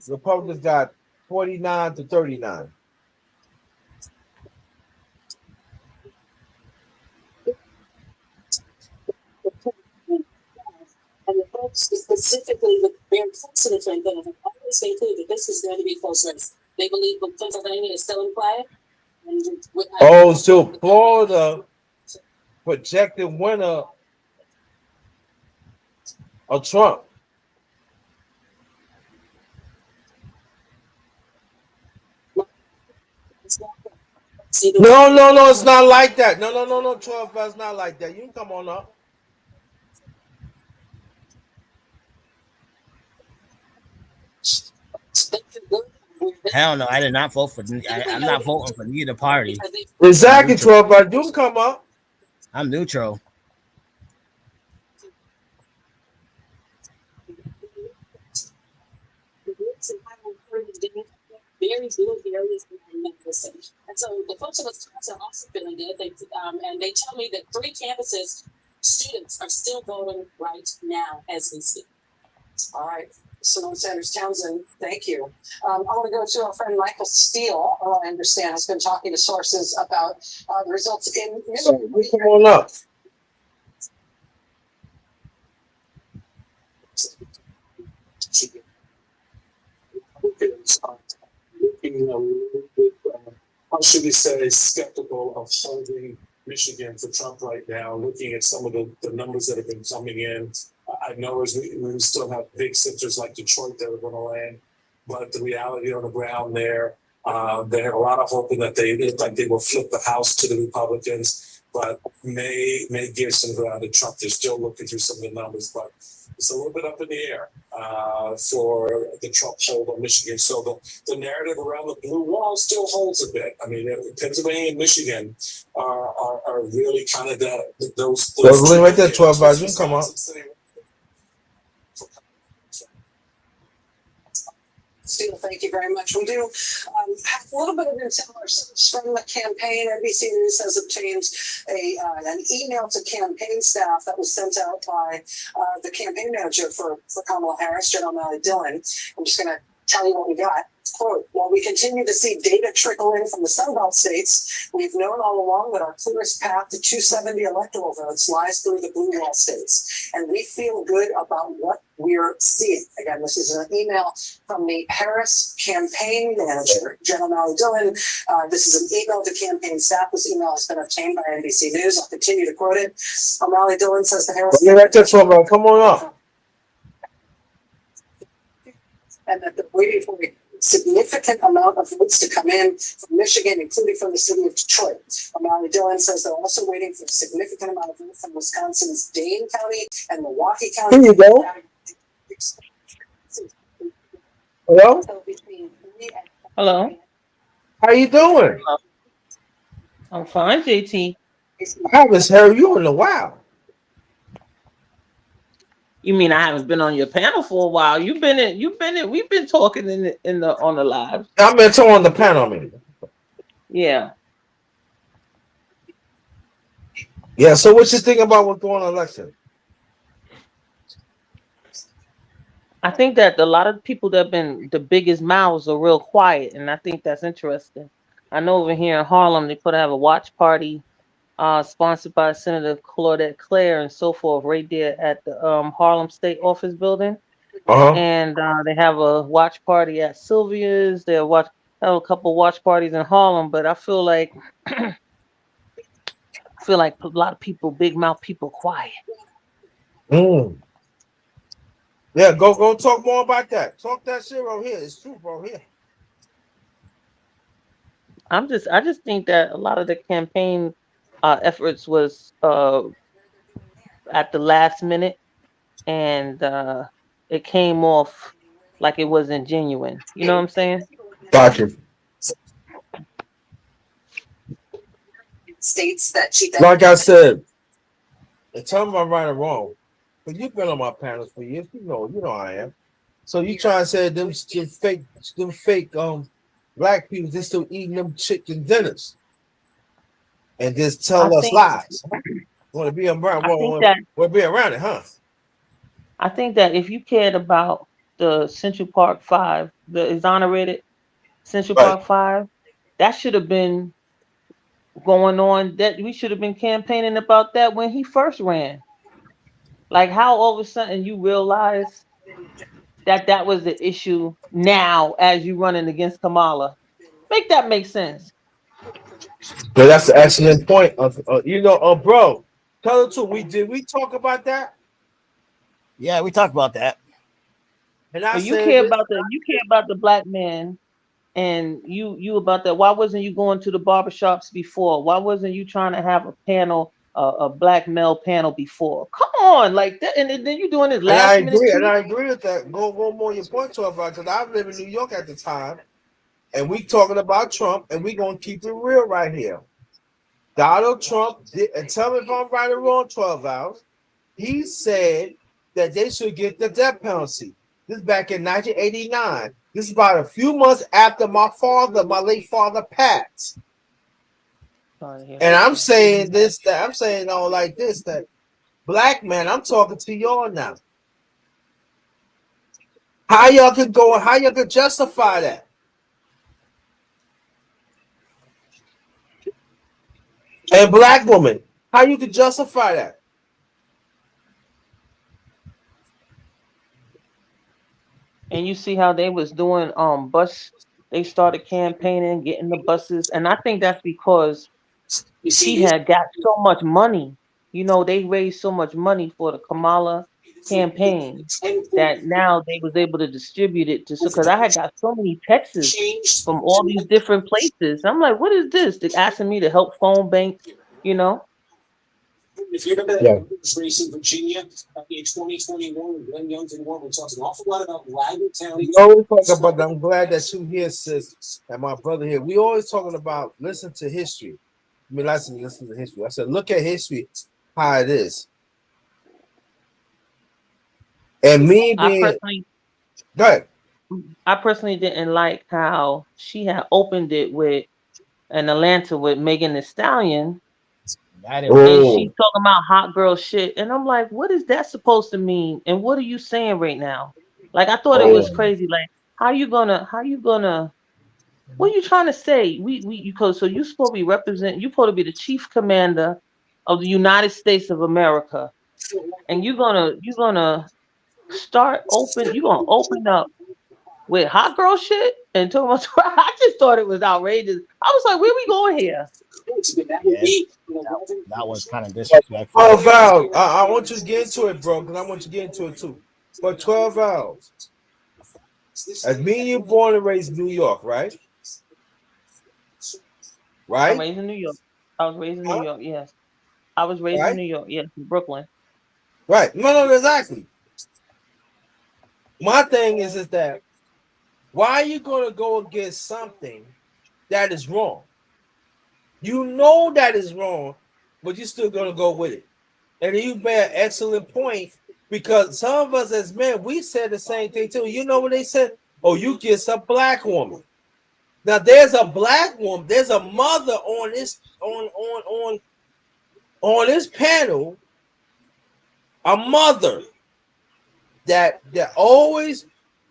Republicans got 49 to 39. And the folks specifically with very close to the Clinton have always made clear that this is going to be a close race. They believe that Pennsylvania is still in play. So Florida projected winner of Trump. No, it's not like that. No, 12, it's not like that. You can come on up. Hell no, I did not vote for. I'm not voting for neither party. Exactly, 12, but you can come up. I'm neutral. Very little areas in Memphis. And so the folks in Wisconsin are also feeling good. And they tell me that 3 campuses, students are still voting right now as we speak. All right. Simone Sanders Townsend, thank you. I want to go to our friend Michael Steele, who I understand has been talking to sources about the results in Michigan. Come on up. How should we say, skeptical of holding Michigan for Trump right now, looking at some of the numbers that have been coming in. I know as we still have big centers like Detroit that are going to land, but the reality on the ground there, they have a lot of hoping that they look like they will flip the House to the Republicans, but may give some ground to Trump. They're still looking through some of the numbers, but it's a little bit up in the air for the Trump hold on Michigan. So the narrative around the blue wall still holds a bit. I mean, Pennsylvania and Michigan are really kind of those. Right there, 12 bars. You can come up. Steele, thank you very much. We do have a little bit of intel ourselves from the campaign. NBC News has obtained an email to campaign staff that was sent out by the campaign manager for Kamala Harris, Jen O'Malley Dillon. I'm just going to tell you what we got. Quote, while we continue to see data trickle in from the Sunbelt states, we've known all along that our clearest path to 270 electoral votes lies through the blue wall states. And we feel good about what we're seeing. Again, this is an email from the Harris campaign manager, Jen O'Malley Dillon. This is an email to campaign staff. This email has been obtained by NBC News. I'll continue to quote it. O'Malley Dillon says the Harris. Come on up. And that they're waiting for a significant amount of votes to come in from Michigan, including from the city of Detroit. O'Malley Dillon says they're also waiting for a significant amount of votes from Wisconsin's Dane County and Milwaukee County. Here you go. Hello? Hello. How you doing? I'm fine, JT. I haven't heard you in a while. You mean I haven't been on your panel for a while? We've been talking on the live. I've been talking on the panel, man. Yeah. Yeah, so what you think about what's going on election? I think that a lot of people that have been the biggest mouths are real quiet, and I think that's interesting. I know over here in Harlem they put to have a watch party sponsored by Senator Claudette Claire and so forth right there at the Harlem State Office building. And they have a watch party at Sylvia's. Have a couple watch parties in Harlem, but I feel like a lot of people, big mouth people, quiet. Yeah, go talk more about that. Talk that shit over here. It's true, bro. Here. I just think that a lot of the campaign efforts was at the last minute, and it came off like it wasn't genuine. You know what I'm saying? Gotcha. States that she like I said, and tell me if I'm right or wrong. But you've been on my panels for years. You know I am. So you trying to say them fake black people just still eating them chicken dinners and just tell us lies. Want to be around? Want to be around it, huh? I think that if you cared about the Central Park 5, the exonerated Central Park 5, that should have been going on. That we should have been campaigning about that when he first ran. Like how all of a sudden you realize that was the issue now as you running against Kamala. Make that make sense. But that's an excellent point. Bro, tell the truth. We talk about that? Yeah, we talked about that. And I you care about the black man, and you about that. Why wasn't you going to the barbershops before? Why wasn't you trying to have a panel, a black male panel before? Come on, like that, and then you doing this last minute. And I agree with that. Go more your point to it, because I live in New York at the time, and we talking about Trump, and we gonna keep it real right here. Donald Trump did, and tell me if I'm right or wrong, 12 hours. He said that they should get the death penalty. This is back in 1989. This is about a few months after my late father passed. And I'm saying that black man, I'm talking to y'all now. How y'all could justify that? And black woman, how you could justify that? And you see how they was doing they started campaigning, getting the buses, and I think that's because he had got so much money. You know, they raised so much money for the Kamala campaign that now they was able to distribute it to, because I had got so many texts from all these different places. I'm like, what is this? They're asking me to help phone bank, you know. If you remember that race in Virginia in 2021 when Glenn Youngkin won, we talked an awful lot about Loudoun County. We always talk about that. I'm glad that you here, sis, and my brother here. We always talking about listen to history. I mean, listen to history. I said, look at history, how it is. And me being, go ahead. I personally didn't like how she had opened it with an Atlanta with Megan Thee Stallion, I didn't like and that. she's Oh, talking about hot girl shit, and I'm like, what is that supposed to mean? And what are you saying right now? Like, I thought it was oh, crazy. Like, how you gonna, what are you trying to say? You so you supposed to be you supposed to be the chief commander of the United States of America, and you gonna you gonna open up with hot girl shit and talking about. I just thought it was outrageous. I was like, where we going here? Yeah, that was kind of but disrespectful. 12 hours. I want you to get into it, bro, because I want you to get into it too. But 12 hours. As me and you born and raised in New York, right? I'm Right? raised in New York. I was raised in New Huh? York. Yes, I was raised in Right? New York. Yes, in Brooklyn. Right. No, exactly. My thing is that why are you gonna go against something that is wrong? You know that is wrong, but you're still gonna go with it. And you made an excellent point because some of us as men, we said the same thing too. You know what they said? Oh, you kiss a black woman. Now there's a black woman, there's a mother on this on this panel, a mother that always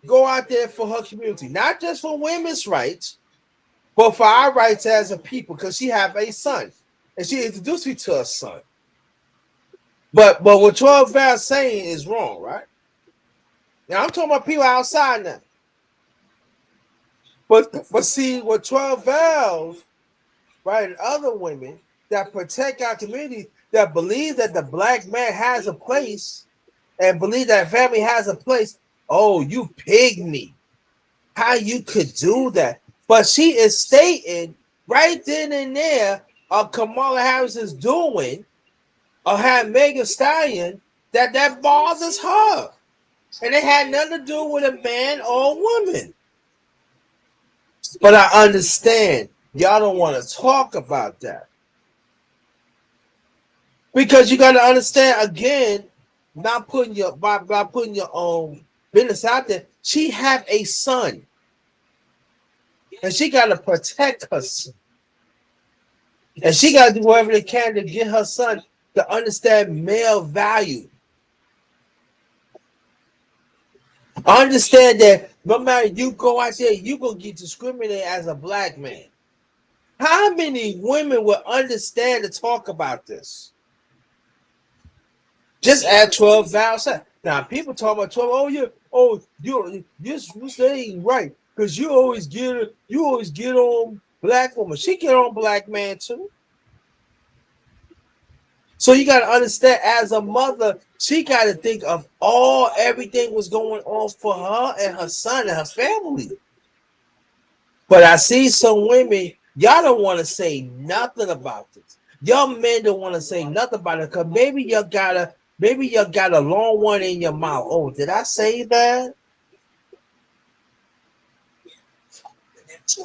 go out there for her community, not just for women's rights, but for our rights as a people, because she have a son. And she introduced me to her son. But what 12 Val saying is wrong, right? Now I'm talking about people outside now. But see what 12 Valve, right, and other women that protect our community, that believe that the black man has a place and believe that family has a place. Oh, you pygmy. How you could do that? But she is stating right then and there, Kamala Harris is doing or had Megan Stallion that bothers her. And it had nothing to do with a man or a woman. But I understand y'all don't want to talk about that. Because you got to understand again, not putting your by putting your own business out there. She have a son, and she got to protect her son, and she got to do whatever they can to get her son to understand male value. Understand that no matter you go out there, you gonna get discriminated as a black man. How many women will understand to talk about this? Just add 12 vowels. Now people talk about 12. Oh yeah. Oh, you saying right because you always get on black woman. She get on black man too. So you got to understand, as a mother, she got to think of everything was going on for her and her son and her family. But I see some women, y'all don't want to say nothing about this. Y'all men don't want to say nothing about it because maybe you got a long one in your mouth. Oh, did I say that?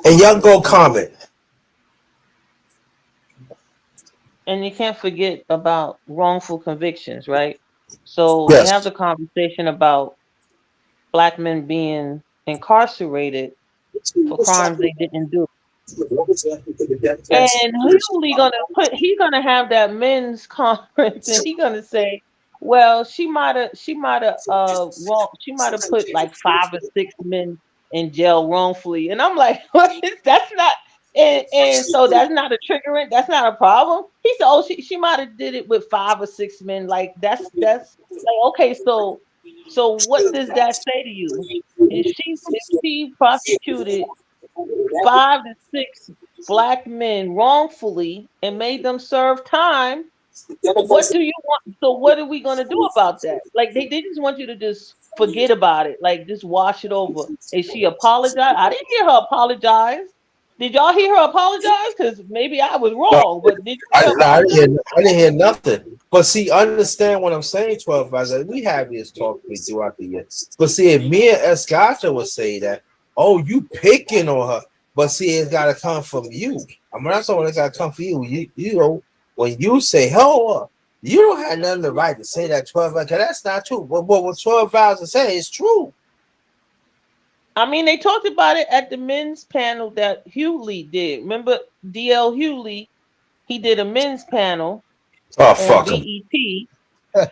And y'all go comment. And you can't forget about wrongful convictions, right? So they have Yes. the conversation about black men being incarcerated for crimes they didn't do. And he's gonna have that men's conference and he's gonna say, well, she might have put like 5 or 6 men in jail wrongfully. And I'm like, that's not and so that's not a triggering, that's not a problem. He said, oh, she might have did it with 5 or 6 men. Like that's like okay, so what does that say to you? If she prosecuted 5 to 6 black men wrongfully and made them serve time, what do you want? So what are we gonna do about that? Like they just want you to just forget about it, like just wash it over. And she apologized. I didn't hear her apologize. Did y'all hear her apologize? Because maybe I was No, wrong, but did you I, hear her no, apologize? I didn't hear nothing. But see, understand what I'm saying, 12 guys. We have this talk throughout the years. But see, if me and Escata would say that, oh, you picking on her. But see, it's got to come from you. I mean, that's all it got to come from you. You know, when you say, hell, you don't have nothing the right to say that 12 because that's not true. But what 12 vows to say is true. I mean, they talked about it at the men's panel that Hughley did. Remember DL Hughley? He did a men's panel Oh, on fuck him. BET,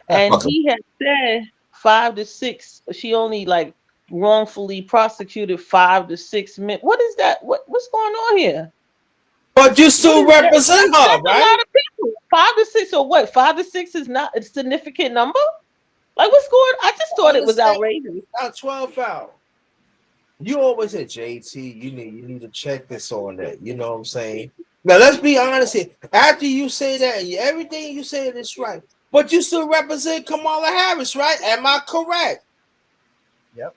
and Fuck him. he had said 5 to 6. She only like wrongfully prosecuted 5 to 6 men. What is that? What's going on here? But you still represent her, That's a right? lot of people. 5 to 6 or what? 5 to 6 is not a significant number. Like what's going? I just thought it was outrageous. Not 12 out. You always say, JT, you need to check this on that. You know what I'm saying? Now let's be honest here. After you say that, and everything you say is right, but you still represent Kamala Harris, right? Am I correct? Yep.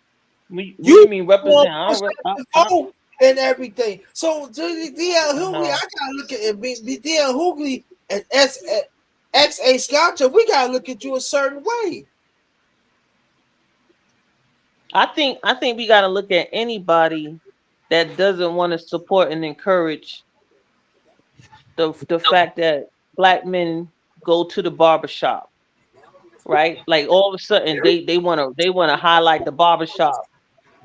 What do you mean represent? Vote and everything. So DL Hughley, I gotta look at it. DL Hughley and XA Scotcha, we gotta look at you a certain way. I think we got to look at anybody that doesn't want to support and encourage the fact that black men go to the barbershop, right? Like all of a sudden they want to highlight the barbershop.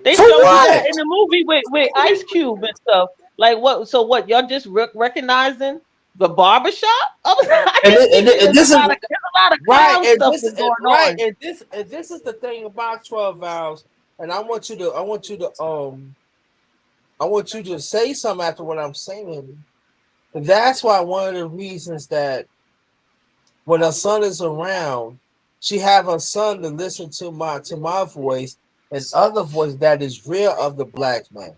They For showed you what? that in the movie with Ice Cube and stuff. Like what? So what? Y'all just recognizing the barbershop? And this is there's a lot of clown stuff that's going on. And this is the thing about 12 vows. And I want you to say something after what I'm saying. That's why one of the reasons that when her son is around, she have her son to listen to my voice and other voice that is real of the black man.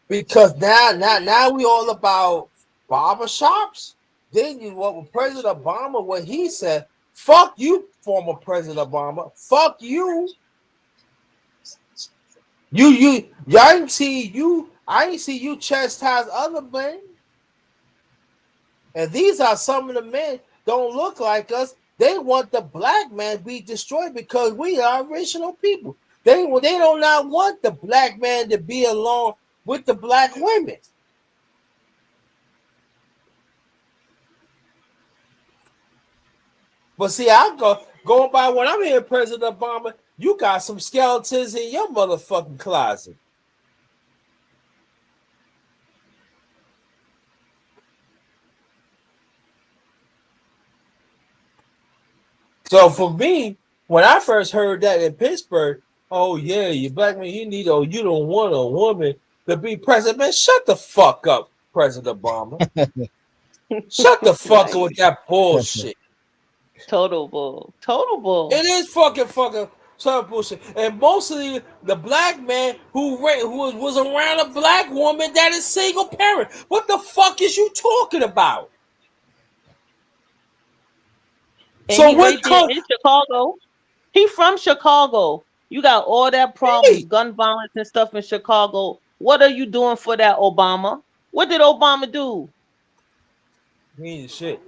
Because now we all about barbershops. Then what President Obama, what he said, fuck you, former President Obama, fuck you. I ain't see you chastise other men. And these are some of the men don't look like us. They want the black man be destroyed because we are original people. They do not want the black man to be along with the black women. But see, I'm going by what I'm hearing, President Obama. You got some skeletons in your motherfucking closet. So for me, when I first heard that in Pittsburgh, oh yeah, you black man, you don't want a woman to be president. Man, shut the fuck up, President Obama. Shut the fuck up with that bullshit. Total bull. It is fucking some bullshit. And mostly the black man who was around a black woman that is single parent. What the fuck is you talking about? And so he right there in Chicago. He from Chicago. You got all that problems, gun violence and stuff in Chicago. What are you doing for that, Obama? What did Obama do? He ain't shit.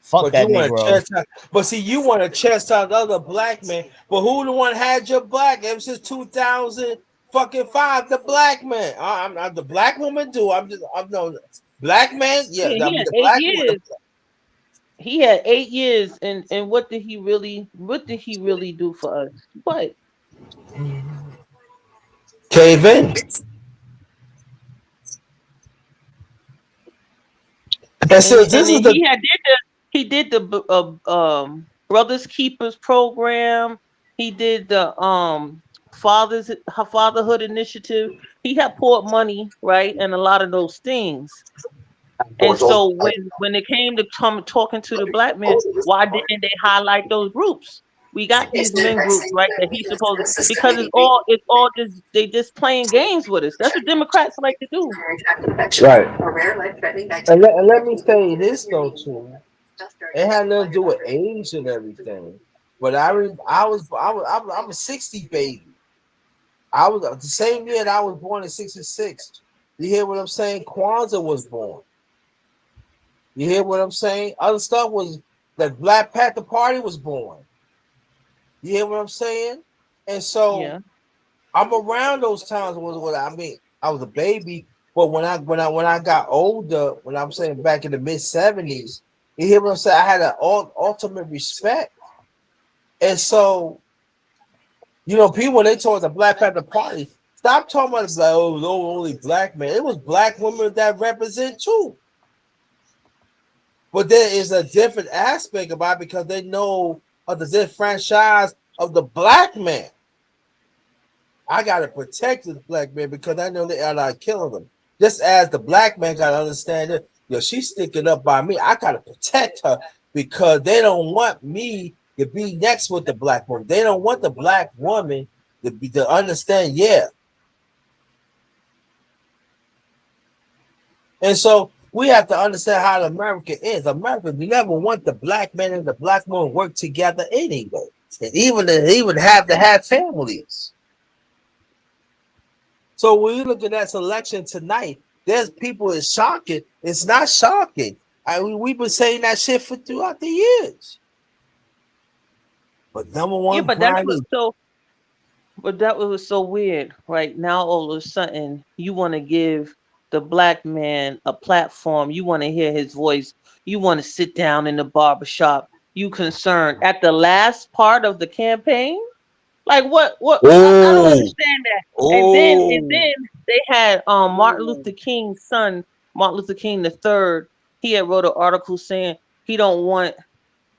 Fuck that Negro. But see, you want to chastise other black men. But who the one had your black ever since 2005? The black man. I'm not the black woman. I'm no black man. Yeah, he had 8 years. He had 8 years, and what did he really do for us? What? Cave in. He did the Brothers Keepers program. He did the fatherhood initiative. He had poured money, right, and a lot of those things. And so when it came to talking to the black men, why didn't they highlight those groups? We got these men groups, right, that he's supposed to, because it's all just they just playing games with us. That's what Democrats like to do. Right. And let me say this though too. It had nothing to do with age and everything. But I'm a 60 baby. I was the same year that I was born in 66. You hear what I'm saying? Kwanzaa was born. You hear what I'm saying? Other stuff was the Black Panther Party was born. You hear what I'm saying? And so I'm around those times. I was a baby, but when I got older, when I'm saying back in the mid 70s, you hear what I'm saying? I had an ultimate respect. And so, people when they told the Black Panther Party, Stop talking about like, oh, no, only black men. It was black women that represent too. But there is a different aspect about it because they know of the disenfranchised of the black man. I gotta protect this black man because I know they are not killing them. Just as the black man gotta understand it, she's sticking up by me. I gotta protect her because they don't want me to be next with the black woman. They don't want the black woman to understand, yeah. And so we have to understand how America is. America, we never want the black man and the black woman work together anyway. And even have to have families. So when you look at that selection tonight, there's people it's shocking. It's not shocking. We've been saying that shit for throughout the years. But number one, yeah, but that's what so. But that was so weird, right? Now all of a sudden you want to give the black man a platform. You want to hear his voice. You want to sit down in the barbershop. You concerned at the last part of the campaign? Like what I don't understand that. And then they had Martin Luther King's son, Martin Luther King the third. He had wrote an article saying he don't want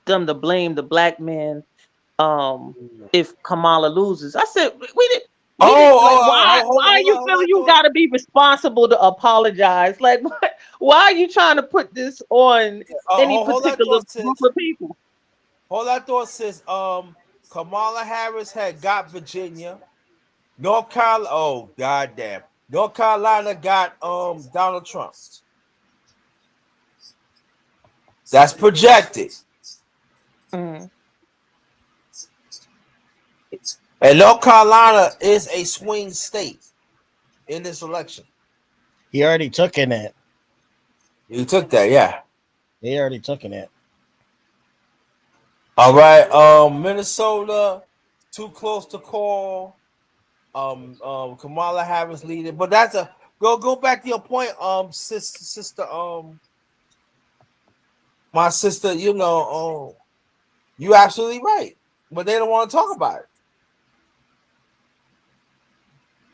them to blame the black man if Kamala loses. I said we didn't like why are you feeling you gotta be responsible to apologize? Like why are you trying to put this on any particular group of people? Hold that thought, sis. Kamala Harris had got Virginia. North Carolina, oh goddamn. North Carolina got Donald Trump. That's projected. Mm-hmm. And North Carolina is a swing state in this election. He already took in it. He took that, yeah. He already took in it. All right, Minnesota, too close to call. Kamala Harris leading, but that's a go back to your point, sister, my sister. You absolutely right, but they don't want to talk about it.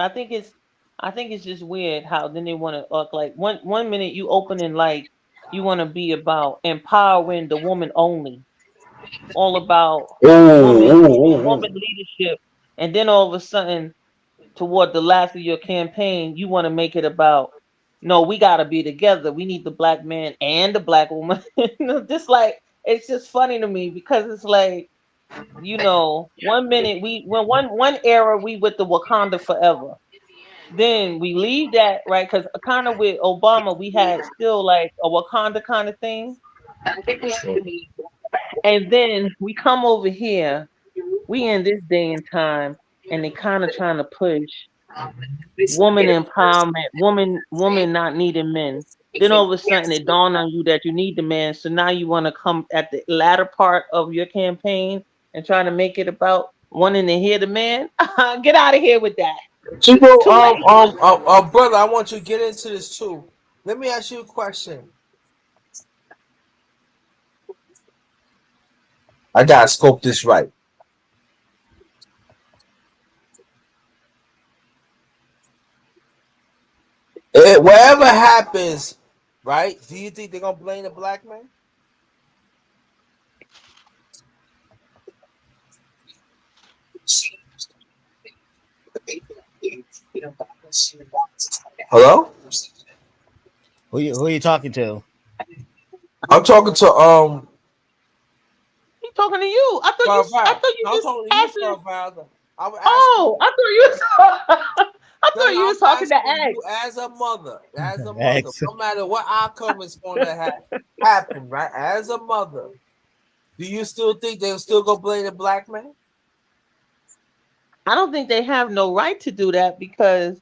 I think it's just weird how then they want to act like one minute you opening like you want to be about empowering the woman only, all about woman leadership, and then all of a sudden toward the last of your campaign you want to make it about no, we got to be together, we need the black man and the black woman. Just like it's just funny to me because it's like one minute when one era we with the Wakanda forever, then we leave that, right? Because kind of with Obama, we had still like a Wakanda kind of thing. And then we come over here, we in this day and time, and they kind of trying to push woman empowerment, woman not needing men. Then all of a sudden it dawned on you that you need the man. So now you want to come at the latter part of your campaign and trying to make it about wanting to hear the man. Get out of here with that. Chico, brother, I want you to get into this too. Let me ask you a question. I gotta scope this right. Whatever happens, right? Do you think they're gonna blame the black man? Hello? Who are you talking to? I'm talking to He talking to you. I thought you I'm just talking to you, Father. I was Oh, I thought you was talking to X. You as a mother, no matter what outcome is going to happen, right? As a mother, do you still think they'll still go blame the black man? I don't think they have no right to do that because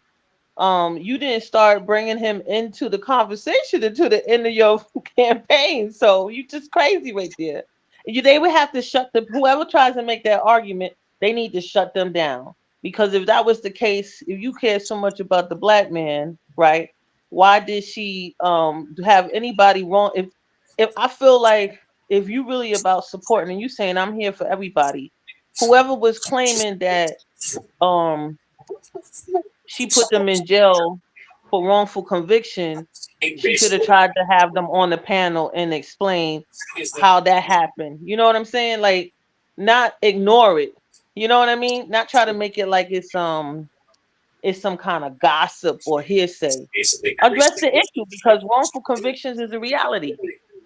you didn't start bringing him into the conversation until the end of your campaign. So you just crazy right there. They would have to shut whoever tries to make that argument, they need to shut them down. Because if that was the case, if you care so much about the black man, right? Why did she have anybody wrong? If I feel like if you really about supporting and you saying I'm here for everybody, whoever was claiming that she put them in jail for wrongful conviction, she should have tried to have them on the panel and explain how that happened. You know what I'm saying? Like, not ignore it. You know what I mean? Not try to make it like it's some kind of gossip or hearsay. Address the issue, because wrongful convictions is a reality.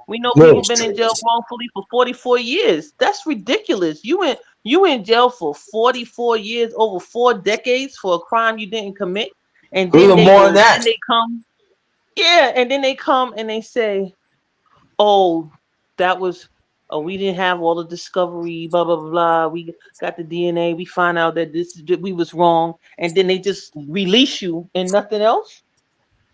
We know people been in jail wrongfully for 44 years. That's ridiculous. You in jail for 44 years, over 4 decades, for a crime you didn't commit, and A then little they more go, than that. then they come, yeah, and then they come and they say, "Oh, that was, oh, we didn't have all the discovery, blah blah blah blah. We got the DNA. We find out that we was wrong," and then they just release you and nothing else.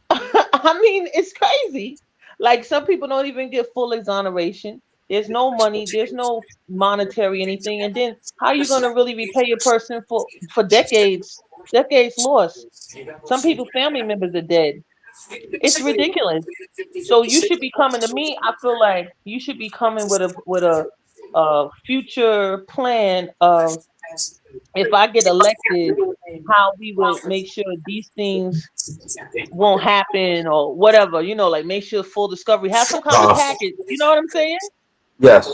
I mean, it's crazy. Like, some people don't even get full exoneration. There's no money. There's no monetary anything. And then how are you going to really repay a person for decades? Decades lost. Some people, family members are dead. It's ridiculous. So you should be coming to me. I feel like you should be coming with a future plan of, if I get elected, how we would make sure these things won't happen or whatever, like make sure full discovery, have some kind of package. You know what I'm saying? Yes.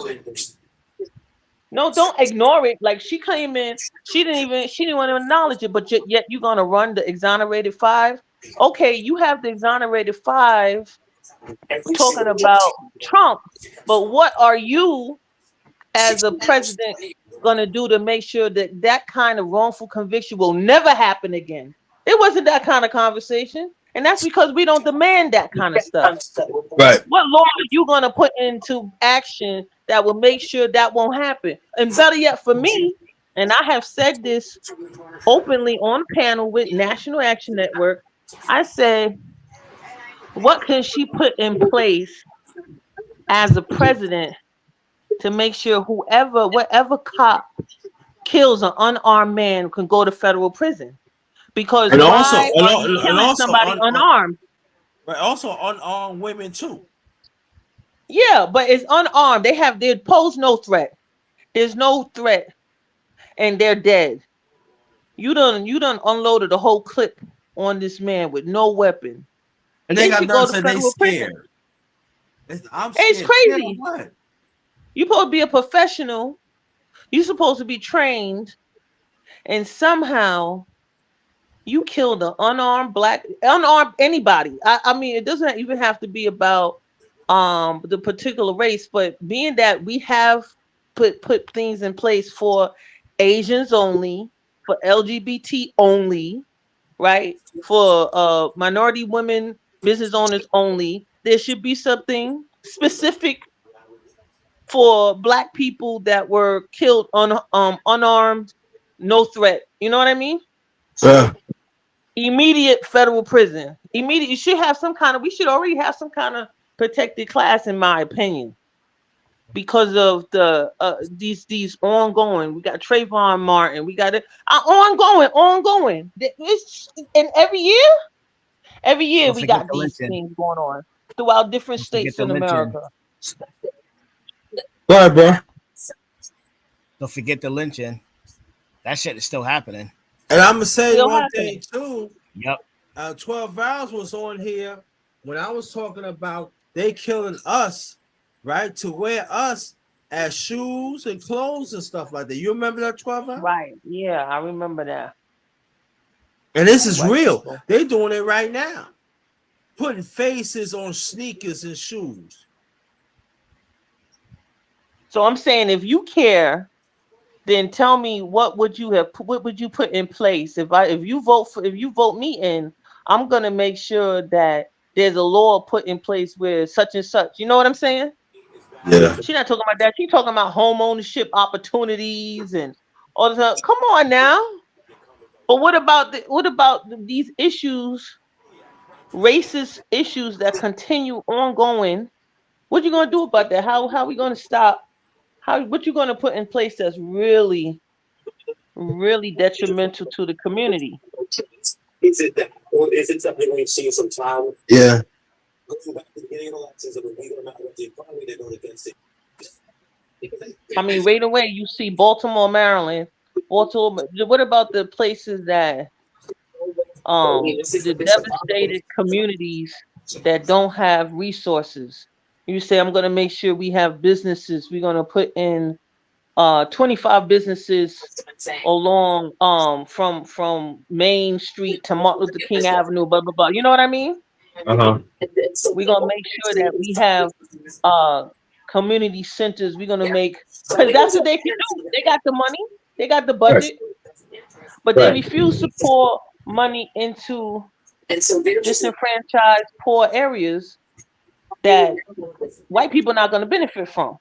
No, don't ignore it. Like, she came in, she didn't want to acknowledge it, but yet you're gonna run the exonerated 5. Okay, you have the exonerated 5 talking about Trump, but what are you as a president gonna do to make sure that kind of wrongful conviction will never happen again? It wasn't that kind of conversation. And that's because we don't demand that kind of stuff. Right. What law are you going to put into action that will make sure that won't happen? And better yet, for me, and I have said this openly on a panel with National Action Network, I said, what can she put in place as a president to make sure whatever cop kills an unarmed man can go to federal prison? Because And why are you killing somebody unarmed? But also unarmed women too. Yeah, but it's unarmed. They pose no threat. There's no threat, and they're dead. You done unloaded the whole clip on this man with no weapon. And They they got should go done to said they federal prison. scared. I'm scared. It's crazy. Yeah, what? You supposed to be a professional. You supposed to be trained, and somehow you killed an unarmed anybody. I mean, it doesn't even have to be about the particular race, but being that we have put things in place for Asians only, for LGBT only, right? For minority women, business owners only, there should be something specific for Black people that were killed unarmed, no threat. You know what I mean? Yeah. Immediate federal prison. Immediate. You should have some kind of. We should already have some kind of protected class, in my opinion, because of the these ongoing. We got Trayvon Martin. We got it ongoing. And every year Don't we forget got the these lynching. things going on throughout different Don't forget states the in lynching. America. Go ahead, bro. Don't forget the lynching. That shit is still happening. And I'm gonna say Still one happening. thing too. Yep. 12 Vows was on here when I was talking about they killing us, right? To wear us as shoes and clothes and stuff like that. You remember that 12 Vows? Right. Yeah, I remember that. And this is White real. people. They doing it right now. Putting faces on sneakers and shoes. So I'm saying, if you care, then tell me what would you put in place if you vote me in. I'm gonna make sure that there's a law put in place where such and such. You know what I'm saying? Yeah. She's not talking about that. She's talking about home ownership opportunities and all this stuff. Come on now. But what about these issues, racist issues that continue ongoing? What you gonna do about that? How we gonna stop? What you gonna put in place that's really, really detrimental to the community? Is it that, or is it something we've seen from time? Yeah. Going back to the beginning of elections, and we don't matter what the economy, they vote against it. I mean, right away you see Baltimore, Maryland. Baltimore. What about the places that the devastated communities that don't have resources. You say, I'm going to make sure we have businesses. We're going to put in 25 businesses along from Main Street to Martin Luther King Avenue, blah blah blah. You know what I mean? Uh-huh. We're gonna make sure that we have community centers. We're gonna make, because that's what they can do. They got the money, they got the Right. budget, but they refuse to pour money into disenfranchised poor areas that white people are not going to benefit from.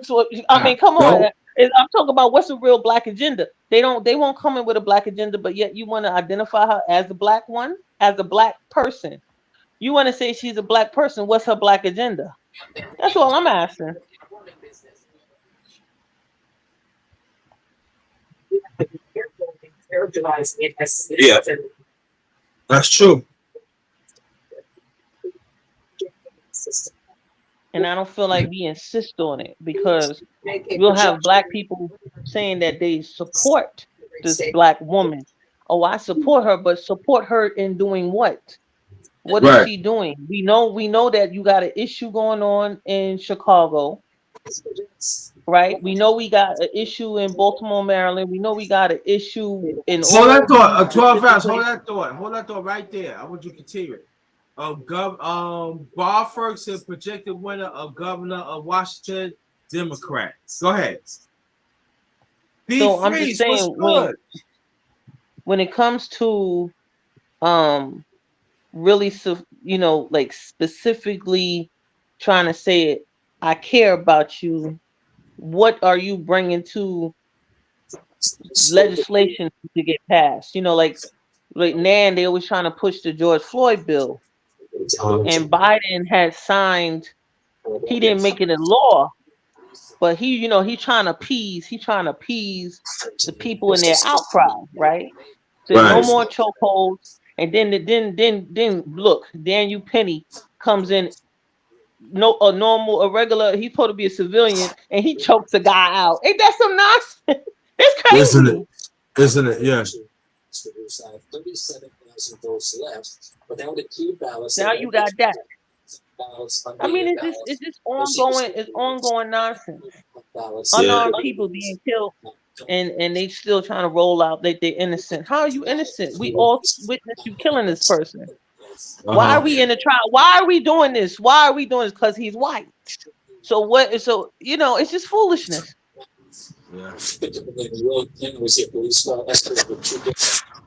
So I mean, come on. I'm talking about what's a real black agenda. They won't come in with a black agenda, but yet you want to identify her as a black one, as a black person. You want to say she's a black person. What's her black agenda? That's all I'm asking. Yeah, that's true. And I don't feel like we insist on it, because we'll have black people saying that they support this black woman. Oh, I support her, but support her in doing what? What is Right. she doing? We know that you got an issue going on in Chicago, right? We know we got an issue in Baltimore, Maryland. We know we got an issue in Hold all that thought. these 12 hours. different Hold that thought right there. I want you to continue it. Bob Ferguson, projected winner of governor of Washington, Democrat. Go ahead. So I'm just saying, when it comes to really, like specifically trying to say it, I care about you. What are you bringing to legislation to get passed? Like now they always trying to push the George Floyd bill, and Biden had signed. He didn't make it a law, but he trying to appease the people in their outcry, right? So no more chokeholds. And then look, Daniel Penny comes in, a regular, he's supposed to be a civilian, and he chokes a guy out. Ain't that some nonsense? It's crazy. Isn't it? Yeah. 37,000 votes left, but now the two ballots. Now you got that. I mean, it's just ongoing nonsense. Unarmed people being killed, and they still trying to roll out that they're innocent. How are you innocent? We all witnessed you killing this person. Why are we in the trial? Why are we doing this? Why are we doing this? Because he's white. So what? So it's just foolishness. Yeah.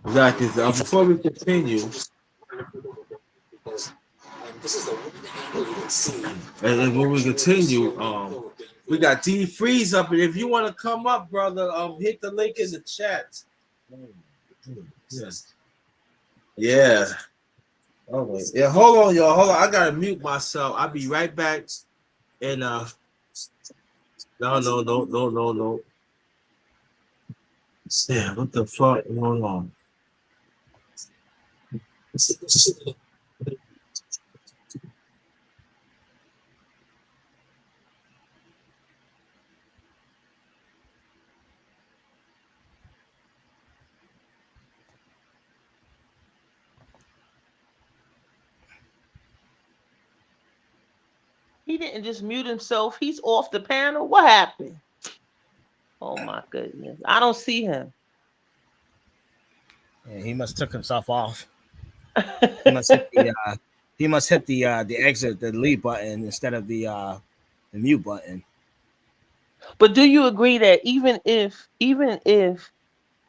Exactly. Before we continue, and when we continue, we got D Freeze up, and if you want to come up, brother, hit the link in the chat. Yes. Yeah. Oh wait. Yeah. Hold on, y'all. Hold on. I gotta mute myself. I'll be right back. And no. Damn, what the fuck going on? He didn't just mute himself. He's off the panel. What happened? Oh my goodness. I don't see him. Yeah, he must took himself off. He must hit the exit, the delete button instead of the mute button. But do you agree that even if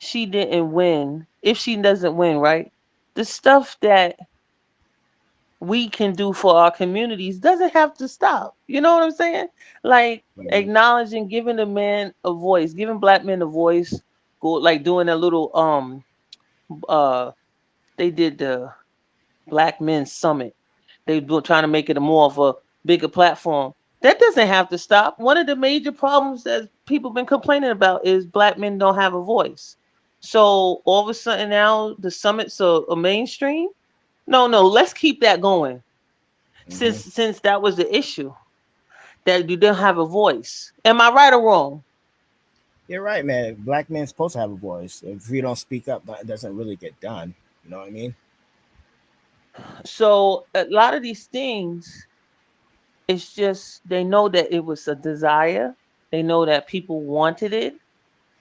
she didn't win, if she doesn't win, right? The stuff that we can do for our communities doesn't have to stop. You know what I'm saying? Like acknowledging, giving the man a voice, giving black men a voice, like doing a little they did the Black Men Summit. They were trying to make it a more of a bigger platform. That doesn't have to stop. One of the major problems that people been complaining about is black men don't have a voice. So all of a sudden now the summits are mainstream. No, let's keep that going. Since that was the issue, that you don't have a voice. Am I right or wrong? You're right, man. Black men's supposed to have a voice. If we don't speak up, it doesn't really get done. You know what I mean? So a lot of these things, it's just they know that it was a desire. They know that people wanted it,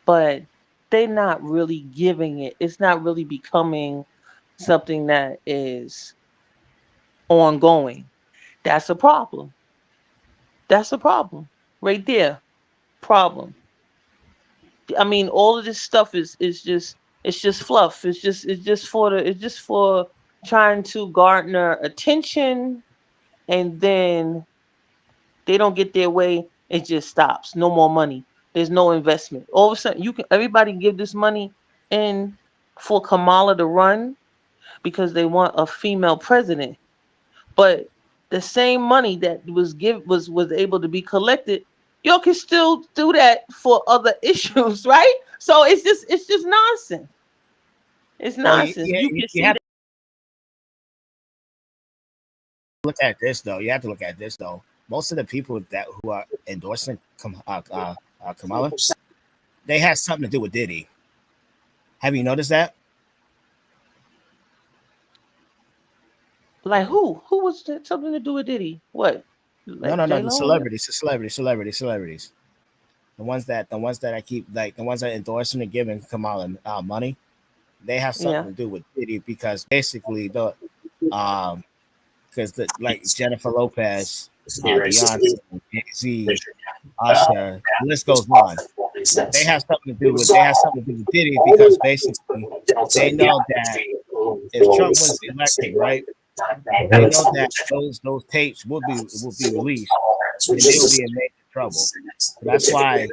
but they're not really giving it. It's not really becoming something that is ongoing. That's a problem. That's a problem right there. Problem. I mean, all of this stuff is just it's just fluff. It's just for trying to garner attention, and then they don't get their way. It just stops. No more money. There's no investment. All of a sudden, everybody give this money in for Kamala to run because they want a female president. But the same money that was able to be collected, y'all can still do that for other issues, right? So it's just nonsense. It's Well, nonsense. You can you see have that. to look at this though. You have to look at this though. Most of the people that who are endorsing Kamala, they have something to do with Diddy. Have you noticed that? Like who? Who was that something to do with Diddy? What? No, Like no, no. J The Lo? celebrities. The ones that I keep like the ones that endorsing and giving Kamala money. They have Yeah. something to do with Diddy because basically the because the like Jennifer Lopez, Beyonce, Jay-Z, Usher, the list goes on. They have something to do with Diddy because basically they know that if Trump was elected, right, they know that those tapes will be released and they will be in major trouble. So that's why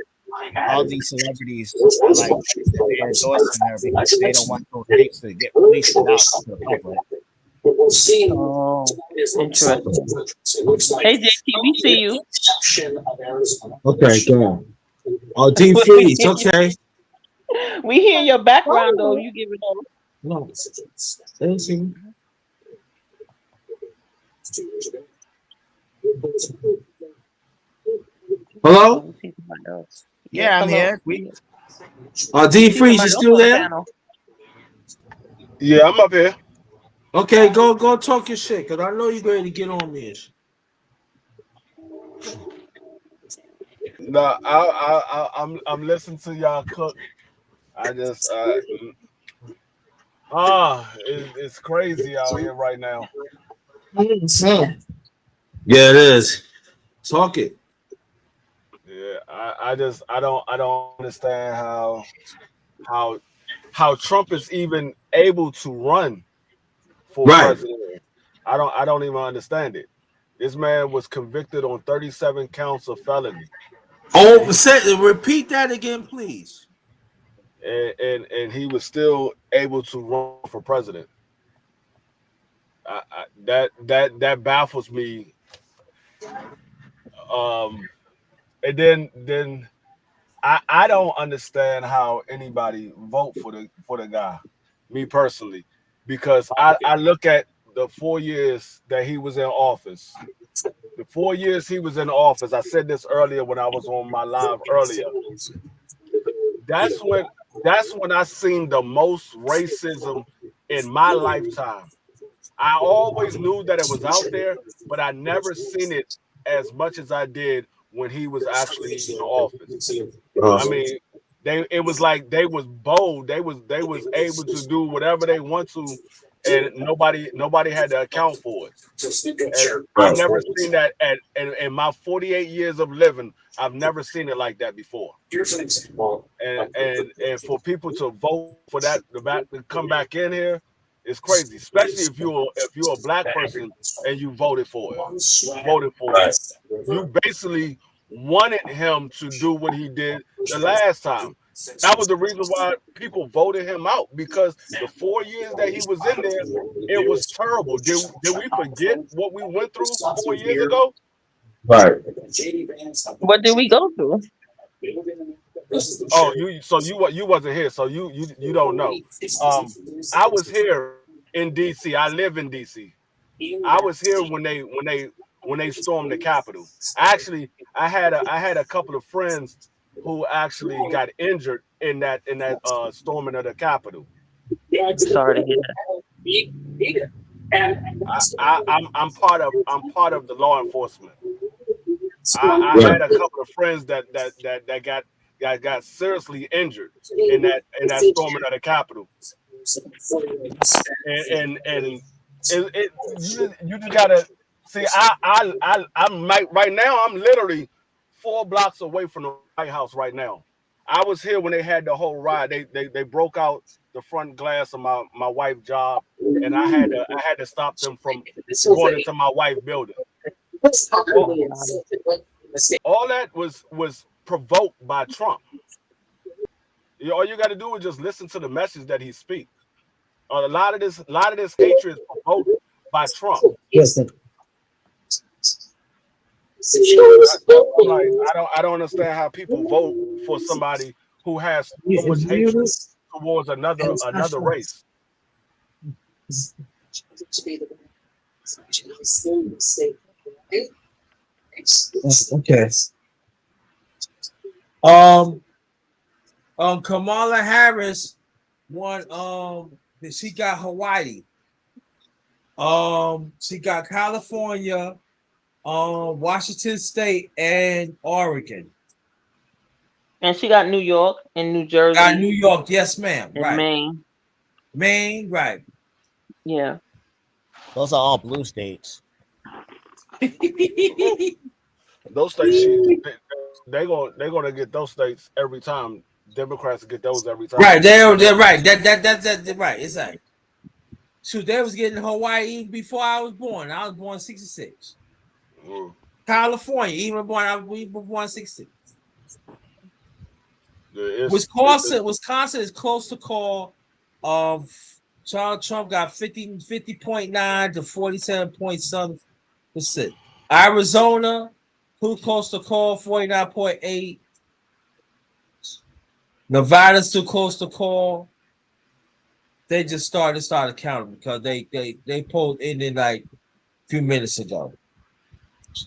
all these celebrities are like they're endorsing her because they don't want those tapes to get released out to the public. Oh, interesting. Hey JT, we see you. Okay, go on. Oh, Dean Freeze. Okay. We hear your background though. You give it all. No. Thank you. Hello? We see somebody else. Yes, Yeah, I'm hello. here. Dean See Freeze, somebody you else still on the there? panel. Yeah, I'm up here. Okay, go talk your shit, cause I know you're ready to get on this. No, I'm listening to y'all cook. I just it's crazy out here right now. Yeah, it is. Talk it. Yeah, I don't understand how Trump is even able to run for Right. president. I don't even understand it. This man was convicted on 37 counts of felony. Oh, repeat that again, please. And he was still able to run for president. That baffles me. And then I don't understand how anybody vote for the guy, me personally, because I look at the 4 years that he was in office. The 4 years he was in office, I said this earlier when I was on my live earlier. That's when I seen the most racism in my lifetime. I always knew that it was out there, but I never seen it as much as I did when he was actually in office. I mean, it was like they was bold. They was able to do whatever they want to, and nobody had to account for it. And I've never seen that in my 48 years of living. I've never seen it like that before. And for people to vote for that to come back in here, it's crazy, especially if you're a black person and you voted for it. Voted for it. You basically wanted him to do what he did the last time. That was the reason why people voted him out, because the 4 years that he was in there, it was terrible. Did we forget what we went through 4 years ago? Right. What did we go through? Oh, you wasn't here, so you don't know. I was here in DC. I live in DC. I was here when they stormed the Capitol. Actually, I had a couple of friends who actually got injured in that storming of the Capitol. Sorry to hear that. I'm part of the law enforcement. I had a couple of friends that got seriously injured in that storming of the Capitol, and you just gotta see. I'm right now. I'm literally 4 blocks away from the White House right now. I was here when they had the whole riot. They broke out the front glass of my wife's job, and I had to stop them from going into my wife's building. All that was provoked by Trump. All you got to do is just listen to the message that he speaks. A lot of this hatred is provoked by Trump. Yes. I don't understand how people vote for somebody who has so much hatred towards another race. Okay. Kamala Harris won. She got Hawaii. She got California, Washington State, and Oregon. And she got New York and New Jersey. Got New York, yes, ma'am. And right. Maine. Maine, right. Yeah. Those are all blue states. Those states, they're gonna get those states every time. Democrats get those every time. Right, they're right. That's right. It's like, shoot, they was getting Hawaii before I was born. I was born 66. California, even we were born 66. Wisconsin is close to call. Donald Trump got 50.9 to 47.7%. Arizona, who close to call 49.8. Nevada's too close to call. They just started counting because they pulled in like a few minutes ago.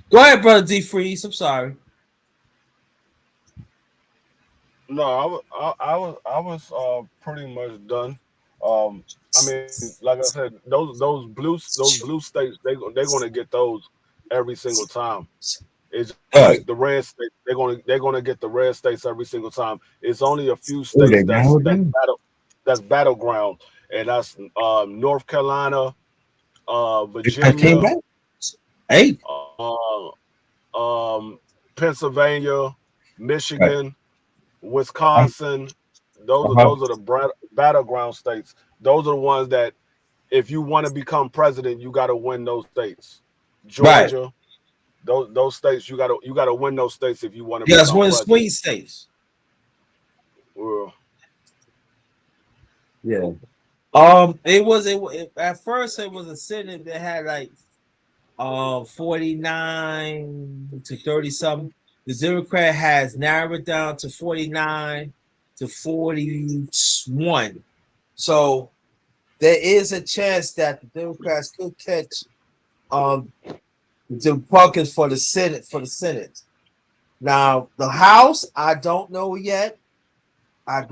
Go ahead, brother D Freeze. I'm sorry. No, I was pretty much done. I mean, like I said, those blue states, they're gonna get those every single time. It's like the red states, they're gonna get the red states every single time. It's only a few states that's battleground, and that's North Carolina, Virginia, Pennsylvania, Michigan, Wisconsin. Those are the battleground states. Those are the ones that, if you want to become president, you got to win those states. Georgia, those states, you got to win those states if you want to. Yeah, that's one of the swing states. Yeah. It at first it was a Senate that had like 49 to 30 something. The Democrat has narrowed it down to 49 to 41. So there is a chance that the Democrats could catch the Republicans for the Senate. Now the House, I don't know yet, but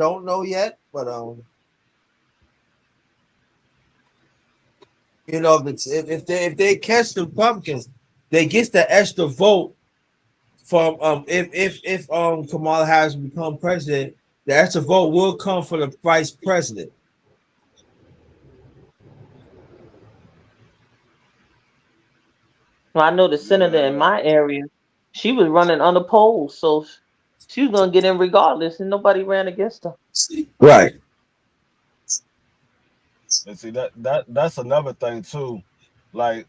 you know, if they catch the Republicans, they get the extra vote from if Kamala Harris become president, the extra vote will come for the vice president. Well, I know the senator in my area, she was running unopposed, so she was gonna get in regardless, and nobody ran against her. Right. And see that's another thing too. Like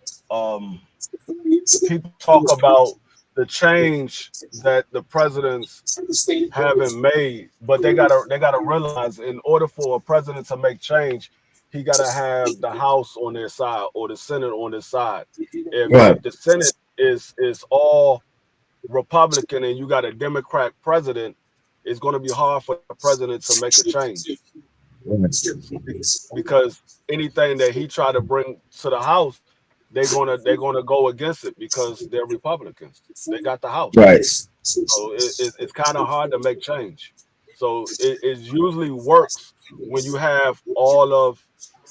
people talk about the change that the presidents haven't made, but they gotta realize, in order for a president to make change, he gotta have the House on their side or the Senate on their side. If the Senate is all Republican and you got a Democrat president, it's going to be hard for the president to make a change, because anything that he try to bring to the House, they're gonna go against it because they're Republicans. They got the House, right? So it's kind of hard to make change. So it usually works when you have all of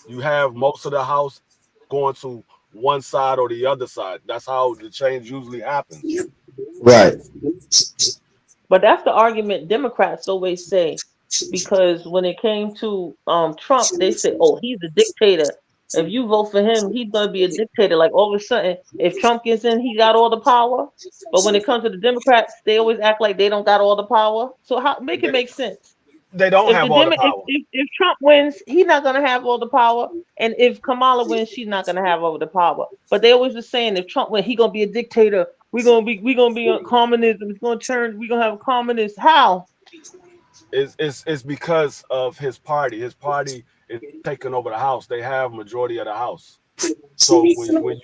You have most of the House going to one side or the other side. That's how the change usually happens. Right. But that's the argument Democrats always say, because when it came to Trump, they say, "Oh, he's a dictator. If you vote for him, he's gonna be a dictator." Like all of a sudden, if Trump gets in, he got all the power. But when it comes to the Democrats, they always act like they don't got all the power. So how make it They, make sense? they don't If have all the power. if Trump wins, he's not gonna have all the power, and if Kamala wins, she's not gonna have all the power. But they always were saying if Trump wins, he gonna be a dictator. We gonna be a communism. It's gonna turn. We gonna have a communist. How? It's because of his party. His party is taking over the House. They have majority of the House. So when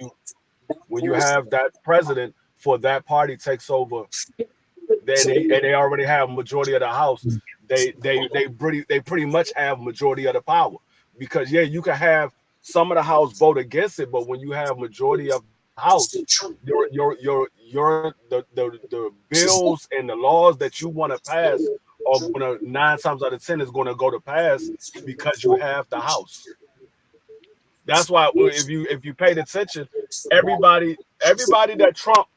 you have that president for that party takes over, they already have majority of the House. They pretty much have majority of the power, because yeah, you can have some of the House vote against it, but when you have majority of the House, the bills and the laws that you want to pass are gonna 9 times out of 10 is gonna go to pass because you have the House. That's why if you paid attention, everybody that Trump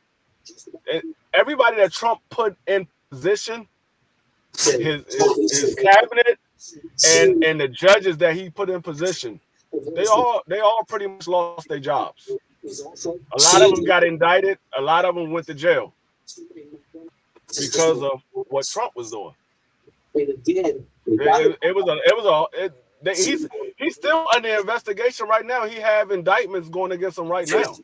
everybody that Trump put in position, his cabinet and the judges that he put in position, they all pretty much lost their jobs. A lot of them got indicted. A lot of them went to jail because of what Trump was doing. He's still under investigation right now. He have indictments going against him right now.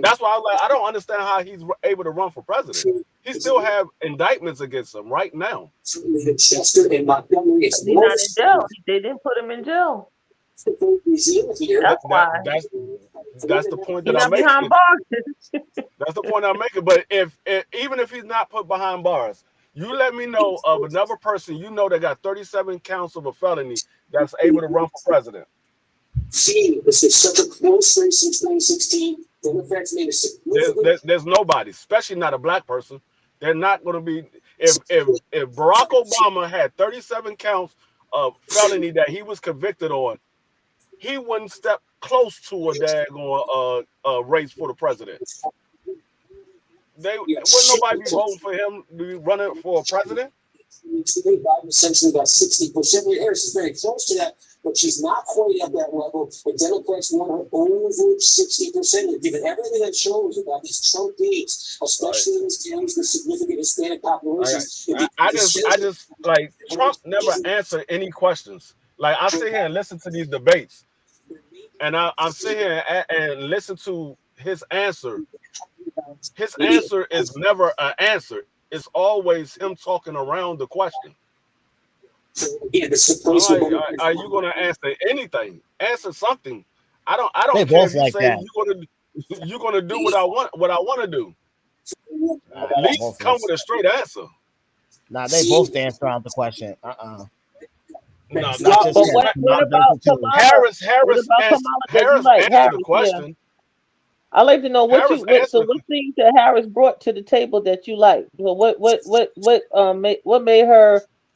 That's why I don't understand how he's able to run for president. He still have indictments against him right now. He's not in jail. They didn't put him in jail. That's why. That's the point He's that I'm not making. behind bars. That's the point I'm making. But if even if he's not put behind bars, you let me know of another person you know that got 37 counts of a felony that's able to run for president. This is such a close race in 2016. Democrats made a significant. There's nobody, especially not a black person. They're not going to be. If Barack Obama had 37 counts of felony that he was convicted on, he wouldn't step close to a daggone race for the president. Wouldn't nobody be voting for him to be running for president? Today, Biden essentially got 60%. Harris is very close to that, but she's not quite at that level. The Democrats want her over 60%. Given everything that shows about these Trump dates, especially in these counties with significant Hispanic populations. I just like Trump never answered any questions. Like I sit here and listen to these debates, and I'm sitting here and listen to his answer. His answer is never an answer. It's always him talking around the question. Are you going to answer anything? Answer something. I don't care if you say you're going to do what I want to do. At least come with a straight answer. Nah, they both dance around the question. No, but what about Kamala? Harris answered the question. Yeah. I'd like to know what things that Harris brought to the table that you like. Well, what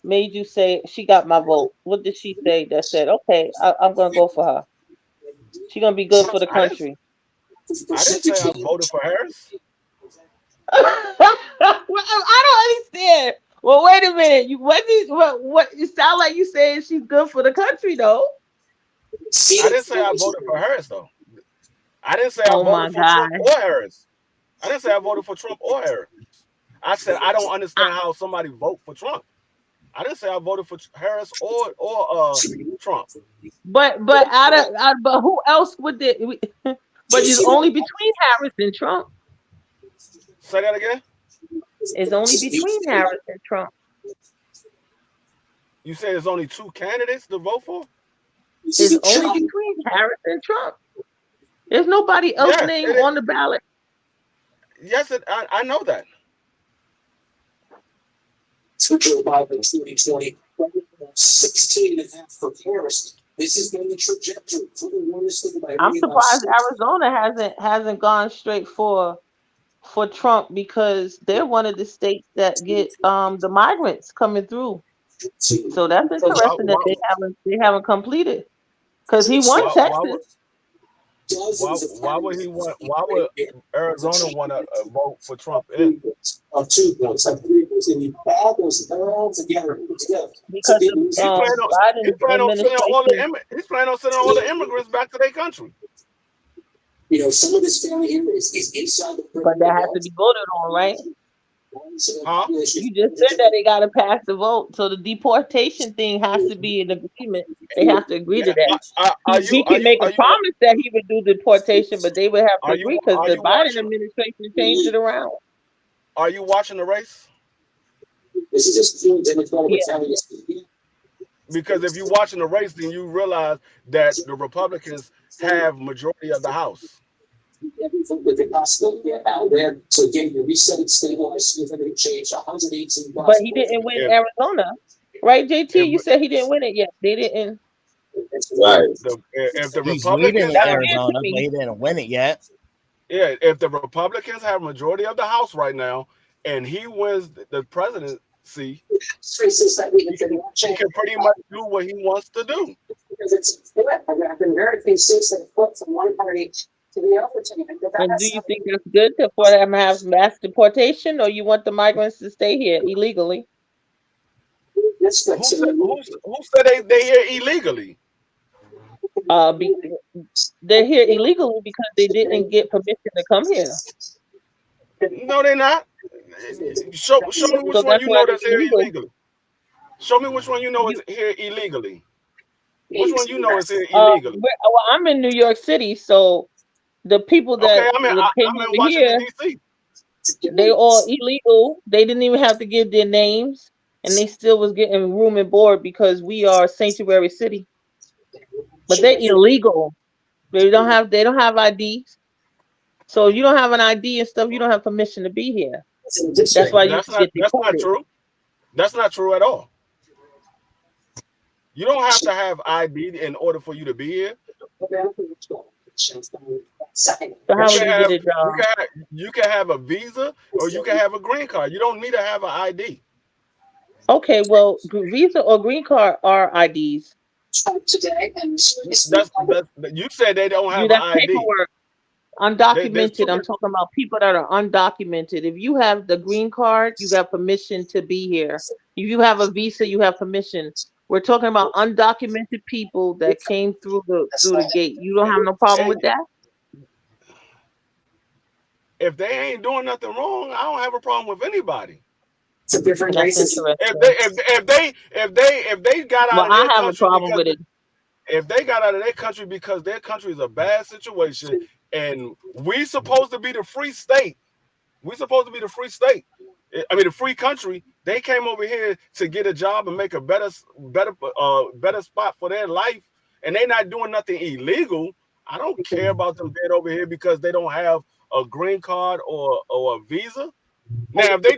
made you say she got my vote? What did she say that said, okay, I'm gonna go for her? She's gonna be good for the country. I didn't say I voted for Harris. I don't understand. Well, wait a minute. What? You sound like you saying she's good for the country, though. I didn't say I voted for Harris, though. I didn't say I voted for Trump or Harris. I didn't say I voted for Trump or Harris. I said I don't understand how somebody vote for Trump. I didn't say I voted for Harris or Trump. But who else would they? But it's only between Harris and Trump. Say that again. It's only between Harris and Trump. You say there's only 2 candidates to vote for? It's only between Harris and Trump. There's nobody else named on the ballot. Yes, I know that. For Joe Biden in 2020, 16.5 for Harris. This has been the trajectory. I'm surprised Arizona hasn't gone straight for Trump, because they're one of the states that get the migrants coming through. So that's interesting that they haven't completed. Because he won Texas. Why would he want? Why would Arizona want to vote for Trump? In? 2 points, 3 points, and you add those all together. Because the He's Biden planning on sending all the administration. he's planning on sending all the immigrants back to their country. You know, some of this family here is inside the. But that has to be voted on, right? Huh? You just said that they got to pass the vote, so the deportation thing has to be an agreement. They have to agree to that. He can make a promise that he would do deportation, but they would have to agree because the Biden administration changed it around. Are you watching the race? This is just pure Democratic Because if you're watching the race, then you realize that the Republicans have majority of the House. With the possibility out there, so again, you reset it, stabilize, significant change, 118. But he didn't win Arizona, right, JT? You said he didn't win it yet. They didn't. Right. If the He's Republicans leading in Arizona, but he didn't win it yet. Yeah, if the Republicans have majority of the House right now, and he wins the presidency, he can pretty much do what he wants to do. Because it's flip. There have been very few seats that flip from one party to the other. And do you think that's good for them to have mass deportation, or you want the migrants to stay here illegally? Who said they here illegally? They're here illegally because they didn't get permission to come here. No, they're not. Show me which one you know that's here illegally. Show me which one you know is here illegally. Which one you know is here illegally? Well, I'm in New York City, so the people that came over here, they all illegal. They didn't even have to give their names, and they still was getting room and board because we are a sanctuary city. But they're illegal. They don't have IDs. So if you don't have an ID and stuff, you don't have permission to be here. That's why you get deported. That's not true. That's not true at all. You don't have to have ID in order for you to be here. So how would you get a job? You can have a visa or you can have a green card. You don't need to have an ID. Okay, well, visa or green card are IDs. Today, and you said they don't have an ID. Paperwork. Undocumented. I'm talking about people that are undocumented. If you have the green card, you got permission to be here. If you have a visa, you have permission. We're talking about undocumented people that came through the gate. You don't have no problem with that? If they ain't doing nothing wrong, I don't have a problem with anybody. It's a different race. If they got out of their I have a problem with it. If they got out of their country because their country is a bad situation, and we supposed to be the free state. We supposed to be the free state. I mean, the free country. They came over here to get a job and make a better spot for their life, and they're not doing nothing illegal. I don't care about them being over here because they don't have a green card or a visa. Now, if they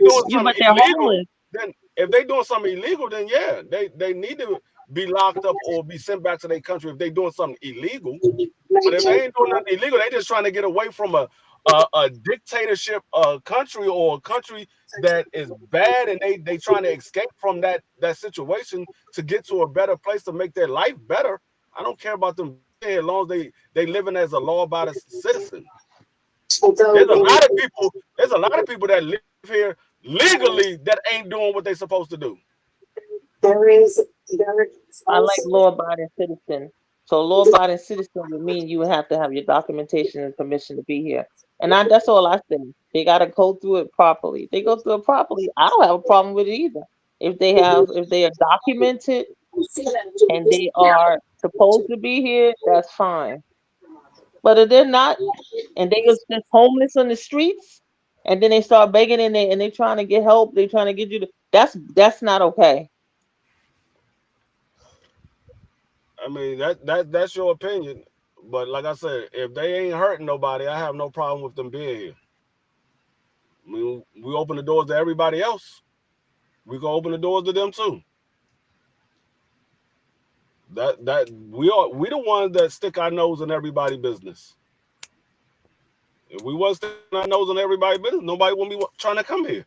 doing something illegal, then yeah, they need to be locked up or be sent back to their country if they doing something illegal. But if they ain't doing nothing illegal, they just trying to get away from a dictatorship country or a country that is bad, and they trying to escape from that situation to get to a better place to make their life better. I don't care about them as long as they living as a law-abiding citizen. There's a lot of people that live here legally that ain't doing what they're supposed to do. I like law-abiding citizen. So law-abiding citizen would mean you would have to have your documentation and permission to be here. And that's all I say. They got to go through it properly. If they go through it properly, I don't have a problem with it either. If they are documented and they are supposed to be here, that's fine. But if they're not, and they just homeless on the streets, and then they start begging in there and they're trying to get help, they're trying to get you to, that's not okay. I mean, that's your opinion. But like I said, if they ain't hurting nobody, I have no problem with them being here. I mean, we open the doors to everybody else. We can open the doors to them too. We the ones that stick our nose in everybody's business. If we wasn't sticking our nose in everybody's business, nobody wouldn't be trying to come here.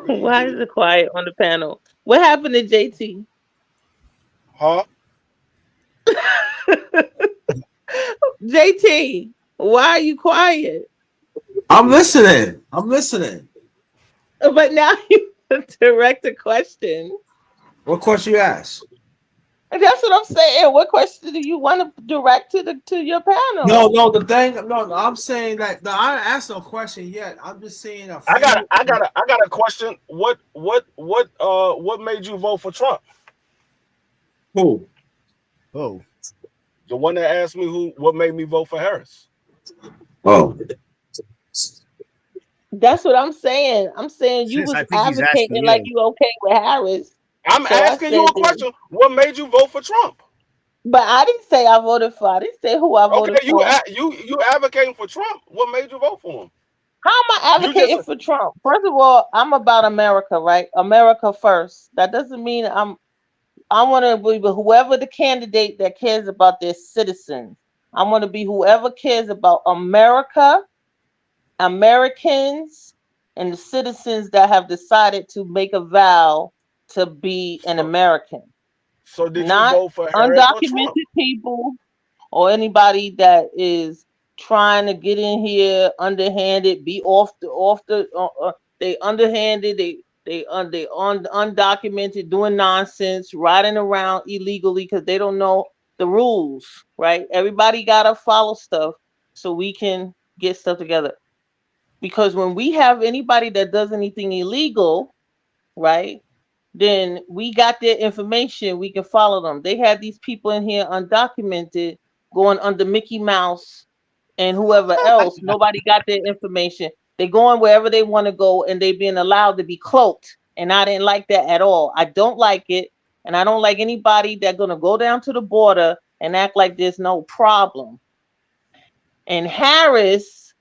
Why is it quiet on the panel? What happened to JT? Huh? JT, why are you quiet? I'm listening. I'm listening. But now you direct a question. What question you ask? That's what I'm saying. What question do you want to direct to your No, panel? no, the thing, no, I'm saying that no, I didn't ask no question yet. I'm just saying a I got few. a question. What made you vote for Trump? Who? Oh, The one that asked me what made me vote for Harris. Oh, That's what I'm saying. I'm saying you sis, was I think he's asking advocating like you. you okay with Harris. I'm So I asking you said a that. question. What made you vote for Trump? But I didn't say I voted for. I didn't say who I Okay, voted for. you advocating for Trump. What made you vote for him? How am I You just advocating for Trump? First of all, I'm about America, right? America first. That doesn't mean I want to be with whoever the candidate that cares about their citizens. I want to be whoever cares about America, Americans, and the citizens that have decided to make a vow to be an so, American, so did you not vote for Harris or Trump? undocumented people or anybody that is trying to get in here underhanded, be they underhanded, undocumented, doing nonsense, riding around illegally because they don't know the rules, right? Everybody gotta follow stuff so we can get stuff together. Because when we have anybody that does anything illegal, right? Then we got their information. We can follow them. They had these people in here undocumented going under Mickey Mouse and whoever else. Nobody got their information. They going wherever they want to go and they being allowed to be cloaked. And I didn't like that at all. I don't like it. And I don't like anybody that's going to go down to the border and act like there's no problem. And Harris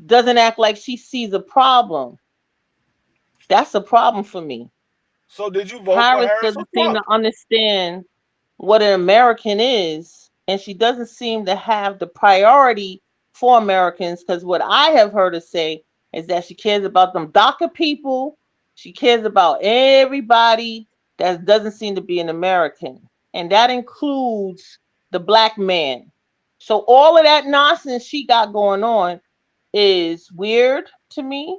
doesn't act like she sees a problem. That's a problem for me. So did you vote for Harris Harris or doesn't seem to Trump? understand what an American is, and she doesn't seem to have the priority for Americans. Because what I have heard her say is that she cares about them DACA people, she cares about everybody that doesn't seem to be an American, and that includes the black man. So all of that nonsense she got going on is weird to me.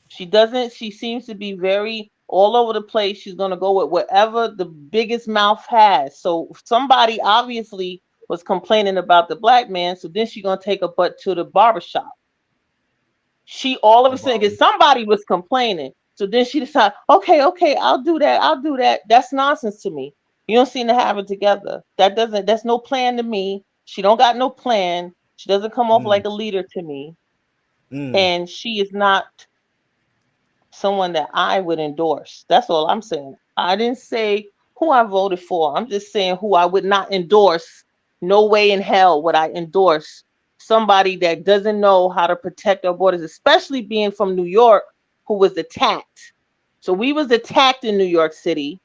She seems to be very all over the place. She's going to go with whatever the biggest mouth has. So somebody obviously was complaining about the black man. So then she's going to take a butt to the barbershop. She all of a sudden, because somebody was complaining. So then she decided, okay, I'll do that. I'll do that. That's nonsense to me. You don't seem to have it together. That's no plan to me. She don't got no plan. She doesn't come off like a leader to me. And she is not someone that I would endorse. That's all I'm saying. I didn't say who I voted for. I'm just saying who I would not endorse. No way in hell would I endorse somebody that doesn't know how to protect our borders, especially being from New York, who was attacked. So we was attacked in New York City.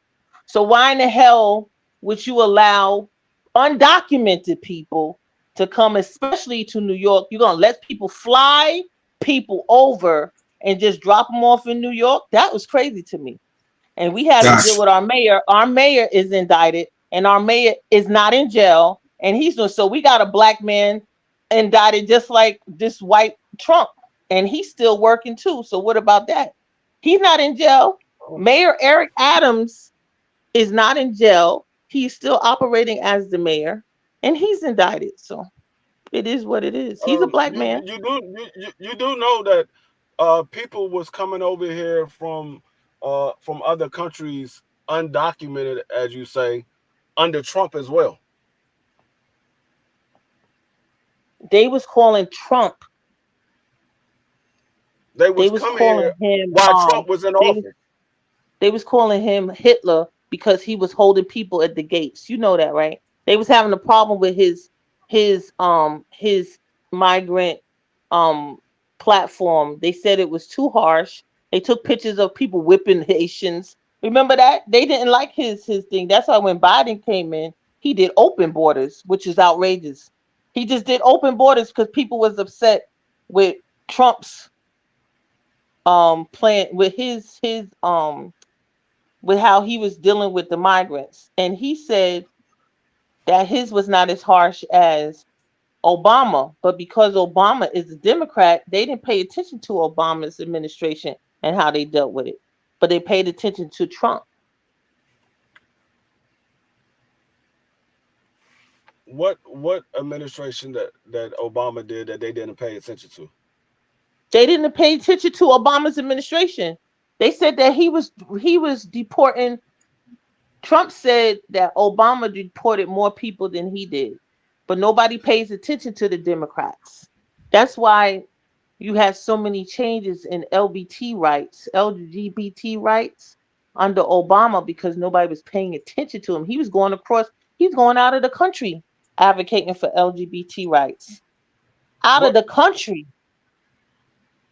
So why in the hell would you allow undocumented people to come, especially to New York? You're gonna let people fly people over and just drop them off in New York? That was crazy to me. And we had to deal with our mayor. Our mayor is indicted, and our mayor is not in jail. And he's doing so. We got a black man indicted just like this white Trump, and he's still working too. So what about that? He's not in jail. Mayor Eric Adams is not in jail. He's still operating as the mayor, and he's indicted. So it is what it is. He's a black man. You do know that people was coming over here from other countries undocumented, as you say, under Trump as well. They was calling Trump. They They was was coming here calling him while Trump was in office. they was calling him Hitler because he was holding people at the gates. You know that, right? They was having a problem with his migrant um platform. They said it was too harsh. They took pictures of people whipping Haitians. Remember that? They didn't like his thing. That's why when Biden came in, he did open borders, which is outrageous. He just did open borders because people was upset with Trump's plan with his with how he was dealing with the migrants, and he said that his was not as harsh as Obama, but because Obama is a Democrat, they didn't pay attention to Obama's administration and how they dealt with it, but they paid attention to Trump. What administration that Obama did that they didn't pay attention to? They didn't pay attention to Obama's administration. They said that he was deporting. Trump said that Obama deported more people than he did, but nobody pays attention to the Democrats. That's why you have so many changes in LGBT rights under Obama because nobody was paying attention to him. He's going out of the country advocating for LGBT rights. Out of What the country.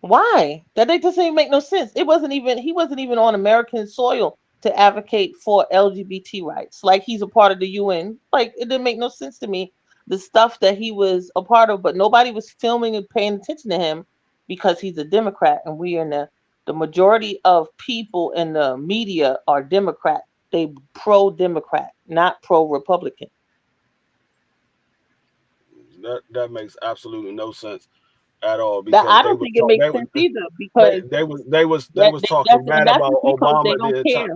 Why? That doesn't even make no sense. He wasn't even on American soil to advocate for LGBT rights. Like he's a part of the UN. Like it didn't make no sense to me. The stuff that he was a part of, but nobody was filming and paying attention to him because he's a Democrat and we are in the majority of people in the media are Democrat. They pro Democrat, not pro Republican. that makes absolutely no sense at all That because I don't think it makes sense either they because they was talking bad that's about just because they Obama don't the entire care.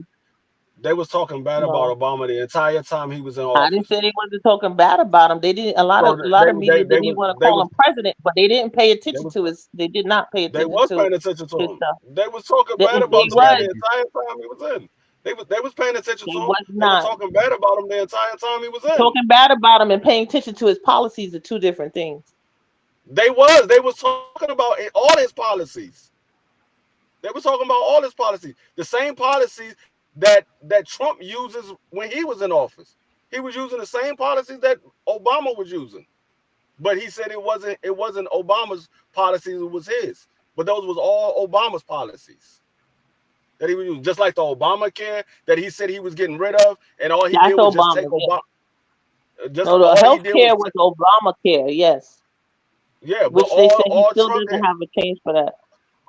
they was talking bad No. about Obama the entire time he was in I didn't say office. they wasn't talking bad about him. They didn't. So A lot of media didn't even want to call him president, but they didn't pay they attention was to his. They did not pay they attention was to paying attention to his him. stuff. They was talking They, bad they about the guy was. the entire time he was in. They was paying attention They to him. was They was not talking bad about him the entire time he was in. talking bad about him and paying attention to his policies are two different things. They was talking about all his policies. They was talking about all his policies. The same policies that Trump uses when he was in office. He was using the same policies that Obama was using. But he said it wasn't Obama's policies, it was his. But those was all Obama's policies that he was using. Just like the Obamacare that he said he was getting rid of, and all he That's did was just take Obama. Yeah. Obama. Just No, the all he health did was care was Obamacare. Yes, yeah, but which they said he all still Trump doesn't had. have a change for that.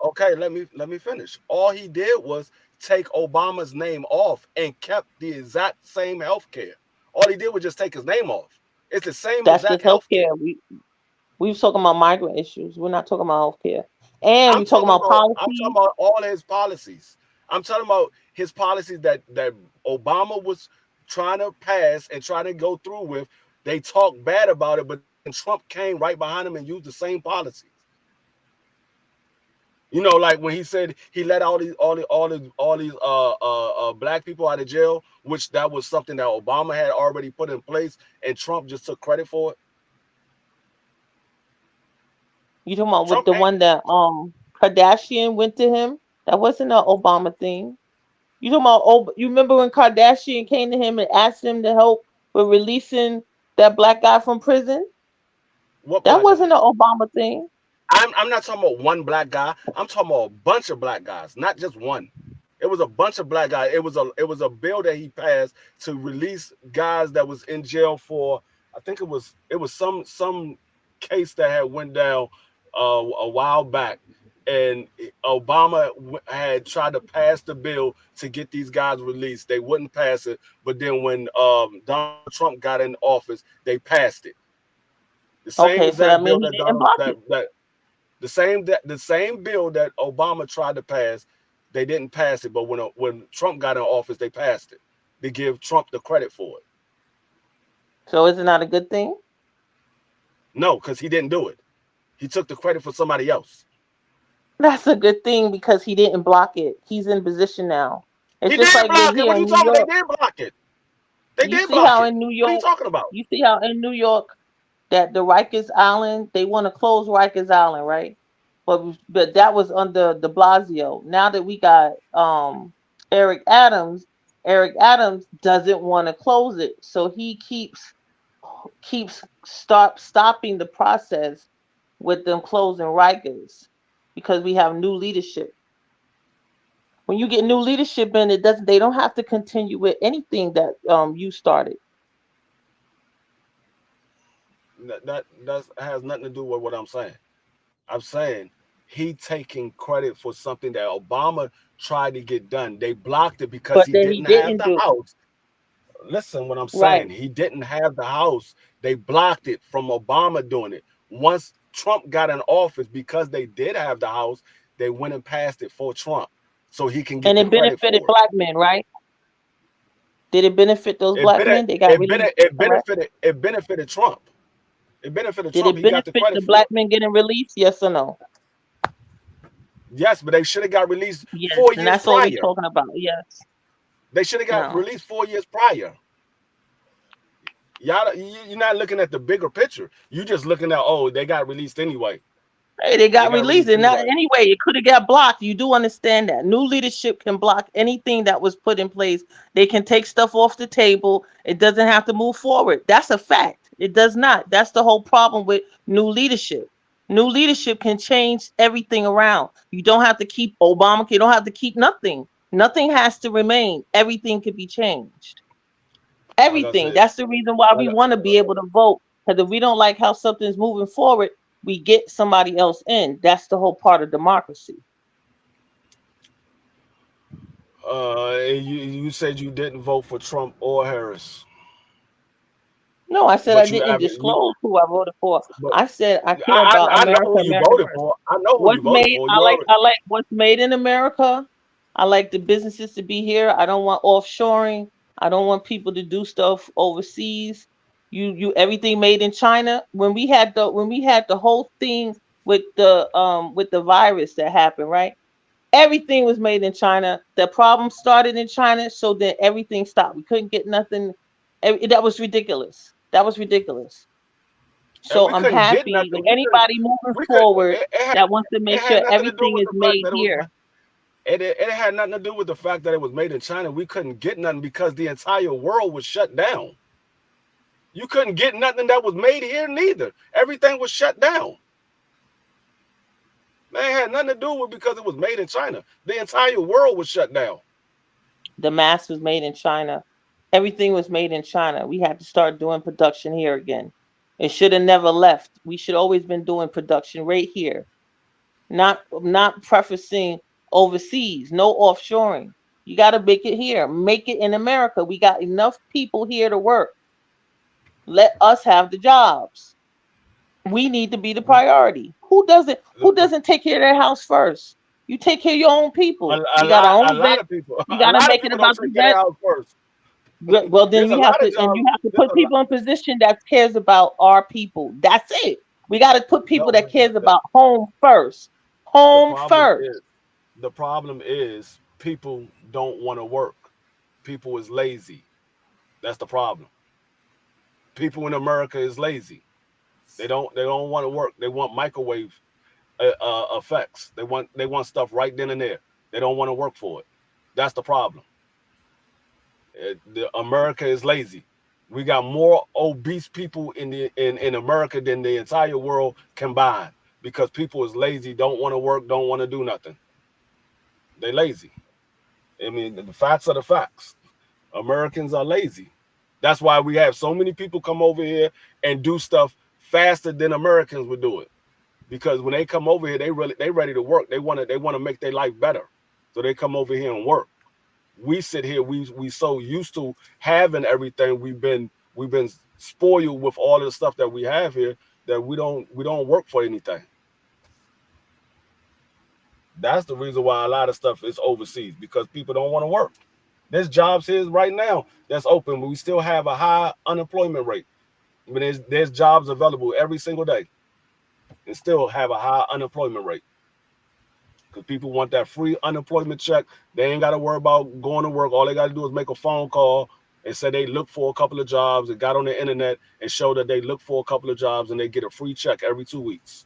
Okay, let me finish. All he did was take Obama's name off and kept the exact same health care. All he did was just take his name off. It's the same That's exact just health health care. care. We was talking about migrant issues. We're not talking about health care, and I'm we talking talking about about I'm talking policies. about all his policies. I'm talking about his policies that Obama was trying to pass and trying to go through with. They talked bad about it, but then Trump came right behind him and used the same policies. You know, like when he said he let all these black people out of jail, which that was something that Obama had already put in place, and Trump just took credit for it. You talking about with Trump the ain't one that Kardashian went to him? That wasn't an Obama thing. You talking about you remember when Kardashian came to him and asked him to help with releasing that black guy from prison? what That black guy? wasn't an Obama thing. I'm not talking about one black guy. I'm talking about a bunch of black guys, not just one. It was a bunch of black guys. It was a bill that he passed to release guys that was in jail for. I think it was some case that had went down a while back, and Obama had tried to pass the bill to get these guys released. They wouldn't pass it, but then when Donald Trump got in office, they passed it. The same Okay, so that exact bill means he that didn't Donald block that it. that the same bill that Obama tried to pass, they didn't pass it. But when Trump got in office, they passed it. They give Trump the credit for it. So is it not a good thing? No, because he didn't do it. He took the credit for somebody else. That's a good thing because he didn't block it. He's in position now. It's He just did like with block it. here What are you in New talking about? York. They did block it. They You did see block how it. in New What are you York, talking about? you see how in New York that the Rikers Island, they want to close Rikers Island, right? But that was under De Blasio. Now that we got Eric Adams, Eric Adams doesn't want to close it, so he keeps stopping the process with them closing Rikers because we have new leadership. When you get new leadership in, it doesn't. They don't have to continue with anything that you started. That has nothing to do with what I'm saying. I'm saying he taking credit for something that Obama tried to get done. They blocked it because But he then he didn't have didn't the do. house. Listen, what I'm Right. saying, he didn't have the house. They blocked it from Obama doing it. Once Trump got in office, because they did have the house, they went and passed it for Trump, so he can get And the it credit benefited for it. black men, right? Did it benefit those It black bene- men? They got it, released, bene- it correct? benefited Trump. It benefited Did Trump. it He got the benefit credit the for black it. men getting released? Yes or no? Yes, but they should have got released Yes. 4 And years that's all we're prior. talking about. Yes. They should have got No. released 4 years prior. You're not looking at the bigger picture. You're just looking at, oh, they got released anyway. Hey, they got released, and not anyway. It could have got blocked. You do understand that new leadership can block anything that was put in place. They can take stuff off the table. It doesn't have to move forward. That's a fact. It does not. That's the whole problem with new leadership. New leadership can change everything around. You don't have to keep Obama. You don't have to keep nothing. Nothing has to remain. Everything can be changed. Like I Everything. said, That's the reason why we want to be able to vote. Because if we don't like how something's moving forward, we get somebody else in. That's the whole part of democracy. you said you didn't vote for Trump or Harris, No, I said I but you didn't have you. disclose who I voted for. But I said I care about I know America, who you America voted first. for. I know who you What's voted made, for. You already. I like what's made in America. I like the businesses to be here. I don't want offshoring. I don't want people to do stuff overseas. You everything made in China. When we had the whole thing with the virus that happened, right? Everything was made in China. The problem started in China, so then everything stopped. We couldn't get nothing. That was ridiculous. That was ridiculous. And So we I'm couldn't get happy nothing. that anybody moving We could. forward that wants to It make had sure nothing to do everything with is the fact made that it was. here. It had nothing to do with the fact that it was made in China. We couldn't get nothing because the entire world was shut down. You couldn't get nothing that was made here neither. Everything was shut down. Man, it had nothing to do with because it was made in China. The entire world was shut down. The mask was made in China. Everything was made in China. We had to start doing production here again. It should have never left. We should always been doing production right here. Not prefacing overseas, no offshoring. You got to make it here. Make it in America. We got enough people here to work. Let us have the jobs. We need to be the priority. Who doesn't take care of their house first? You take care of your own people. We got our A own lot vet. of people, You a got to lot of make it people don't about the take care of vet. their house first. Well, then There's a we have lot of to, and jobs. you have to There's put a lot. people in position that cares about our people. That's it. We got to put people No, that cares the, about home first. the Home problem first. is the problem is people don't want to work. People is lazy. That's the problem. People in America is lazy. They don't want to work. They want microwave effects. They want stuff right then and there. They don't want to work for it. That's the problem. America is lazy. We got more obese people in America than the entire world combined because people is lazy, don't want to work, don't want to do nothing. They lazy. I mean, the facts are the facts. Americans are lazy. That's why we have so many people come over here and do stuff faster than Americans would do it. Because when they come over here, they ready to work. They want to make their life better. So they come over here and work. We sit here, we so used to having everything. We've been spoiled with all of the stuff that we have here that we don't work for anything. That's the reason why a lot of stuff is overseas because people don't want to work. There's jobs here right now that's open, but we still have a high unemployment rate. I mean, there's jobs available every single day and still have a high unemployment rate because people want that free unemployment check. They ain't got to worry about going to work. All they got to do is make a phone call and say they look for a couple of jobs and got on the internet and show that they look for a couple of jobs and they get a free check every 2 weeks.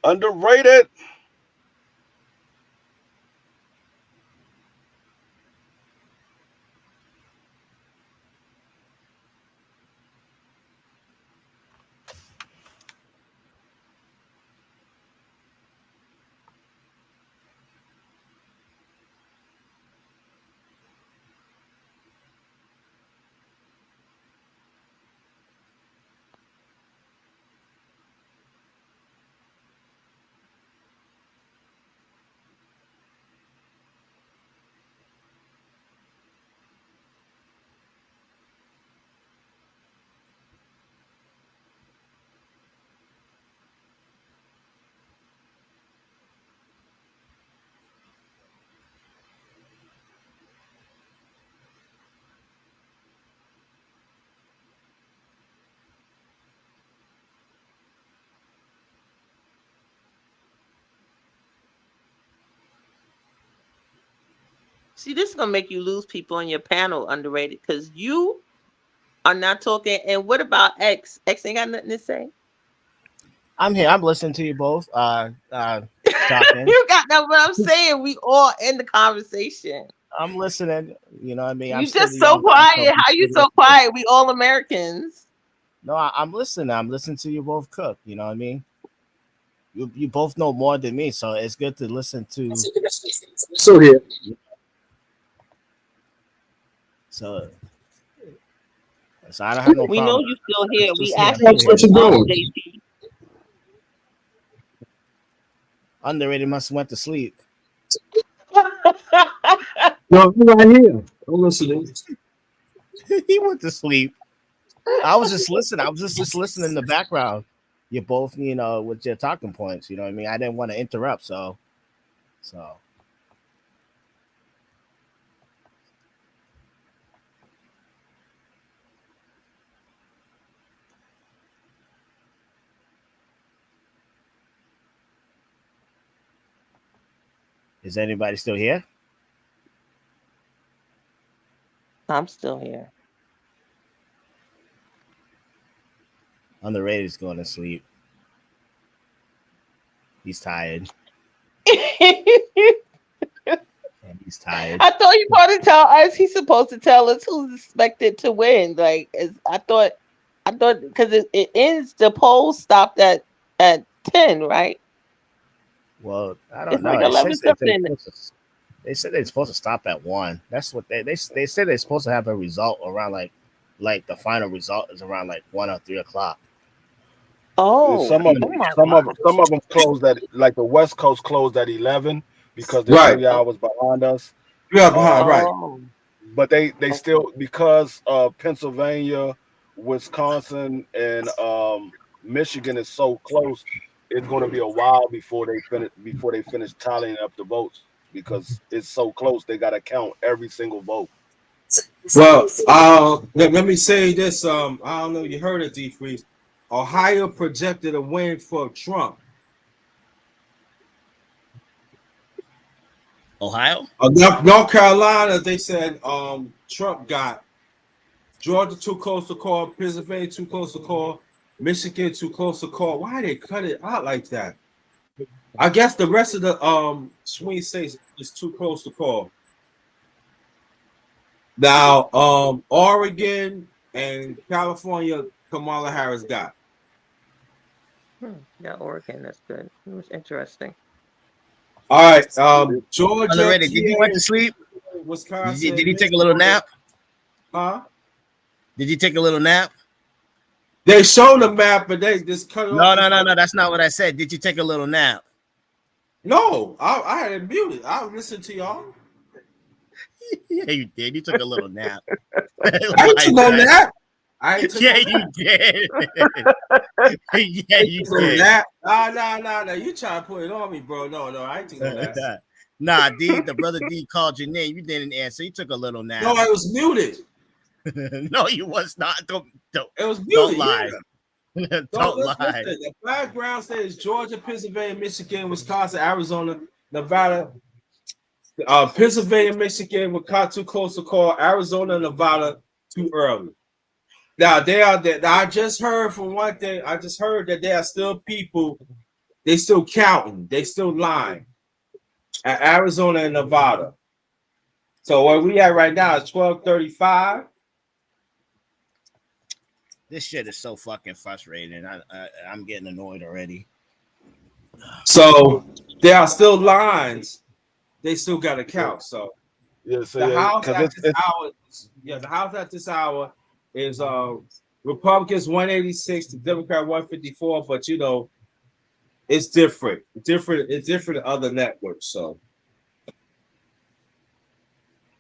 Underrated. See, this is gonna make you lose people on your panel, underrated, because you are not talking. And what about X? X ain't got nothing to say. I'm here. I'm listening to you both. Talking. You got that? What I'm saying, we all in the conversation. I'm listening. You know what I mean? I'm You still just the so young guy, so quiet. I'm How you still so listening. quiet? We all Americans. No, I'm listening. I'm listening to you both cook. You know what I mean? You both know more than me, so it's good to listen to. So here. So, so I don't have no We know problem. you still I'm here. still We here. asked I'm you here. What you doing? JP. Underrated must have went to sleep. No, I'm right here. I'm listening. He went to sleep. I was just listening. I was just listening in the background. You both, you know, with your talking points. You know what I mean? I didn't want to interrupt, so. Is anybody still here? I'm still here. Underrated's going to sleep. He's tired. And he's tired. I thought you wanted to tell us. He's supposed to tell us who's expected to win. Like, I thought because it ends. The poll stopped at 10, right? Well, I don't It's know. like It says 11 something. they said they're supposed to stop at 1. That's what they said they're supposed to have a result around like the final result is around like 1 or 3 o'clock. Oh, Some of oh my some of them closed at like the West Coast closed at 11 because they're Right. 3 hours behind us. Yeah, behind, right. Oh, But they still because Pennsylvania, Wisconsin, and Michigan is so close. It's going to be a while before they finish tallying up the votes because it's so close. They got to count every single vote. Well, let me say this. I don't know. You heard it, D Freeze. Ohio projected a win for Trump. Ohio? North Carolina, they said Trump got. Georgia too close to call. Pennsylvania too close to call. Michigan too close to call. Why they cut it out like that? I guess the rest of the swing states is too close to call. Now, Oregon and California, Kamala Harris got. yeah, Oregon. That's good. It was interesting. All right, Georgia, Underrated. Did you PA, went to sleep? Wisconsin. Did he take a little nap? Huh? Did you take a little nap? They showed the map, but they just cut it off. No. That's not what I said. Did you take a little nap? No, I had it muted. I listened to y'all. Yeah, you did. You took a little nap. I ain't took no nap. Yeah, you did. Yeah, you did. Nah. You trying to put it on me, bro. No, I ain't taking no nap. Nah, D, the brother D called your name. You didn't answer. You took a little nap. No, I was muted. No, you was not. Don't It was muted. don't lie. Yeah. Don't Listen, lie. the background says Georgia, Pennsylvania, Michigan, Wisconsin, Arizona, Nevada, Pennsylvania, Michigan were caught too close to call. Arizona, Nevada too early. Now they are that. I just heard from one thing. I just heard that there are still people. They still counting. They still lying at Arizona and Nevada. So where we at right now is 12:35. This shit is so fucking frustrating. I'm getting annoyed already. So there are still lines. They still got to count. So Yeah, so the house because at this hour. Yeah, the house at this hour is Republicans 186 to Democrat 154. But you know, it's different. It's different than other networks. So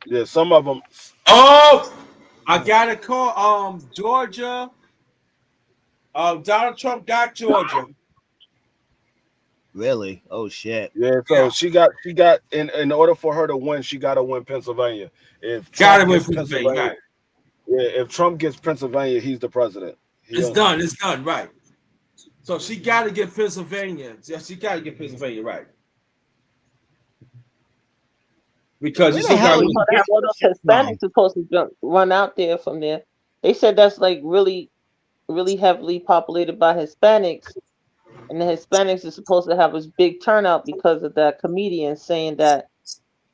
yeah, some of them. oh, I got to call Georgia. Donald Trump got Georgia. Really? Oh shit. Yeah, so she got in order for her to win, she got to win Pennsylvania. If Got to Trump win gets Pennsylvania. Right. Yeah, if Trump gets Pennsylvania, he's the president. It's done. Right. So she got to get Pennsylvania. Yeah, she got to get Pennsylvania right. because you Where the still hell got are They you supposed to have getting all this those shit from? Hispanics supposed to run out there from there. They said that's like really, really heavily populated by Hispanics, and the Hispanics is supposed to have this big turnout because of that comedian saying that,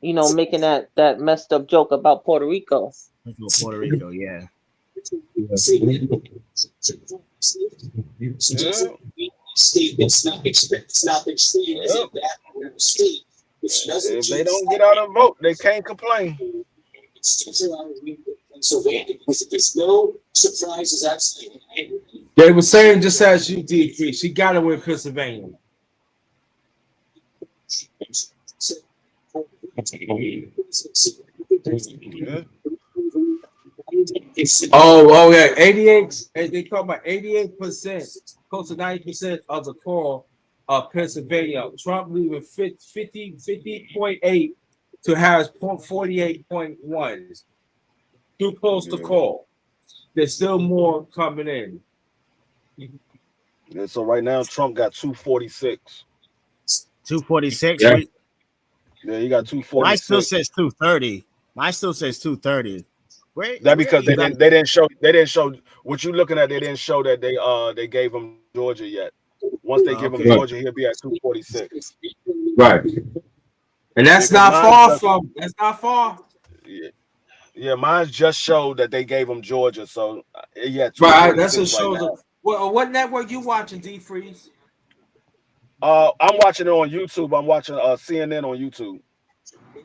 making that messed up joke about Puerto Rico. Puerto Rico, yeah. Yeah. State that's not it's not been treated as a bad state. If she doesn't If they choose don't get out and vote, they can't complain. it's Pennsylvania because there's no surprises outside. They were saying just as you did, she got to win Pennsylvania. Yeah. Oh yeah, 88. They talk about 88%, close to 90% of the call of Pennsylvania. Trump leaving 50.8 to Harris 48.1. Too close to call. There's still more coming in. Yeah, so right now Trump got 246. 246. Yeah. Yeah, he got Mine 246. still says 230. Mine still says 230. That because you they didn't show what you looking at. They didn't show that they gave him Georgia yet. Once they give him Okay. Georgia, he'll be at 246. Right. And that's Yeah, 'cause not mine far just- from. That's not far. Yeah, mine just showed that they gave him Georgia. So yeah, Right. That's a 246 right show. now. What network you watching, D Freeze? I'm watching it on YouTube. I'm watching CNN on YouTube.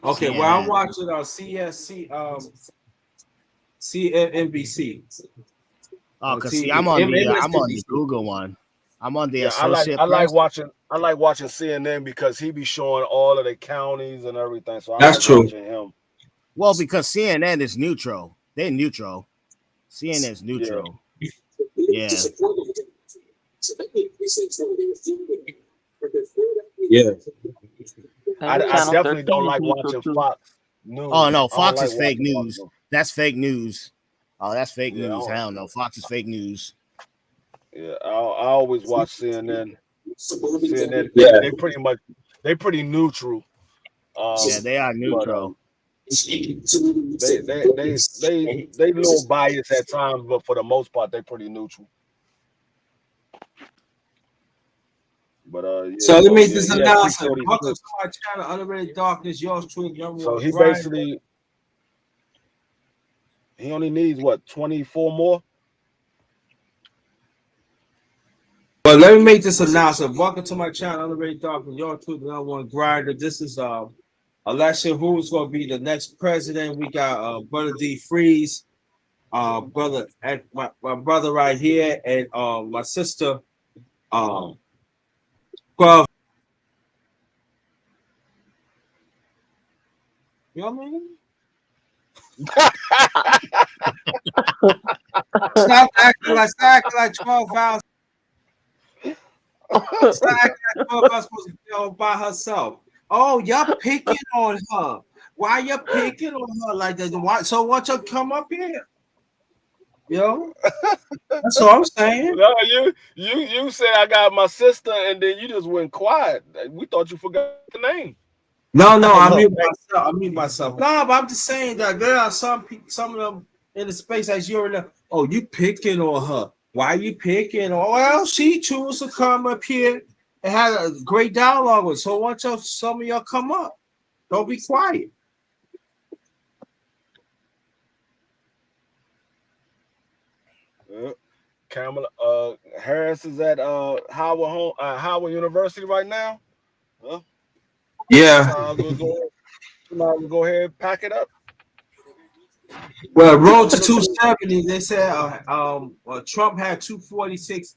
Okay, well I'm CNN. watching CNBC. Oh, On cause see, TV. I'm on the MSNBC. Google one. I'm on the Yeah, I Associate like Press. watching CNN because he be showing all of the counties and everything. So I That's like true. watching him. Well, because CNN is neutral. They're neutral. CNN is neutral. Yeah. Yeah. I Channel definitely 13 don't is like neutral, watching too. Fox News. Oh no, I don't Fox like is fake watching Fox news. News. That's fake news. Oh, that's fake Yeah, news. Hell no, Fox is fake news. Yeah, I always watch CNN. CNN, Yeah. they pretty neutral. Yeah, they are But neutral. they little biased at times, but for the most part, they pretty neutral. But yeah, So let me make this he at announcement. Welcome 246. to my channel, Underrated Darkness, yours truly, young So one. he Brian. basically he only needs what 24 more. But let me make this announcement. Welcome to my channel, Underrated Darkness, yours truly, young one. Grinder. This is election. Who's going to be the next president? We got Brother D Freeze, brother, and my brother right here, and my sister, 12. You know what I mean? Stop acting like 12 hours. Stop acting like 12 hours supposed to be all by herself. Oh, you're picking on her. Why you picking on her like that? Why? So what you come up here? Yo, that's all I'm saying. No, you said I got my sister, and then you just went quiet. We thought you forgot the name. No, I Look, mean myself. No, but I'm just saying that there are some people, some of them in the space as you're in the, oh, you picking on her. Why you picking on? Well, she chose to come up here and had a great dialogue with. So why don't you, some of y'all come up? Don't be quiet. Kamala Harris is at Howard University right now. Huh? Yeah. We'll go ahead and pack it up. Well, road to 270. They said Trump had 246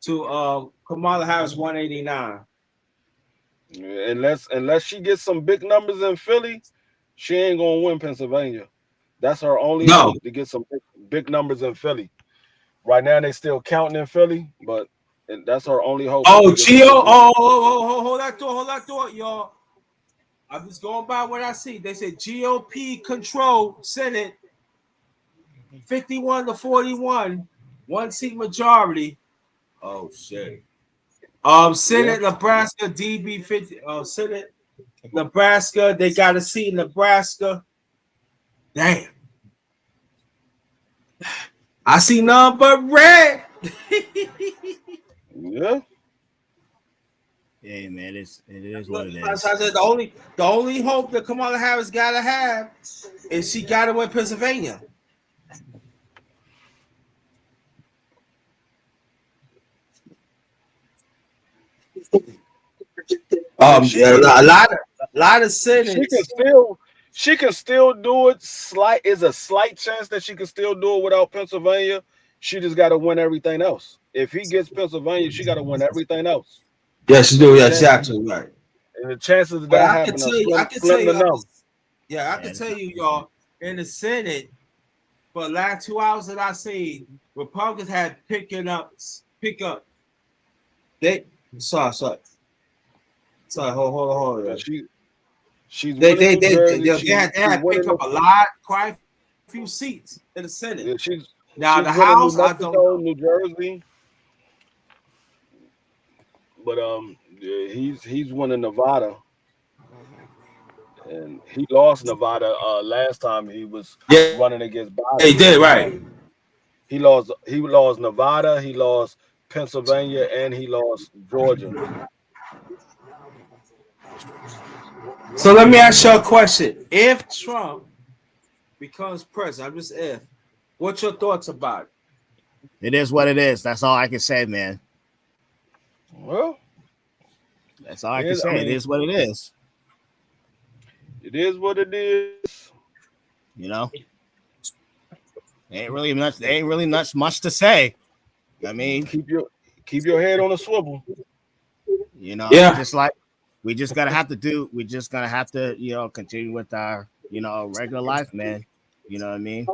to Kamala Harris 189. Unless she gets some big numbers in Philly, she ain't gonna win Pennsylvania. That's her only hope, to get some big numbers in Philly. Right now they still counting in Philly, but that's her only hope. Oh, Gio! Hold that door, y'all. I'm just going by what I see. They said GOP control Senate 51 to 41, 1 seat majority. Oh shit. Senate Nebraska DB 50. Senate Nebraska, they got a seat in Nebraska. Damn. I see none but red. Yeah. Yeah, man, it is what it I is. said the only hope that Kamala Harris gotta have is she gotta win Pennsylvania. A lot of Senates. She can still do it. Is a slight chance that she can still do it without Pennsylvania. She just got to win everything else. If he gets Pennsylvania, she got to win everything else. Yes, she do. Yes, she absolutely right. And the chances of But that I can happening tell you, are slim to none. I can tell you, y'all, in the Senate, for the last 2 hours that I see, Republicans had pick up. They sorry. Hold on. She's winning New Jersey. They had pick up quite a few seats in the Senate. Yeah, she's the winning House, New I don't Mexico, know. New Jersey. But yeah, he's winning Nevada. And he lost Nevada last time he was running against Biden. He did, right. He lost Nevada, he lost Pennsylvania, and he lost Georgia. So let me ask you a question. If Trump becomes president, I'm just if, what's your thoughts about it? It is what it is. That's all I can say, man. Well, that's all I can say. It is what it is. It is what it is. You know, ain't really much to say. I mean, keep your head on a swivel. You know, just like we just gonna have to, you know, continue with our, you know, regular life, man. You know what I mean?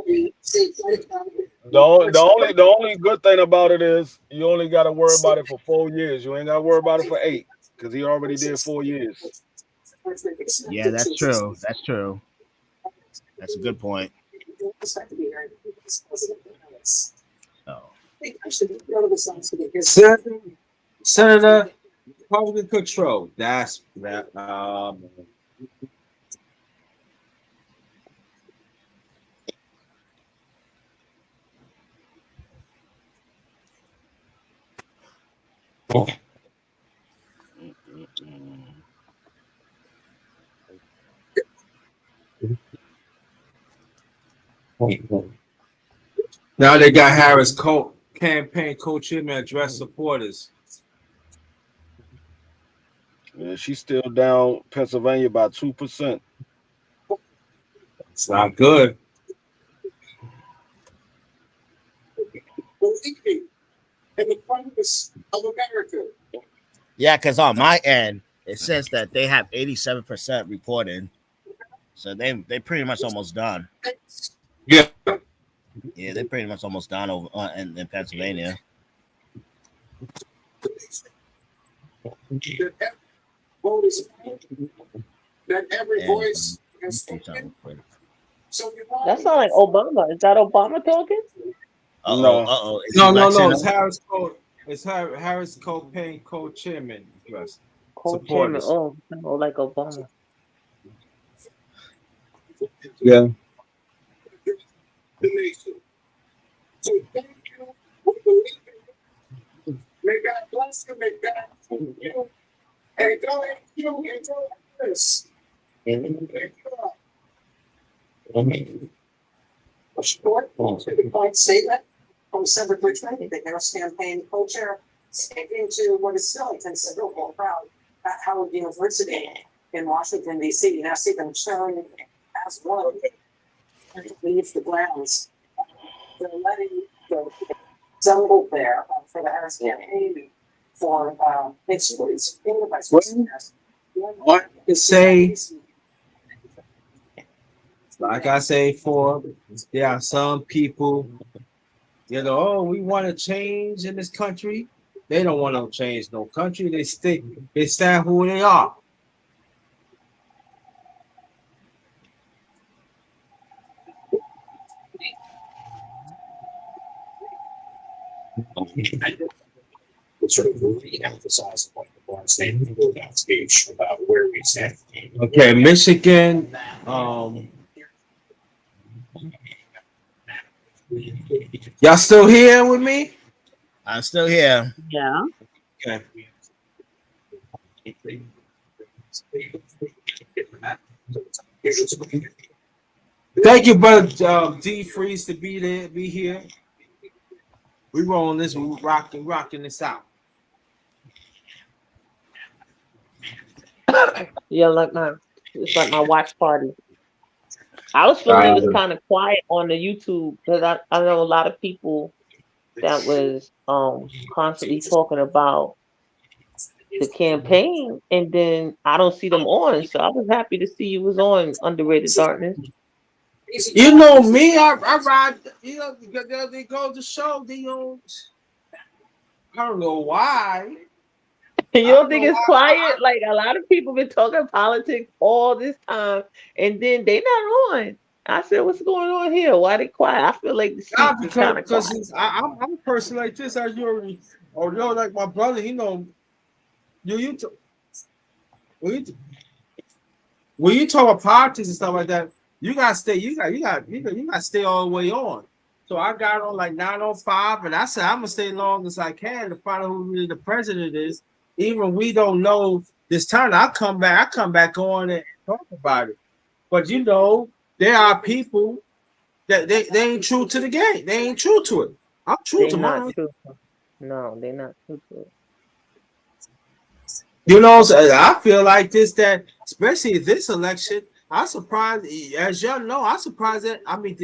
The only good thing about it is you only got to worry about it for 4 years. You ain't got to worry about it for 8 because he already did 4 years. Yeah, that's true. That's true. That's a good point. Oh. Senator, Republican control. That's that. Now they got Harris campaign co-chairman address supporters. Yeah, she's still down Pennsylvania by 2%. It's not good. In the Congress of America. Yeah, because on my end, it says that they have 87% reported. So they pretty much almost done. Yeah. Yeah, they're pretty much almost done over in Pennsylvania. That every voice has spoken. That sounds like Obama. Is that Obama talking? No. It's Harris Harris campaign co-chairman address. Co-chairman. Oh, no, like Obama. Yeah. The nation. So thank you for believing. May God bless you. May God keep you. And God you enjoy this. A short, to-the-point statement from Senator Richmond, the Harris campaign co-chair, speaking to what is still a considerable crowd at Howard University in Washington, D.C. Now see them showing as one and leave the grounds. They're letting the assembled there for the Harris campaign for its roots in the vice president. What to say? Like I say, there are some people, you know, oh, we want to change in this country. They don't want to change no country. They stand who they are. Sort of re-emphasize the point that Lauren speech about where we stand. Okay, Michigan. Y'all still here with me? I'm still here. Yeah. Okay. Thank you, brother D Freeze, to be here. We rolling this, we rocking this out. Yeah, it's like my watch party. I was feeling it was kind of quiet on the YouTube because I know a lot of people that was constantly talking about the campaign, and then I don't see them on. So I was happy to see you was on Underrated Darkness. You know me, I ride. You know, they go to show. They don't. I don't know why. You don't think it's quiet? Like a lot of people been talking politics all this time, and then they not on. I said, "What's going on here? Why they quiet?" I feel like the streets is kind of quiet. I'm a person like this, as you already, or you know, like my brother. You know, when you talk about politics and stuff like that, you gotta stay. You gotta stay all the way on. So I got on like 9:05, and I said I'm gonna stay long as I can to find out who really the president is. Even we don't know this time. I come back on and talk about it. But you know, there are people that they ain't true to the game. They ain't true to it. I'm true to mine. No, they're not true to it. You know, so I feel like this, that especially this election, I'm surprised, as y'all know, I'm surprised that, I mean,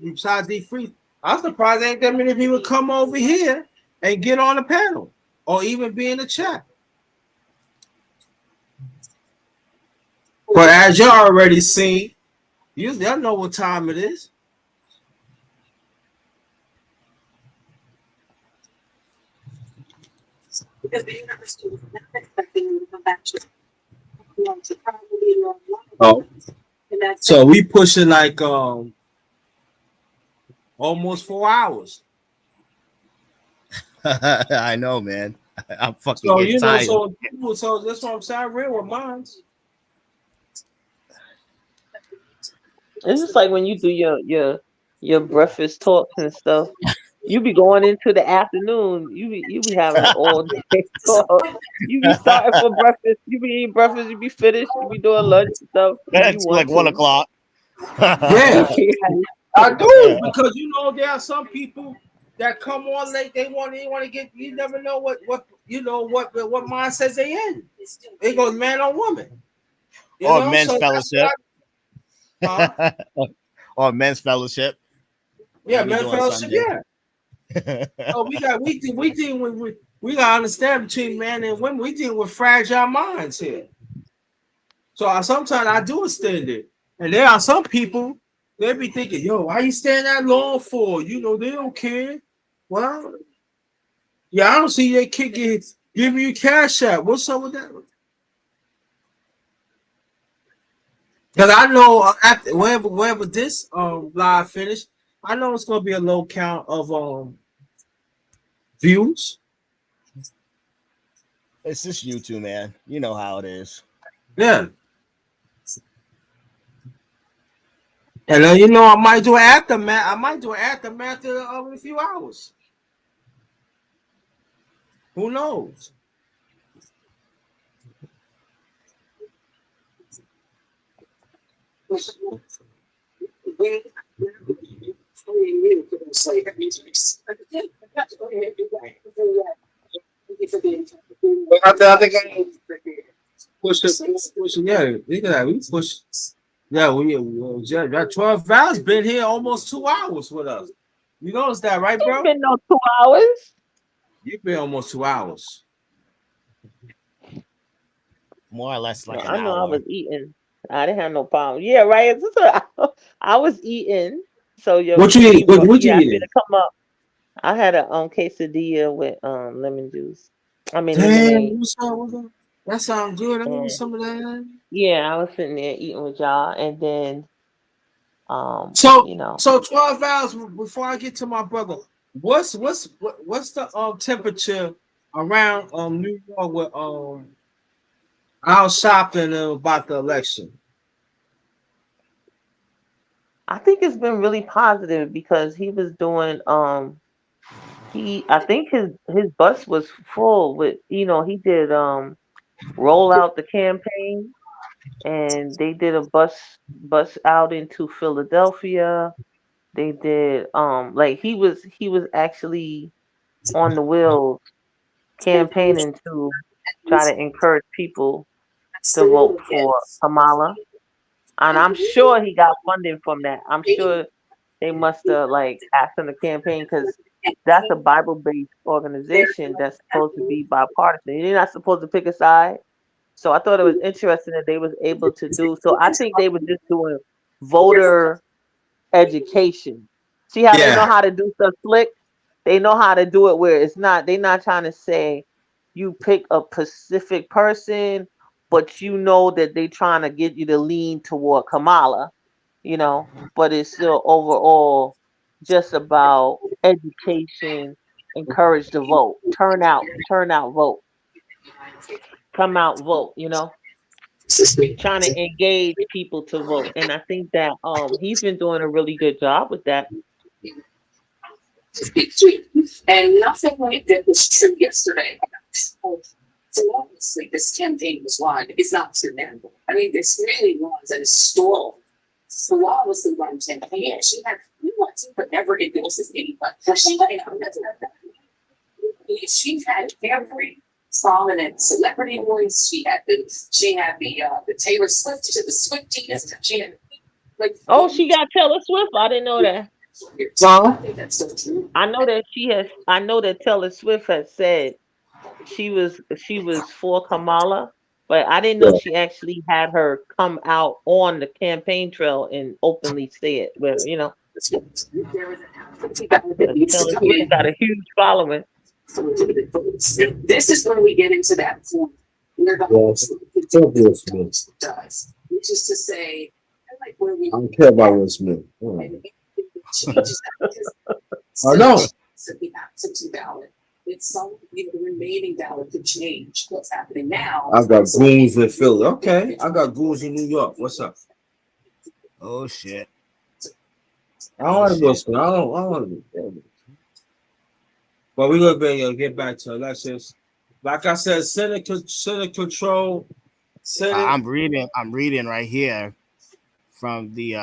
besides the free, I'm surprised ain't that many people come over here and get on the panel or even be in the chat. But as y'all already seen, y'all know what time it is. Because the university was not expecting you to come back to probably Oh, so we pushing like almost 4 hours. I know, man. I'm fucking So you know, tired. so that's what I'm saying. Real with mine. It's just like when you do your breakfast talks and stuff. You be going into the afternoon. You be having an all day talk. You be starting for breakfast. You be eating breakfast. You be finished. You be doing lunch and stuff. It's like 1 o'clock. Yeah, I do, because you know there are some people that come on late. They want to get. You never know what you know what mindset they in. It goes man or woman. Or men's fellowship. Or men's fellowship. Yeah, men's fellowship. Yeah. So we deal with we gotta understand between man and women. We deal with fragile minds here. So sometimes I do extend it, and there are some people they be thinking, "Yo, why you staying that long for?" You know, they don't care. Well, yeah, I don't see that kid giving you cash out. What's up with that? Because I know after wherever this live finish, I know it's gonna be a low count of views. It's just YouTube, man. You know how it is. Yeah. And then you know I might do an aftermath. I might do an aftermath in a few hours. Who knows? I think I push it. Yeah, we push. Yeah, that 12 Val's been here almost 2 hours with us. You notice that, right, bro? It's been no 2 hours. You've been almost 2 hours. More or less like an I know hour. I was eating. I didn't have no problem. Yeah, right. I was eating. So What you eat? What you happy eating? to come up. I had a quesadilla with lemon juice. I mean lemonade. Damn, what's up? That sounds good. I want some of that. Yeah, I was sitting there eating with y'all, and then So you know, 12 hours before I get to my brother. What's the temperature around New York out shopping about the election? I think it's been really positive because he was doing I think his bus was full with, he did roll out the campaign, and they did a bus out into Philadelphia. They did like he was actually on the wheels campaigning to try to encourage people to vote for Kamala. And I'm sure he got funding from that. I'm sure they must have like asked him to campaign because that's a Bible-based organization that's supposed to be bipartisan. You're not supposed to pick a side. So I thought it was interesting that they was able to do. So I think they were just doing voter education. See how they know Yeah. how to do stuff slick? They know how to do it where they're not trying to say you pick a specific person, but you know that they trying to get you to lean toward Kamala, but it's still overall just about education, encourage to vote, turn out, vote, come out, vote, trying to engage people to vote. And I think that he's been doing a really good job with that. And nothing like that was true yesterday. So obviously this campaign was won. It's not true now. I mean, this really was a historical, flawlessly run campaign. She had but never endorses anybody. She had every prominent celebrity voice. She had the Taylor Swift. She had the Swifties. She had Oh, she got Taylor Swift. I didn't know that. I think that's so true. I know that Taylor Swift has said she was for Kamala, but I didn't know she actually had her come out on the campaign trail and openly say it. Where Taylor Swift got a huge following. This is when we get into that point. Does, which is to say, like where we I don't care about Will Smith. I know. So the absentee ballot. It's some, the remaining ballot could change what's happening now. I got goons in Philly. Okay, I got goons in New York. What's up? Oh shit. I don't want to go. I don't want to be. But we're gonna get back to elections. Like I said, Senate control. Senate. I'm reading right here from the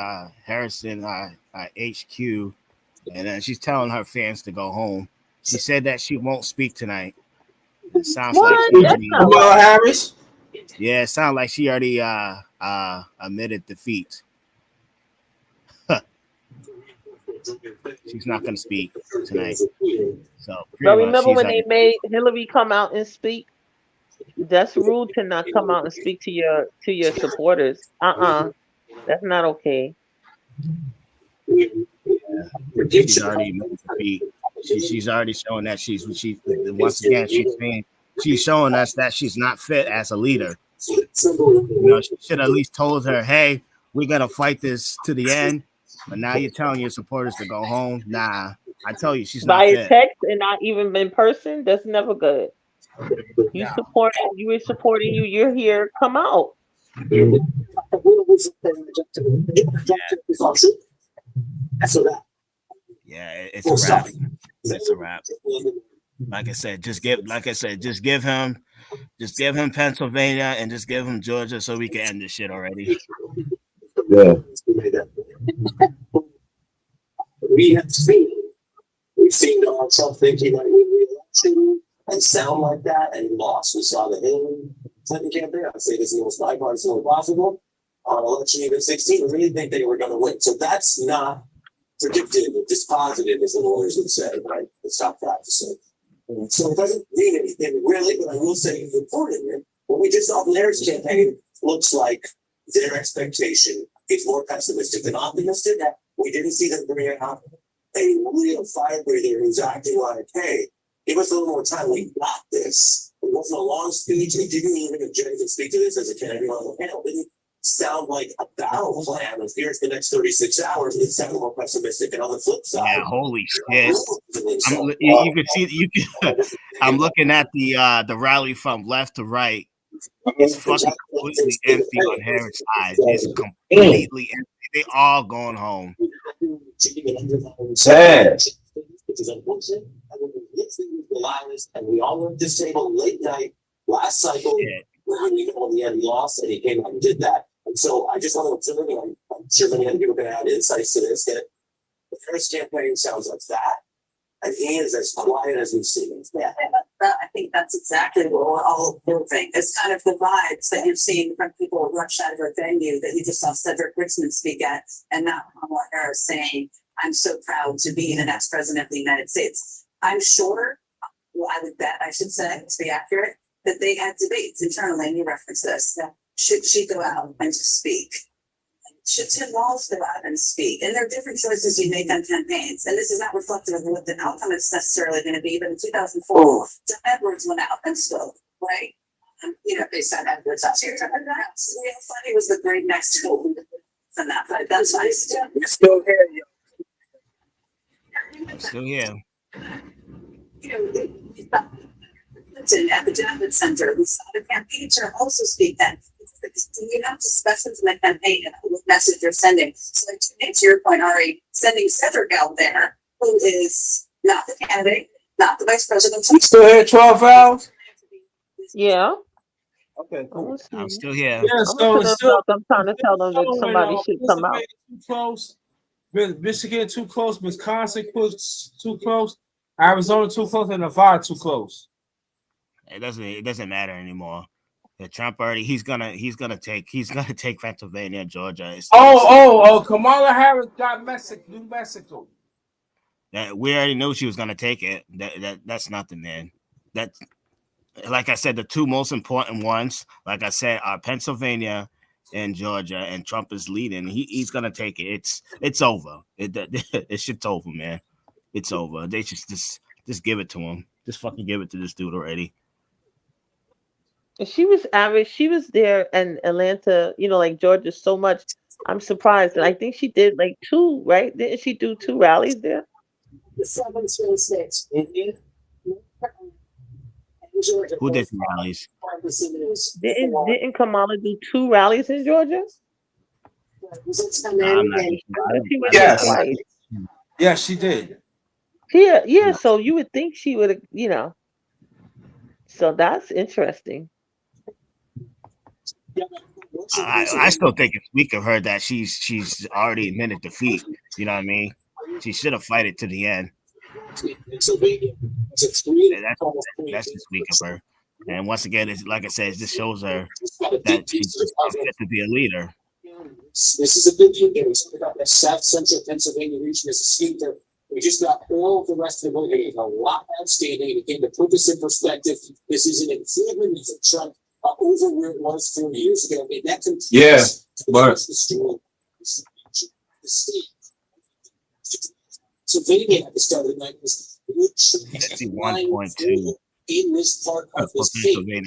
Harrison HQ, and then she's telling her fans to go home. She said that she won't speak tonight. It sounds like Harris. Yeah, it sounds like she already admitted defeat. She's not going to speak tonight. So remember when they made Hillary come out and speak? That's rude to not come out and speak to your supporters. That's not okay. She's already admitted defeat. She's already showing that she's once again she's showing us that she's not fit as a leader. She should at least told her, hey, we're gonna fight this to the end. But now you're telling your supporters to go home. Nah, I tell you, she's not fit. By text and not even in person. That's never good. You were supporting you. You're here. Come out. Yeah. Yeah, it's a wrap. It's a wrap. Like I said, just give him Pennsylvania and just give him Georgia so we can end this shit already. Yeah. We've seen Donald Trump think he might win re-election and sound like that, and he lost. We saw the Hillary Clinton campaign. I'd say this is the most bipartisan way possible. On election even 16, we really think they were going to win. So that's not predictive or dispositive, as the lawyers would say, right? It's not practicing. So it doesn't mean anything really, but I will say importantly, what we just saw from Larry's campaign looks like their expectation is more pessimistic than optimistic. We didn't see them bring out a real fire breather who's acting like, hey, give us a little more time. We got this. It wasn't a long speech. It didn't even, if Jenny can speak to this as a candidate on the panel, didn't sound like a battle plan of here's the next 36 hours. It sounded more pessimistic. And on the flip side, yeah, holy shit. You can see I'm looking at the rally from left to right. It's fucking completely empty on Harris side. It's completely empty. They all going home. Sad. Which is unfortunate. And we all went to this table late night last cycle. Shit. He lost and he came out and did that. And so I just want to observe, I'm sure many of you are going to add insights to this, that the first campaign sounds like that. And he is as quiet as we've seen. Yeah, I think that's exactly what we're all observing. It's kind of the vibes that you've seen from people who rush out of a venue that you just saw Cedric Richmond speak at, and now Kamala Harris saying, "I'm so proud to be the next president of the United States." I'm sure, well, I would bet, I should say, to be accurate, that they had debates internally, and you referenced this, that should she go out and just speak? Should Tim Walz go out and speak? And there are different choices you make on campaigns. And this is not reflective of what the outcome is necessarily going to be. But in 2004, John Edwards went out and spoke, right? They said Edwards out here. And that's real funny was the great next to from that. But that's why We're still here. I'm still here. At the Javits Center, we saw the campaign chair also speak then. You have discussions in the campaign and what message you're sending. So to your point, Ari, sending Cedric out there, who is not the candidate, not the vice president. You still here, 12 hours? Yeah. Okay, cool. I'm still here. Yeah, so it's still, I'm trying to tell them that somebody should come out. Too close. Michigan too close. Wisconsin too close. Arizona too close, and Nevada too close. It doesn't matter anymore. The Trump already he's gonna take Pennsylvania, Georgia. Kamala Harris got New Mexico. That we already knew she was gonna take it. That's nothing, man. That, like I said, the two most important ones, like I said, are Pennsylvania and Georgia, and Trump is leading. He's gonna take it. It's over. It shit's over, man. It's over. They just give it to him. Just fucking give it to this dude already. She was average. She was there in Atlanta, like Georgia so much. I'm surprised. And I think she did like 2, right? Didn't she do 2 rallies there? The 7 swing states. Who did the rallies? Didn't Kamala do 2 rallies in Georgia? Yes. Yes, she did. Yeah. So you would think she would have, So that's interesting. I still think it's weak of her that she's already admitted defeat. You know what I mean? She should have fight it to the end. That's just weak of her. And once again, it's like I said, it just shows her that she's fit to be a leader. This is a big deal. We talk about that South Central Pennsylvania region as a state there. We just got all the rest of the vote. There's a lot outstanding. Again, to put this in perspective, this is an improvement of Trump over where it was 4 years ago. And that continues the story. The state. Pennsylvania at the start of the night was 1.2 in this part of the state. He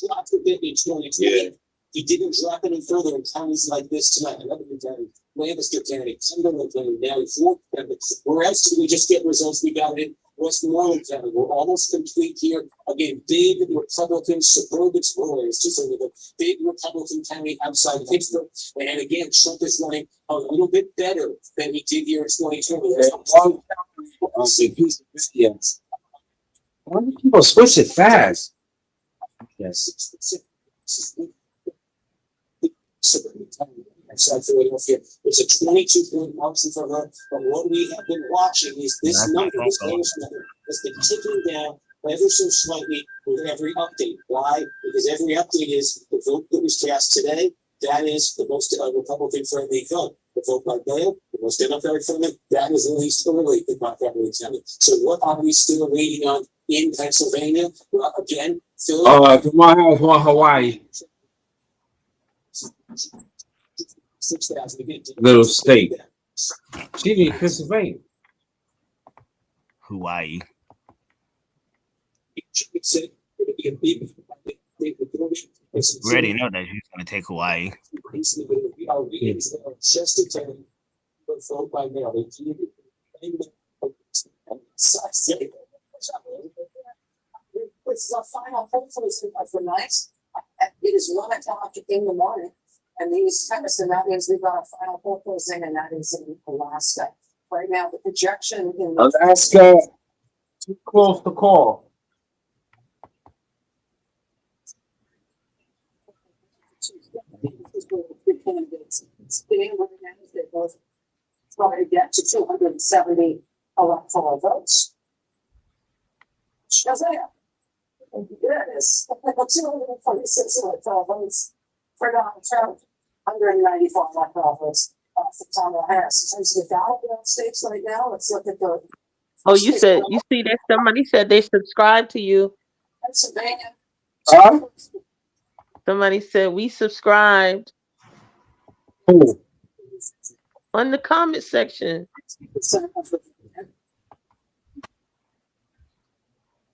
dropped a bit in 2020. He didn't drop any further in counties like this tonight. Another county, Lancaster County, Cumberland County, now in Fort County. Where else did we just get results? We got it in Westmoreland County. We're almost complete here. Again, big Republican suburban spoilers, just over the big Republican county outside of Pittsburgh. And again, Trump is running a little bit better than he did here in 2020. Why do people switch it fast? Yes. Outside Philadelphia, it's a 22-point margin for her. But what we have been watching is this number, this bonus number, has been ticking down ever so slightly with every update. Why? Because every update is the vote that was cast today. That is the most Republican-friendly vote. The vote by mail, the most Democratic-friendly, that is released early in Montgomery County. So what are we still waiting on in Pennsylvania? Well, again, Philadelphia. My house on Hawaii. Little state. She in Pennsylvania. Hawaii. We already know that he's going to take Hawaii. this is our final poll for tonight. It is 1:00 in the morning, and these chemists, and that means we've got our final poll closing, and that is in Alaska. Right now, the projection in Alaska, too close to call. Sitting right now, they both try to get to 270 electoral votes. Shazam! Yes, 246 electoral votes for Donald Trump, 194 electoral votes for Kamala Harris. In terms of the battleground states right now, let's look at the. Oh, you see that somebody said they subscribed to you. Pennsylvania. Huh? Somebody said we subscribed Who? on the comment section.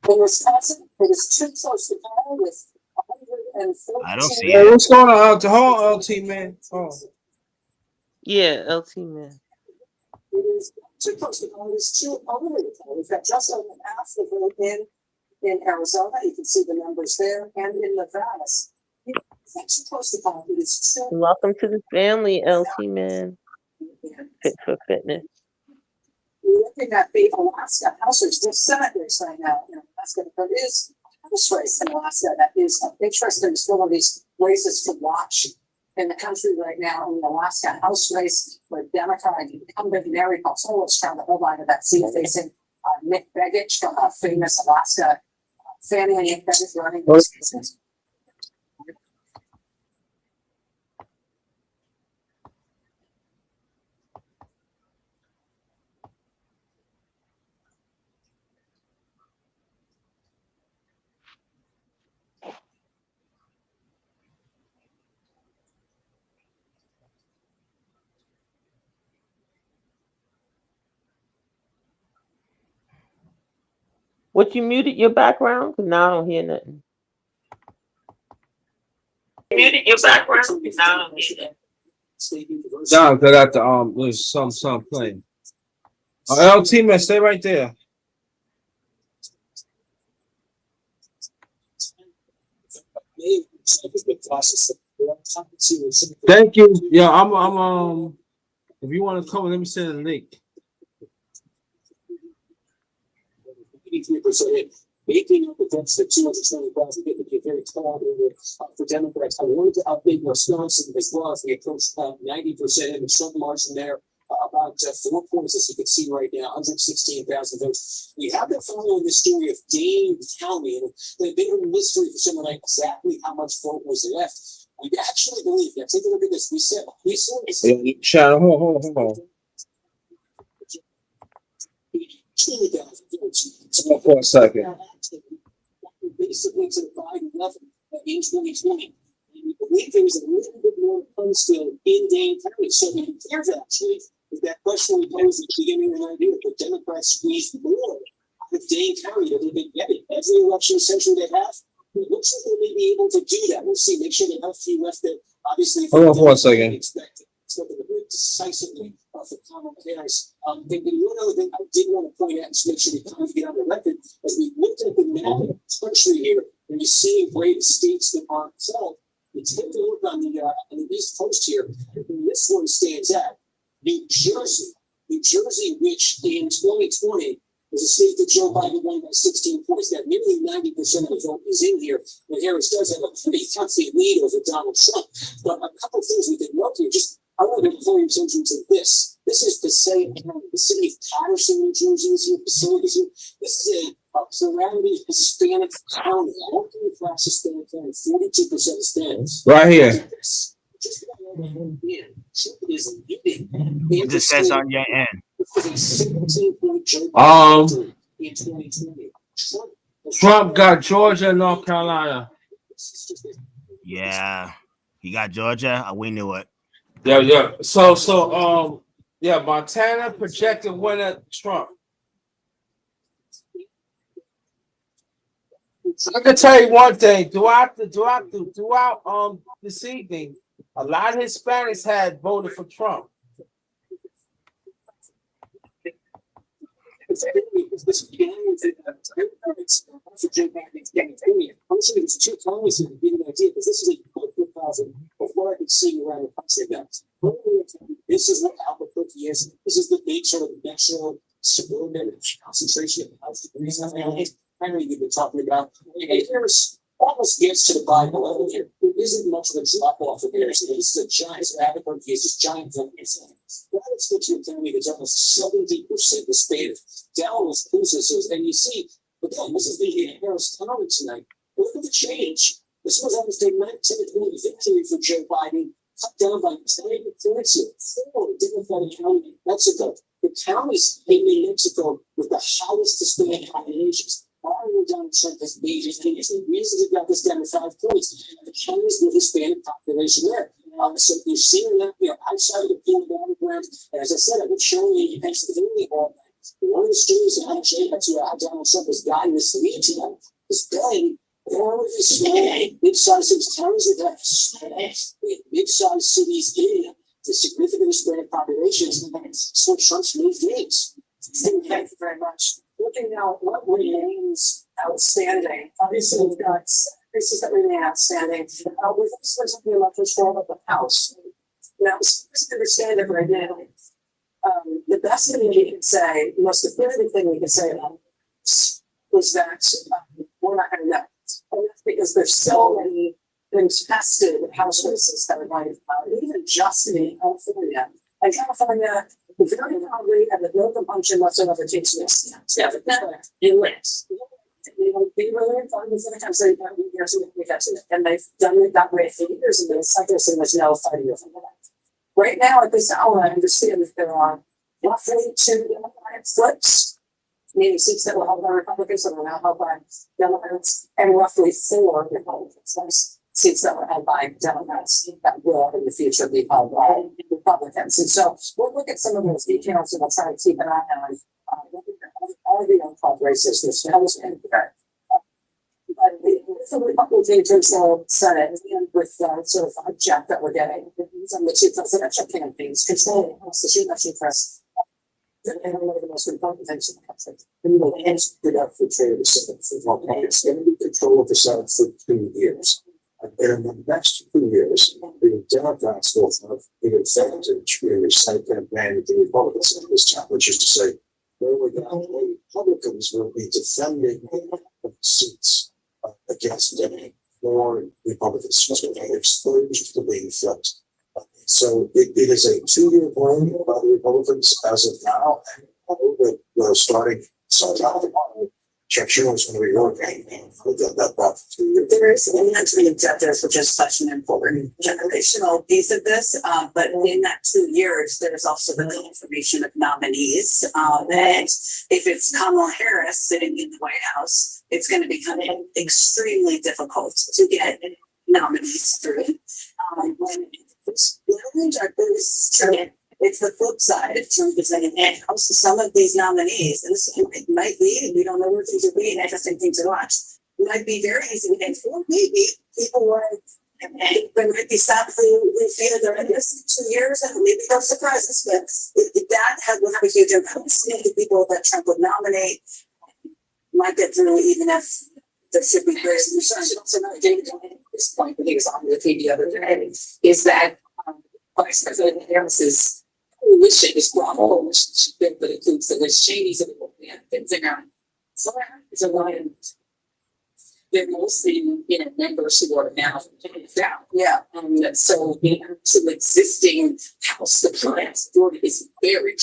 In Wisconsin, it is too close to call with 114. I don't see Yeah, it. what's going on? Hold LT, man. Oh. Yeah, LT man. It is too close to call. It is too early to call. We've got just over half the vote in Arizona. You can see the numbers there, and in Nevada. It's not too close to call. It is too. Welcome to the family, LT man. Fit for fitness. Looking at the Alaska House race, there's Senate race right now in Alaska. There is a House race in Alaska that is of interest. There's one of these races to watch in the country right now in the Alaska House race, where Democratic incumbent Mary Peltola is trying to hold on to that seat, facing Nick Begich from a famous Alaska family. Nick Begich running this business. What, you muted your background? Cause now I don't hear nothing. You muted your background? Cause now I don't hear nothing. John, I got the there's some playing. LT, man, stay right there. Thank you. Yeah, I'm if you want to come, let me send a link. 83%, making up against the 220,000, it would be a very tall order for Democrats. I wanted to update Wisconsin as well as we approach 90% in the Trump margin there. About 4 points, as you can see right now, 116,000 votes. We have been following the story of Dane County, and the bit of a mystery for someone like exactly how much vote was left. We actually believe that. Take a look at this. We saw this. Shadow, hold on. 2,000 votes. Hold on for a second. Basically to the Biden level in 2020. We believe there was a little bit more fun still in Dane County. So there's actually that question we posed at the beginning of the idea that the Democrats squeezed more out of Dane County than they get it. Every election essentially they have, it looks like they may be able to do that. We'll see. Make sure they have a few left that obviously hold on for a second. Expected. It's not going to break decisively for Kamala Harris. And one other thing I did want to point out, just make sure we kind of get on the record, as we looked at the map of the country here, and you see great states that aren't called. You take a look on the East Coast here, and this one stands out. New Jersey, which in 2020 was a state that Joe Biden won by 16 points. That nearly 90% of the vote is in here. And Harris does have a pretty healthy lead over Donald Trump. But a couple of things we can note here. I want to call your attention to this. This is the city of Patterson, New Jersey. Is here. Facilities here. This is a plurality Hispanic county. Working class Hispanic county. 42% Hispanics. Right here. It just says on your end. Trump got Georgia and North Carolina. Yeah, he got Georgia. We knew it. Yeah. So, Montana projected winner Trump. I can tell you one thing. Throughout this evening, a lot of Hispanics had voted for Trump. It's two counties to give you an idea, because this is a good 1,000 of what I can see around the country now. This is what Albuquerque is. This is the big sort of national suburban concentration of house degrees. I know you've been talking about. There's almost gets to the Bible level here. There isn't much of a drop off of here. This is a giant Albuquerque is just giant thing. Let's go to a county that's almost 70% the state of Dallas, Kansas, and you see, again, this is the Harris County tonight. Look at the change. This was almost a 19-point victory for Joe Biden, cut down by 10 points here. 4 Democratic county in Mexico. The counties in New Mexico with the highest Hispanic populations. All Donald Trump has major changes. The reason he got this down to 5 points. The counties with Hispanic population there. So you're seeing that, outside of the field battleground. And as I said, I've been showing you in Pennsylvania all that. One of the stories that actually Donald Trump has gotten this lead to them is done. All of these mid-sized towns that have mid-sized cities in the significant Hispanic populations. So Trump's moved gains. Thank you very much. Looking now at what remains outstanding, obviously we've got cases that remain outstanding. We've also something about control of the House. Now, as far as I understand it right now, the best thing we can say, the most definitive thing we can say about this is that we're not going to know. And that's because there's so many contested House races that are going to even just in California. And California, very probably, and with no compunction whatsoever, takes risks. It wins. They really important for the country, and they've done it that way for years, and it's like there's no fighting over that. Right now, at this hour, I understand that there are roughly 2 Democratic flips, meaning seats that were held by Republicans that are now held by Democrats, and roughly 4 Republicans. Seats that were held by Democrats that will in the future be held by Republicans. And so we'll look at some of those details and we'll try to keep an eye on all the uncalled races. There's House and here. But the Republican control Senate and with sort of a jack that we're getting from the 2 presidential campaigns controlling the House, the election press. And one of the most important things in the country. And the hands good up for trade it's going to be control of the Senate for 2 years. And in the next 2 years, the Democrats will have the advantage in the Senate campaign of the Republicans in this time, which is to say, the Republicans will be defending the seats against them for Republicans. So they're exposed to being flipped. So it is a 2-year plan by the Republicans as of now. And I hope that we're starting sometime. Chuck Schumer is going to be working that for 2 years. There is an entry of judges, which is such an important generational piece of this. But in that 2 years, there's also the confirmation of nominees. And if it's Kamala Harris sitting in the White House, it's going to become extremely difficult to get nominees through. It's the flip side of Trump is saying, some of these nominees, and this might be, and we don't know where things are being, interesting things to watch, might be very easy to get for. Maybe people were, there might be some who feel they're in this 2 years, and maybe they'll surprise us, but that will have a huge impact. The people that Trump would nominate might get through, even if there should be various concerns. Also, not David at this point, but he was on with me the other day, is that Vice President Harris's coalition is broad coalition, but includes the Liz Cheney's and things around. So it's a line. They're mostly, members who are now down. Yeah. And so some existing House, the current majority is very,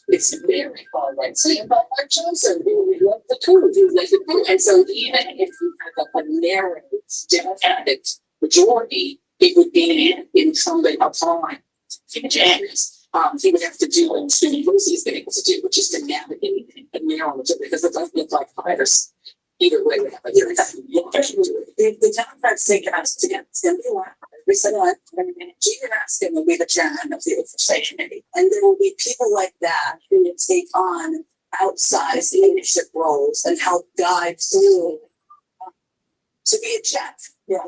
it's very far right. So about Mark Johnson, who we love the coup, who led the coup. And so even if you have a narrow Democratic majority, it would be incumbent upon James. He would have to do what Stephen Lucy has been able to do, which is to navigate a narrow majority, because it doesn't look like virus. Either way, we have a the Democrats say it's going to be one. We said, Gina Raskin will be the chairman of the Oversight Committee. And there will be people like that who will take on outsized leadership roles and help guide through to be a check. Yeah.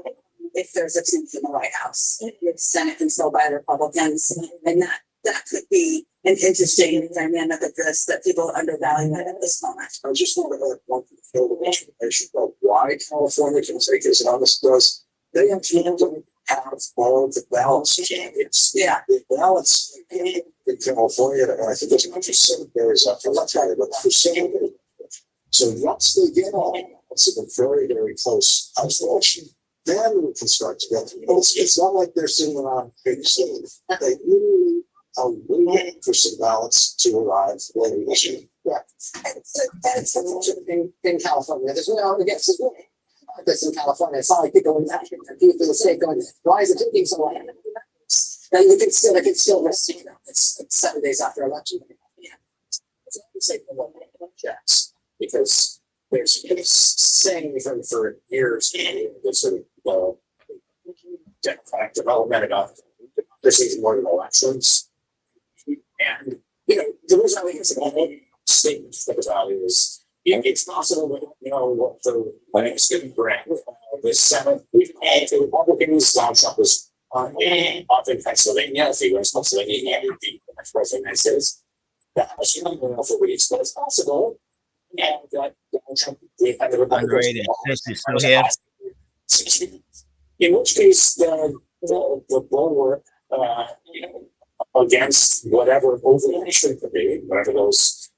If there's a truth in the White House, with Senate controlled by the Republicans, and that could be an interesting dynamic of this that people undervalue it at this moment. I just want to want to fill the explanation about why California can take this and others does. They actually don't have all the balance champions. Yeah. The balance in California, and I think it's not just 7 days after left handed, but for 7 days. So once they get on, it's a very, very close isolation. Then we can start to get. It's not like they're sitting around being safe. They literally are waiting for some ballots to arrive later this year. Yeah. That's in California. There's no against this way. This in California. It's not like people in the state going, why is it taking so long? Then you can still risk, it's 7 days after election. Yeah. It's like checks because there's been saying for years the sort of democratic development about this is more than elections. And the reason I think it's a statement about is it's possible that what the next going to bring the Senate. We've had the Republicans, Donald Trump was up in Pennsylvania, if he was Pennsylvania, he would be the next president of the United States. The House, for weeks, but it's possible. And Donald Trump, Underrated. Still here. In which case, the bulwark, against whatever overreaction could be, whatever those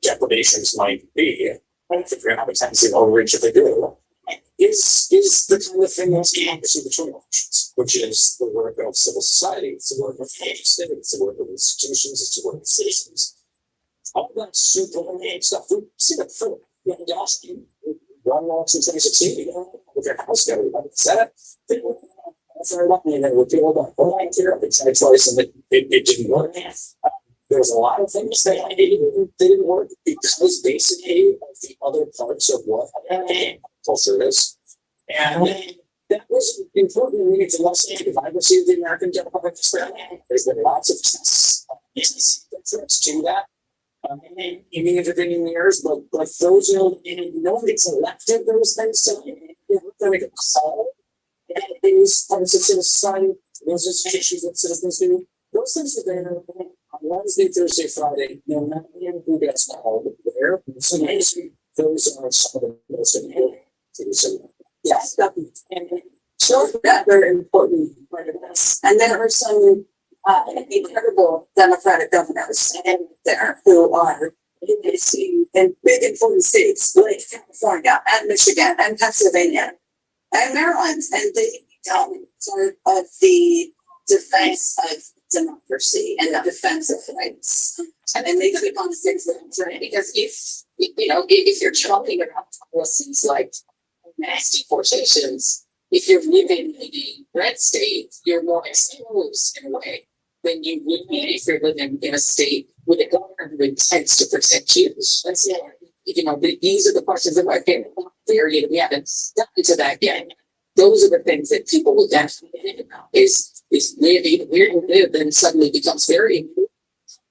deprivations might be, and if you're having a tendency to overreach if they do, is the kind of thing that's democracy between elections, which is the work of civil society, it's the work of legislature, it's the work of institutions, it's the work of citizens. All that super stuff, we've seen it before. One election in 2016, with their House everybody said it. Fair enough, and then with people that don't care, they tried twice and it didn't work. There was a lot of things that didn't work because basically of the other parts of what culture is. And that was important in meaning to lesson the vibrancy of the American democratic experiment. There's been lots of tests to that. In the intervening years, but those nobody's elected those things, so they're going to call these parts of civil society, those institutions that citizens do. Those things are there on Wednesday, Thursday, Friday. No matter who gets called there. So those are some of the most important things. Yes, definitely. So that very important part of this. And there are some incredible Democratic governors in there who are in big important states like California and Michigan and Pennsylvania and Maryland, and they become part of the defense of democracy and the defense of rights. And then they click on things right? Because if you're talking about policies like mass deportations, if you're living in a red state, you're more exposed in a way than you would be if you're living in a state with a governor who intends to protect you. That's these are the questions that I came for you. We haven't gotten into that yet. Those are the things that people will definitely think about. Is where you live and suddenly becomes very important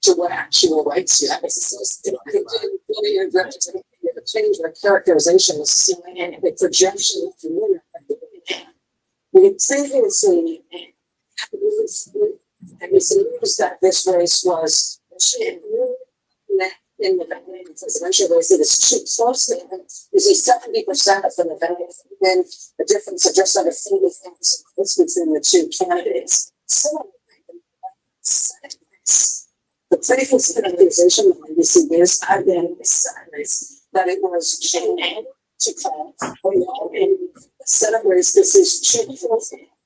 to what actual rights you have as a citizen. Change their characterization of the projection of the we previously that this race was in the presidential race, it is close to you see 70% of the event, then a difference of just under 40,000 between the two candidates. So the previous accusation of NBC News, I've been that it was to call in Senate race. This is truthful.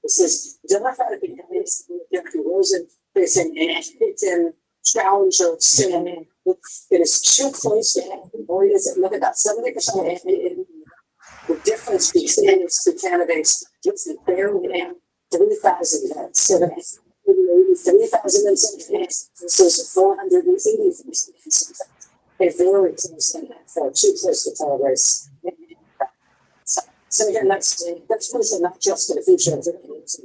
This is Democratic candidates, Jeffrey Rosen facing an challenge of sin. It is too close to happen. Boy, is it look at that 70% of the difference between these two candidates just barely 3,000 votes. So that's 3,000 and something. This is 480. A very close for too close to call race. So again, that's crucial not just for the future of the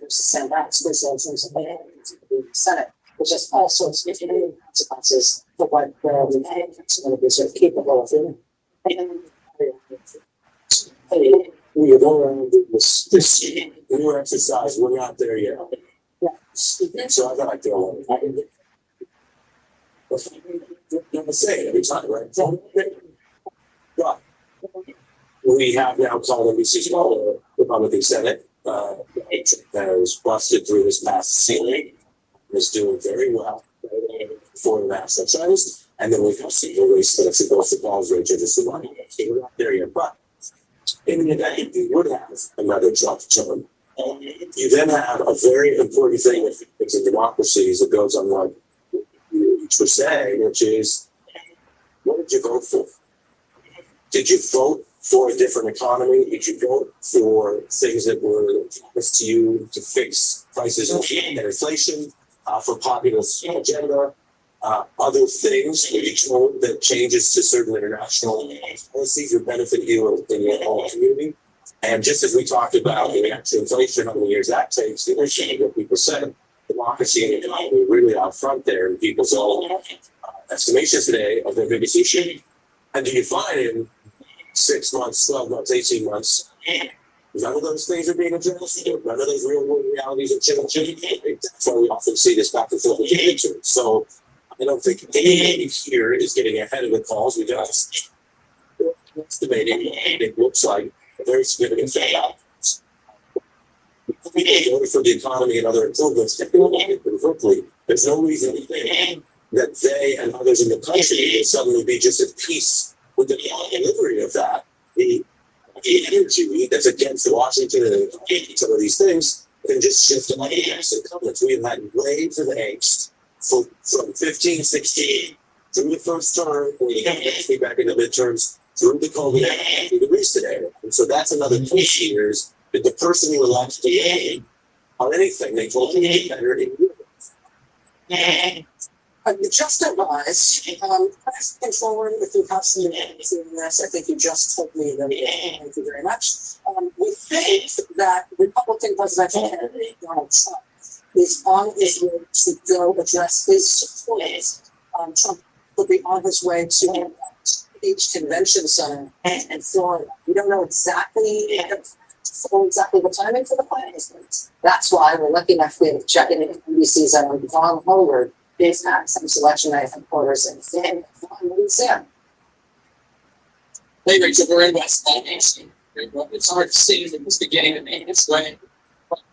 Senate, that's crucial in terms of the Senate, which has all sorts of consequences for what the senators are capable of doing. We have already did this new exercise. We're not there yet. Yeah. So I like to Never say it every time, right? But we have now called NBC the Republican Senate. Has busted through this past ceiling. Is doing very well for the national titles. And then we've got single race that if goes to balls range of just the money. We're not there yet, but in the event you would have another Trump term, you then have a very important thing if it's a democracy that goes on what you each were saying, which is what did you vote for? Did you vote for a different economy? Did you vote for things that were promised to you to fix prices and inflation, for populist agenda, other things that changes to certain international policies would benefit you in your own community? And just as we talked about the actual inflation, how many years that takes, the issue that people said, democracy and economy really out front there in people's own estimations today of their biggest issue. And do you find in 6 months, 12 months, 18 months, none of those things are being addressed? None of those real world realities are changing? That's why we often see this back and forth. So I don't think anybody here is getting ahead of the calls. We just estimating, and it looks like a very significant fallout. We voted for the economy and other improvements pretty quickly. There's no reason to think that they and others in the country will suddenly be just at peace with the delivery of that. The energy that's against Washington and some of these things can just shift to against incumbents. We have had waves of angst from 15, 16 through the first term, back in the midterms, through the COVID, through the recent era. And so that's another 2 years that the person who elects to gain on anything they told you better in The justifies, past forward, if you have some names in this, I think you just told me that. Thank you very much. We think that Republican presidential candidate Donald Trump is on his way to go address his supporters. Trump will be on his way to each convention center in Florida. We don't know exactly the timing for the plans. That's why we're looking at checking in NBC's Von Howard. Based on some selection night reporters and Sam. Hey, Rachel, we're in West Palm Beach. It's hard to see if it was the game that made its way.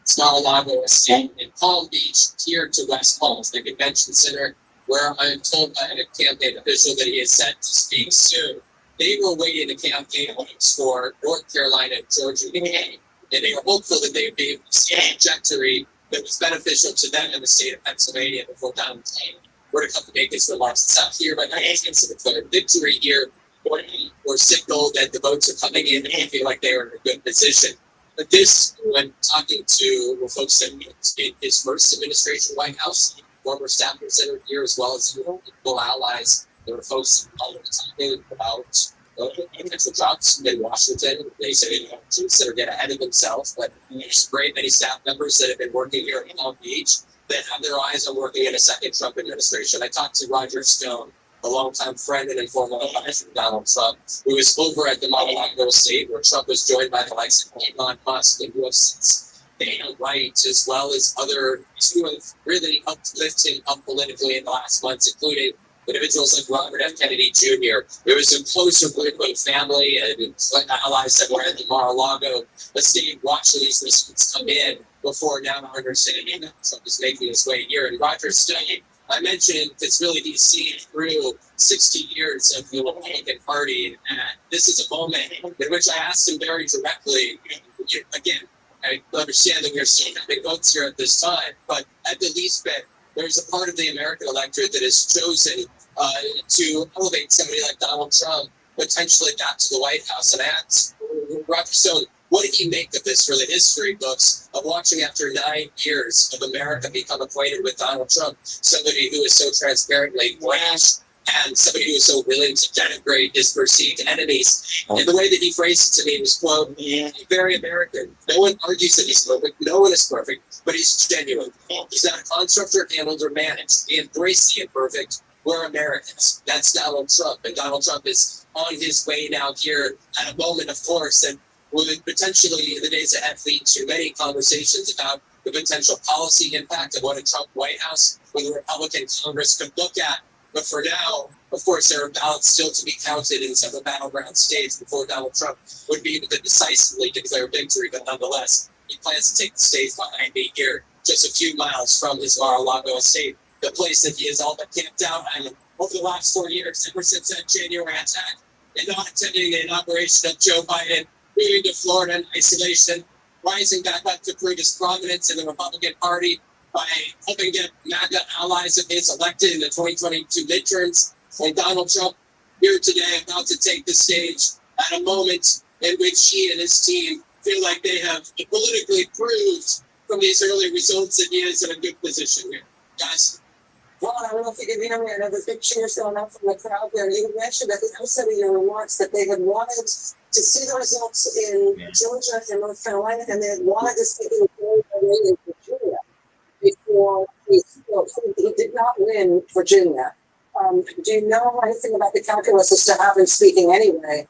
It's Mar-a-Lago Estate in Palm Beach, here to West Palm, the convention center, where I'm told by a campaign official that he is set to speak soon. They were waiting the campaign for North Carolina and Georgia to gain, and they were hopeful that they would be able to see a trajectory that was beneficial to them in the state of Pennsylvania before Donald Trump were to come to make his remarks. It's up here, but I think it's a declared victory here, or signal that the votes are coming in and feel like they are in a good position. But this, when talking to folks in his first administration White House, former staffers that are here, as well as political allies, there were folks talking about potential jobs in Washington. They say that are getting ahead of themselves, but there's a great many staff members that have been working here in Palm Beach that have their eyes on working in a second Trump administration. I talked to Roger Stone, a longtime friend and informal advisor of Donald Trump, who was over at the Mar-a-Lago estate where Trump was joined by the likes of Elon Musk and who have since Dana Wright, as well as other who have really uplifting up politically in the last months, including individuals like Robert F. Kennedy Jr. There was a closer political family and allies that were at the Mar-a-Lago estate watching these results come in before now understanding that Trump is making his way here. And Roger Stone, I mentioned it's really he's seen through 60 years of the Republican Party. And this is a moment in which I asked him very directly, again, I understand that we're seeing big votes here at this time, but at the least bit, there's a part of the American electorate that has chosen to elevate somebody like Donald Trump potentially back to the White House. And I asked Roger Stone, what did he make of this for the history books of watching after 9 years of America become acquainted with Donald Trump, somebody who is so transparently brash and somebody who is so willing to denigrate his perceived enemies. And the way that he phrased it to me was, quote, very American. No one argues that he's perfect. No one is perfect, but he's genuine. He's not a construct or handled or managed. He embraced the imperfect. We're Americans. That's Donald Trump. And Donald Trump is on his way now here at a moment, of course, that would potentially in the days ahead lead to many conversations about the potential policy impact of what a Trump White House or the Republican Congress could look at But for now, of course, there are ballots still to be counted in several battleground states before Donald Trump would be able to decisively declare victory. But nonetheless, he plans to take the stage behind me here, just a few miles from his Mar-a-Lago estate, the place that he has all but camped out on over the last 4 years, ever since that January attack, and not attending the inauguration of Joe Biden, moving to Florida in isolation, rising back up to greatest prominence in the Republican Party by helping get MAGA allies of his elected in the 2022 midterms, and Donald Trump here today about to take the stage at a moment in which he and his team feel like they have politically proved from these early results that he is in a good position here. Guys? Well, I don't know if you can hear me. I know there's big cheers going up from the crowd there. You mentioned at the outset of your remarks that they had wanted to see the results in Georgia and North Carolina, and they had wanted to see the in Virginia before he did not win Virginia. Do you know anything about the calculus as to how they're speaking anyway,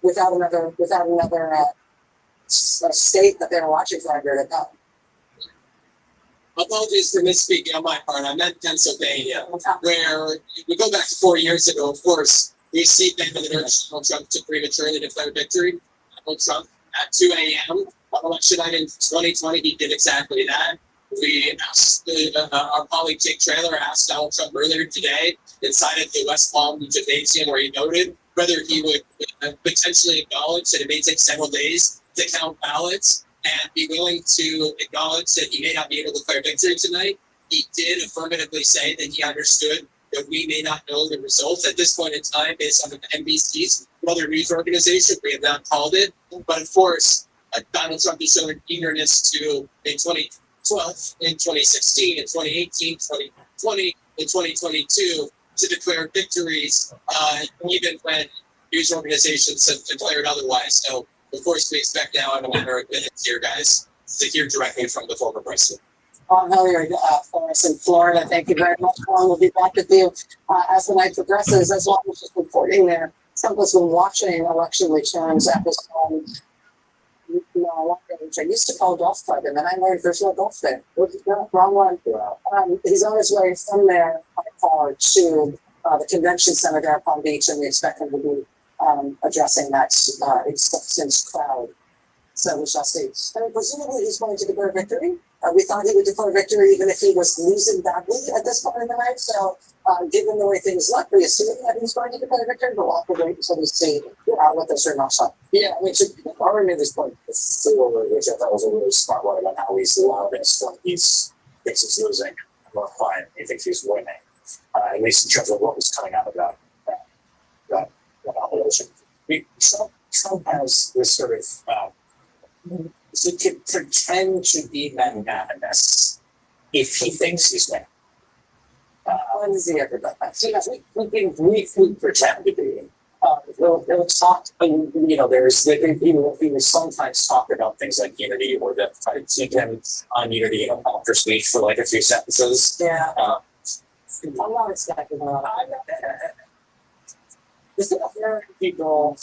without another state that they're watching for here to come? Apologies for misspeaking on my part. I meant Pennsylvania, where we go back to 4 years ago, of course, we see that Donald Trump to prematurely declare victory. Donald Trump at 2 a.m. on election night in 2020, he did exactly that. We asked, our colleague Jake Trailer asked Donald Trump earlier today inside of the West Palm Gymnasium where he noted whether he would potentially acknowledge that it may take several days to count ballots and be willing to acknowledge that he may not be able to declare victory tonight. He did affirmatively say that he understood that we may not know the results at this point in time based on the NBC's other news organization. We have not called it. But of course, Donald Trump has shown an eagerness to, in 2012, in 2016, in 2018, 2020, in 2022, to declare victories, even when news organizations have declared otherwise. So, of course, we expect now in a matter of minutes here, guys, to hear directly from the former president. Paul Hilliard for us in Florida. Thank you very much, Paul. We'll be back with you as the night progresses, as well as just reporting there. Some of us were watching election returns at this time. I used to call golf club, and then I learned there's no golf there. Wrong one. He's on his way from there by car to the convention center there at Palm Beach, and we expect him to be addressing that acceptance crowd. So we shall see. And presumably he's going to declare victory. We thought he would declare victory even if he was losing badly at this point in the night. So given the way things look, we assume that he's going to declare victory, but we'll have to wait until we see what the turn outs are. Yeah, I mean, already made this point before, which I thought was a really smart one about how he's loudest when he thinks he's losing. Well, fine, he thinks he's winning. At least in terms of what was coming out about that opposition. Trump has this sort of so to pretend to be magnanimous if he thinks he's winning. When does he ever done that? So we pretend to be. They'll talk, and he will sometimes talk about things like unity, or that try to keep him on unity in a counter speech for like a few sentences. Yeah. I'm not expecting that. There are people,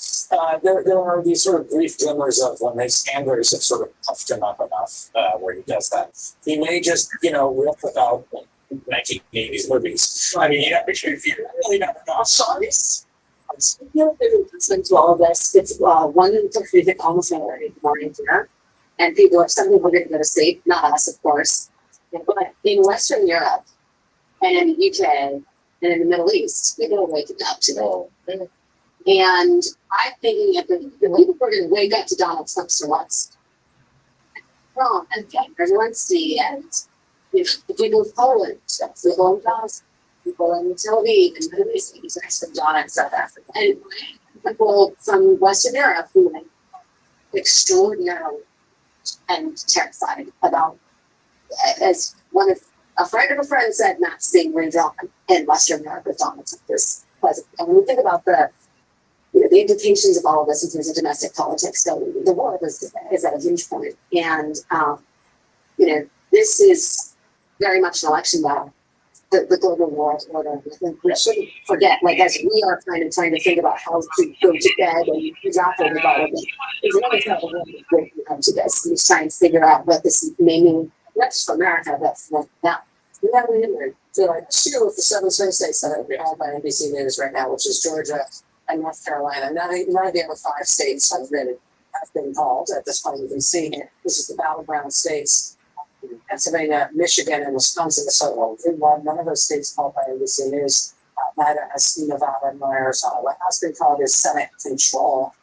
there are these sort of brief glimmers of when these handlers have sort of puffed him up enough where he does that. He may just, rip about 1980s movies. I mean, if you really never know. Sorry. Listening to all of this, it's 1:03 to almost morning here, and some people didn't go to sleep, not us, of course, but in Western Europe and in the UK and in the Middle East, people are waking up to it. And I'm thinking if we're going to wake up to Donald Trump's arrest, wrong, and everyone's seeing it. If the people of Poland, people in Gaza, people in Tel Aviv, and Middle East, from Ghana and South Africa, and people from Western Europe who are extraordinarily and terrified about, as a friend of a friend said, maps being redrawn in Western Europe with Donald Trump is pleasant. And when we think about the implications of all of this in terms of domestic politics, the war is at a huge point. And, this is very much an election battle, the global world order. I think we shouldn't forget, as we are trying to think about how to go to bed and grapple with all of it, there's another kind of world that come to this. He's trying to figure out what this may mean, not just for America, but for now. We have to remember, So like this year with the seven swing states that are held by NBC News right now, which is Georgia and North Carolina, none of the other 5 states have been called at this point. You can see it. This is the battleground states: Pennsylvania, Michigan, and Wisconsin. So none of those states called by NBC News. Neither has Nevada and Arizona. What has been called is Senate control.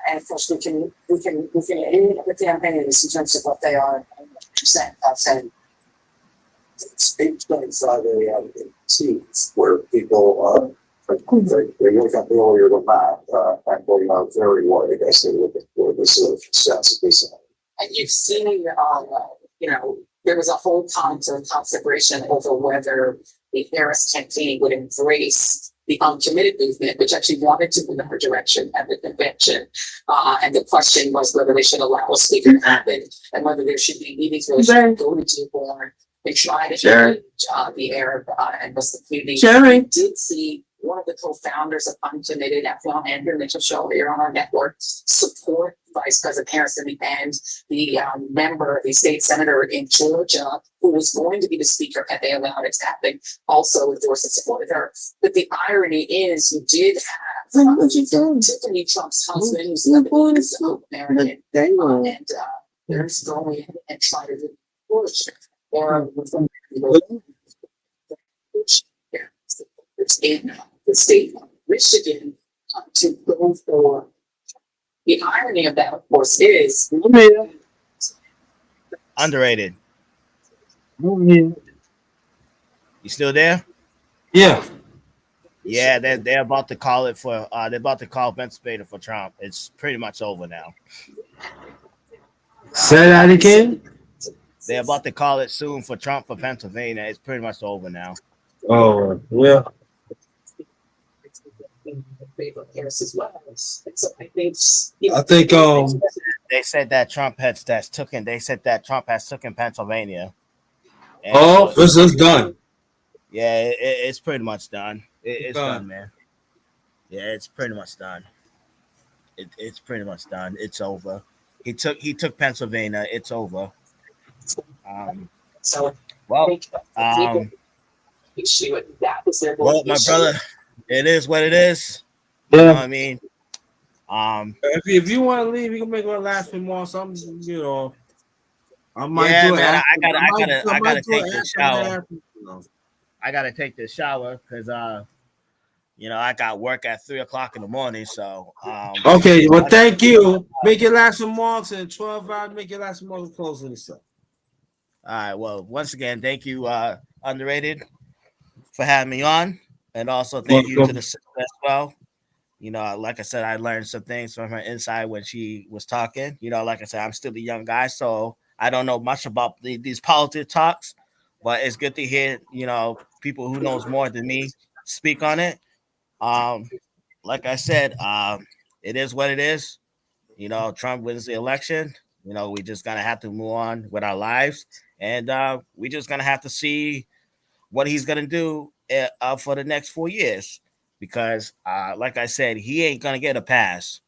And of course, we can aid the campaigns in terms of what they are saying. It's 8:25 a.m. in seats where people they wake up earlier than that, and they are very worried as they look for the sort of success of this. And you've seen, there was a whole conversation over whether the Harris campaign would embrace the uncommitted movement, which actually wanted to move in her direction at the convention. And the question was whether they should allow a speaker to happen and whether there should be meetings where they should go to Dearborn and try to engage the Arab and Muslim community. We did see one of the co-founders of Uncommitted, Afghan Andrew Mitchell Show here on our network, support Vice President Harris and the member, the state senator in Georgia, who was going to be the speaker had they allowed it to happen, also endorsed and supported her. But the irony is, you did have Tiffany Trump's husband, who's Lebanese American, and they're going and trying to push or in the state of Michigan to go for. The irony of that, of course, is Underrated. You still there? Yeah. Yeah, they're about to call it for. They're about to call Pennsylvania for Trump. It's pretty much over now. Say that again. They're about to call it soon for Trump for Pennsylvania. It's pretty much over now. Oh, yeah. I think they said that Trump has taken Pennsylvania. And this is done. Yeah, it's pretty much done. It's done, man. Yeah, it's pretty much done. It's pretty much done. It's over. He took Pennsylvania. It's over. Well, my brother, it is what it is. You know what I mean? If you want to leave, you can make one last remark. Something, I might do it. Man, I gotta take this shower. I gotta take this shower because I got work at 3:00 in the morning. So okay, well, thank you. Make your last remarks and 12 hours. Make your last remarks closing this up. All right. Well, once again, thank you, Underrated, for having me on, and also thank you to the sister as well. Like I said, I learned some things from her inside when she was talking. Like I said, I'm still a young guy, so I don't know much about these politics talks, but it's good to hear, people who knows more than me speak on it. Like I said, it is what it is. Trump wins the election. We just gonna have to move on with our lives, and we just gonna have to see what he's gonna do for the next 4 years. Because, like I said, he ain't gonna get a pass.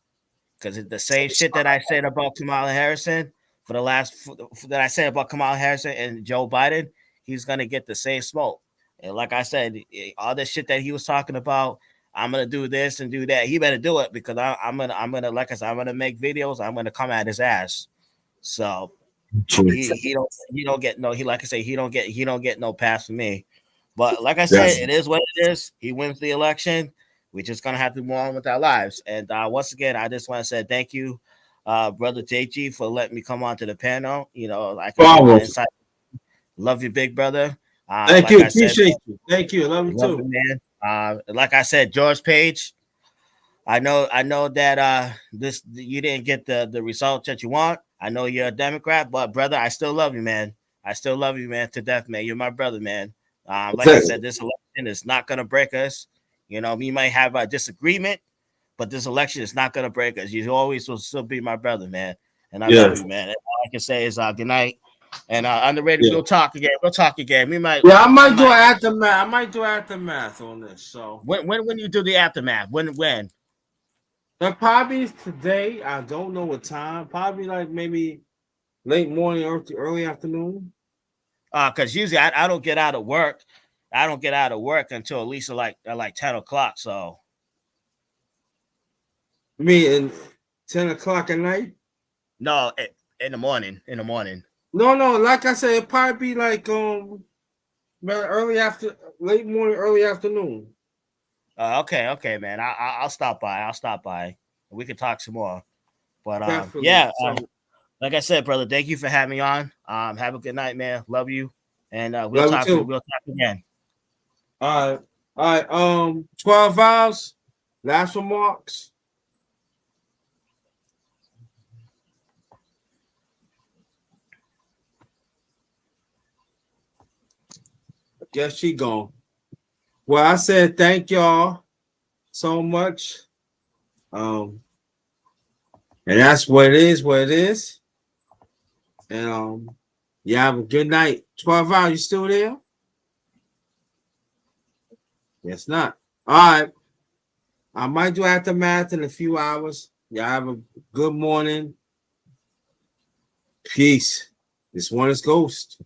Because it's the same shit that I said about Kamala Harrison that I said about Kamala Harrison and Joe Biden. He's gonna get the same smoke. And like I said, all the shit that he was talking about, I'm gonna do this and do that. He better do it because I'm gonna like I said, I'm gonna make videos. I'm gonna come at his ass. So he don't get no. He like I say, he don't get no pass from me. But like I said, it is what it is. He wins the election. We're just gonna have to move on with our lives. And once again, I just want to say thank you, brother JG, for letting me come onto the panel. I can inside. Love you, big brother. Thank you. Appreciate you. Thank you. Love you too, man. Like I said, George Page. I know that you didn't get the result that you want. I know you're a Democrat, but brother, I still love you, man. I still love you, man, to death, man. You're my brother, man. Like I said, this election is not going to break us. We might have a disagreement, but this election is not going to break us. You always will still be my brother, man. And I love you, man. And all I can say is good night. And Underrated, we'll talk again. We might. Yeah, I might do aftermath. I might do aftermath on this. So when you do the aftermath, when? That probably is today. I don't know what time. Probably like maybe late morning or early afternoon. Because usually I don't get out of work I don't get out of work until at least at like 10 o'clock. So I mean, 10 o'clock at night? no, in the morning. In the morning. No, like I said, it probably be like late morning, early afternoon. Okay, man. I'll stop by. I'll stop by. We can talk some more. But Definitely. yeah, like I said, brother, thank you for having me on. Have a good night, man. Love you, and we'll Love you talk. too. We'll talk again. All right. 12 hours. Last remarks. I guess she gone. Well, I said thank y'all so much. And that's what it is. And yeah, have a good night. 12 hours, you still there? Yes, not. All right. I might do aftermath in a few hours. Y'all have a good morning. Peace. This one is Ghost.